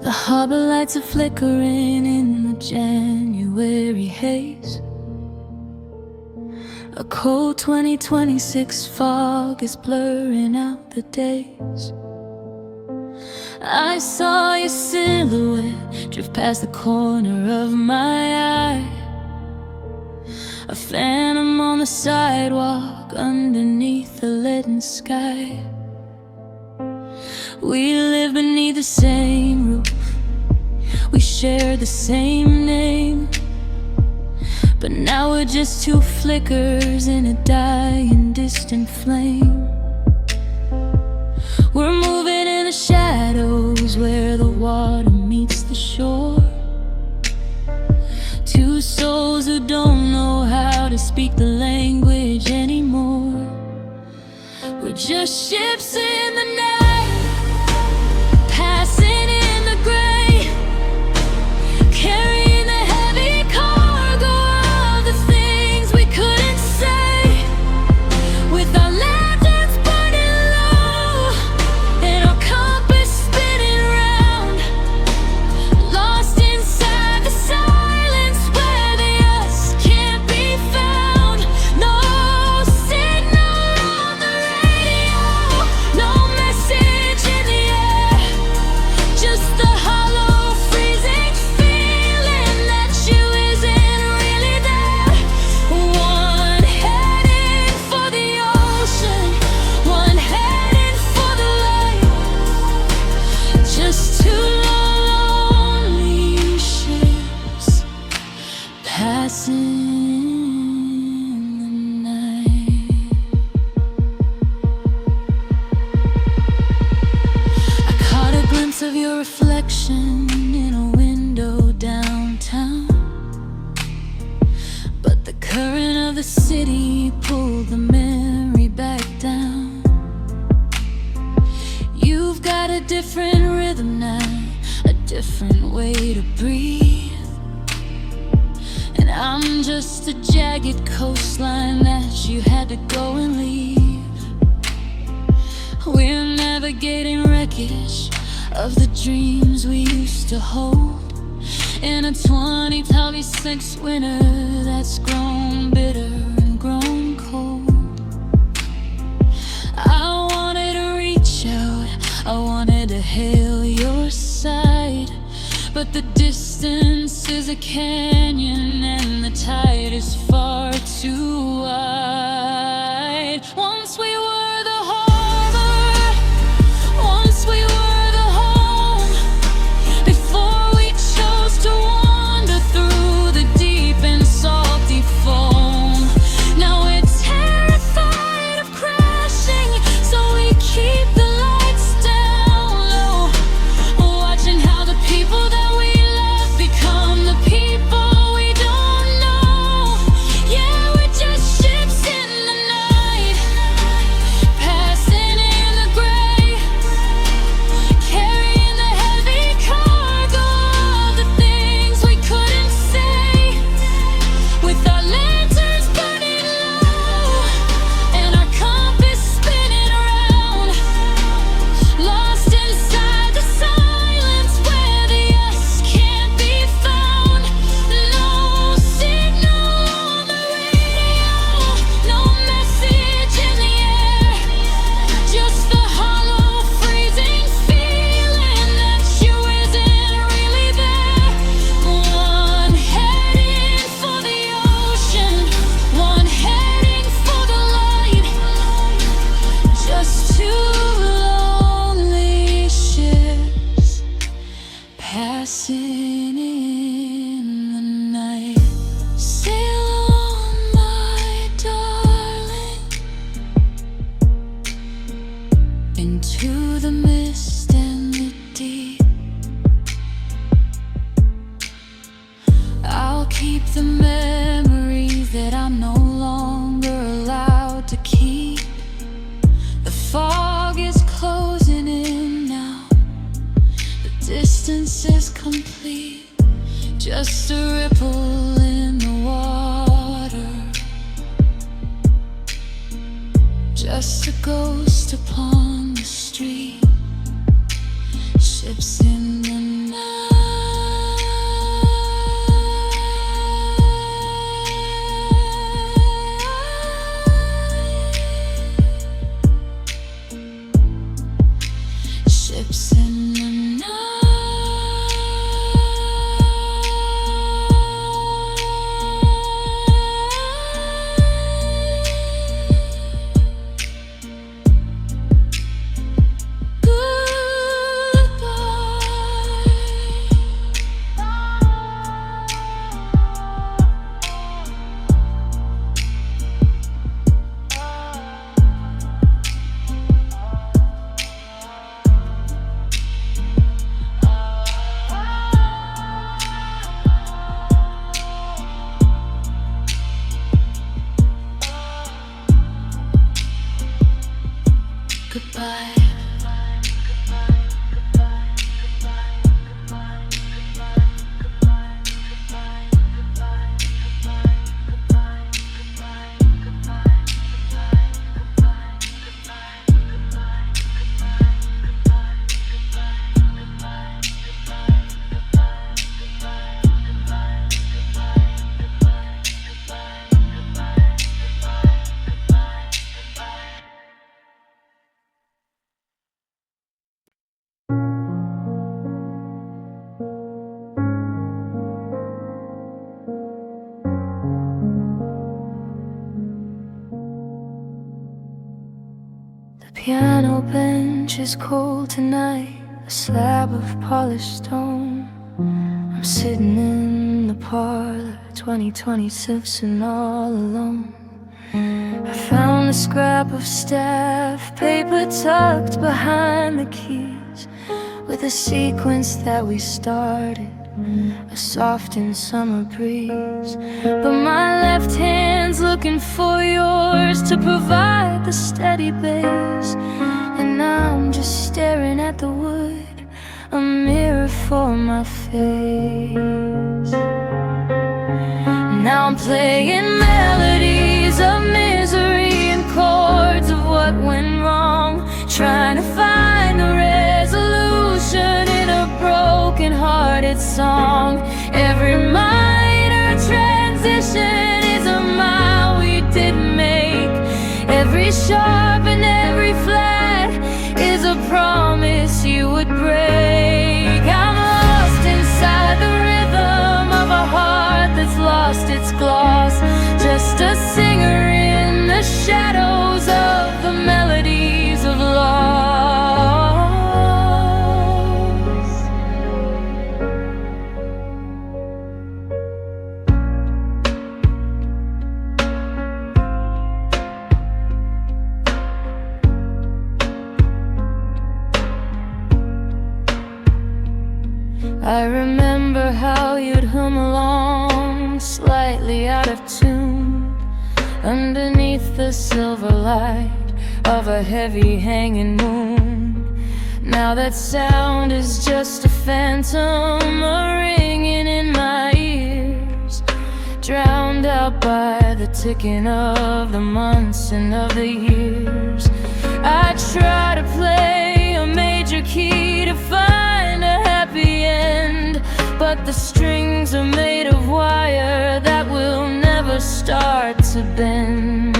The harbor lights are flickering in the January haze. A cold 2026 fog is blurring out the days. I saw your silhouette drift past the corner of my eye, a phantom on the sidewalk underneath the leaden sky. We live beneath the same roof, we share the same name, but now we're just two flickers in a dying distant flame. We're moving in the shadows where the water meets the shore. Two souls who don't know how to speak the language anymore. We're just ships in the night, passing in the gray, carrying the heavy cargo of the things we couldn't say. With our lanterns burning low and our compass spinning round, lost inside the silence where the us can't be found. No signal on the radio, no message in the air, just the hollow freezing feeling that you isn't really there. One heading for the ocean, one heading for the light, just two lonely ships passing the night. I caught a glimpse of your reflection in a window downtown, but the current of the city pulled the memory back down. You've got a different rhythm now, a different way to breathe, and I'm just a jagged coastline that you had to go and leave. We're navigating wreckage of the dreams we used to hold in a 2026 winter that's grown bitter and grown cold. I wanted to reach out, I wanted to hail your side, but the distance is a canyon and the tide is far too wide. Once we were the harbor, once we were the home, before we chose to wander through the deep and salty foam. Now we're terrified of crashing, so we keep the lights down low, watching how the people that we love become the people we don't know. Yeah, we're just ships in the night, passing in the gray, carrying the heavy cargo of the things we couldn't say. With our lanterns burning low and our compass spinning around, lost inside the silence where the us can't be found. No signal on the radio, no message in the air, just the hollow freezing feeling that you isn't really there. One heading for the ocean, one heading for the light, just two lonely ships passing in the night. Sail on, my darling, into the mist and the deep. I'll keep the memories that I'm no longer allowed to keep. The fog is closing in now, the distance is complete, just a ripple in the water, just a ghost upon the street. Ships in the night. in the goodbye. The piano bench is cold tonight, a slab of polished stone. I'm sitting in the parlor, 20/20 sipping all alone. I found a scrap of staff paper tucked behind the keys, with a sequence that we started, a softened summer breeze. But my left hand's looking for yours to provide the steady bass, and I'm just staring at the wood, a mirror for my face. Now I'm playing melodies of misery and chords of what went wrong, trying to find the resolution in a broken-hearted song. Every minor transition is a mile we didn't make. Every sharp and every flat is a promise you would break. I'm lost inside the rhythm of a heart that's lost its gloss, just a singer in the shadows of the melodies of loss. I remember how you'd hum along, slightly out of tune, underneath the silver light of a heavy hanging moon. Now that sound is just a phantom, a ringing in my ears, drowned out by the ticking of the months and of the years. I try to play a major key to find a happy end, but the strings are made of wire that will never start to bend.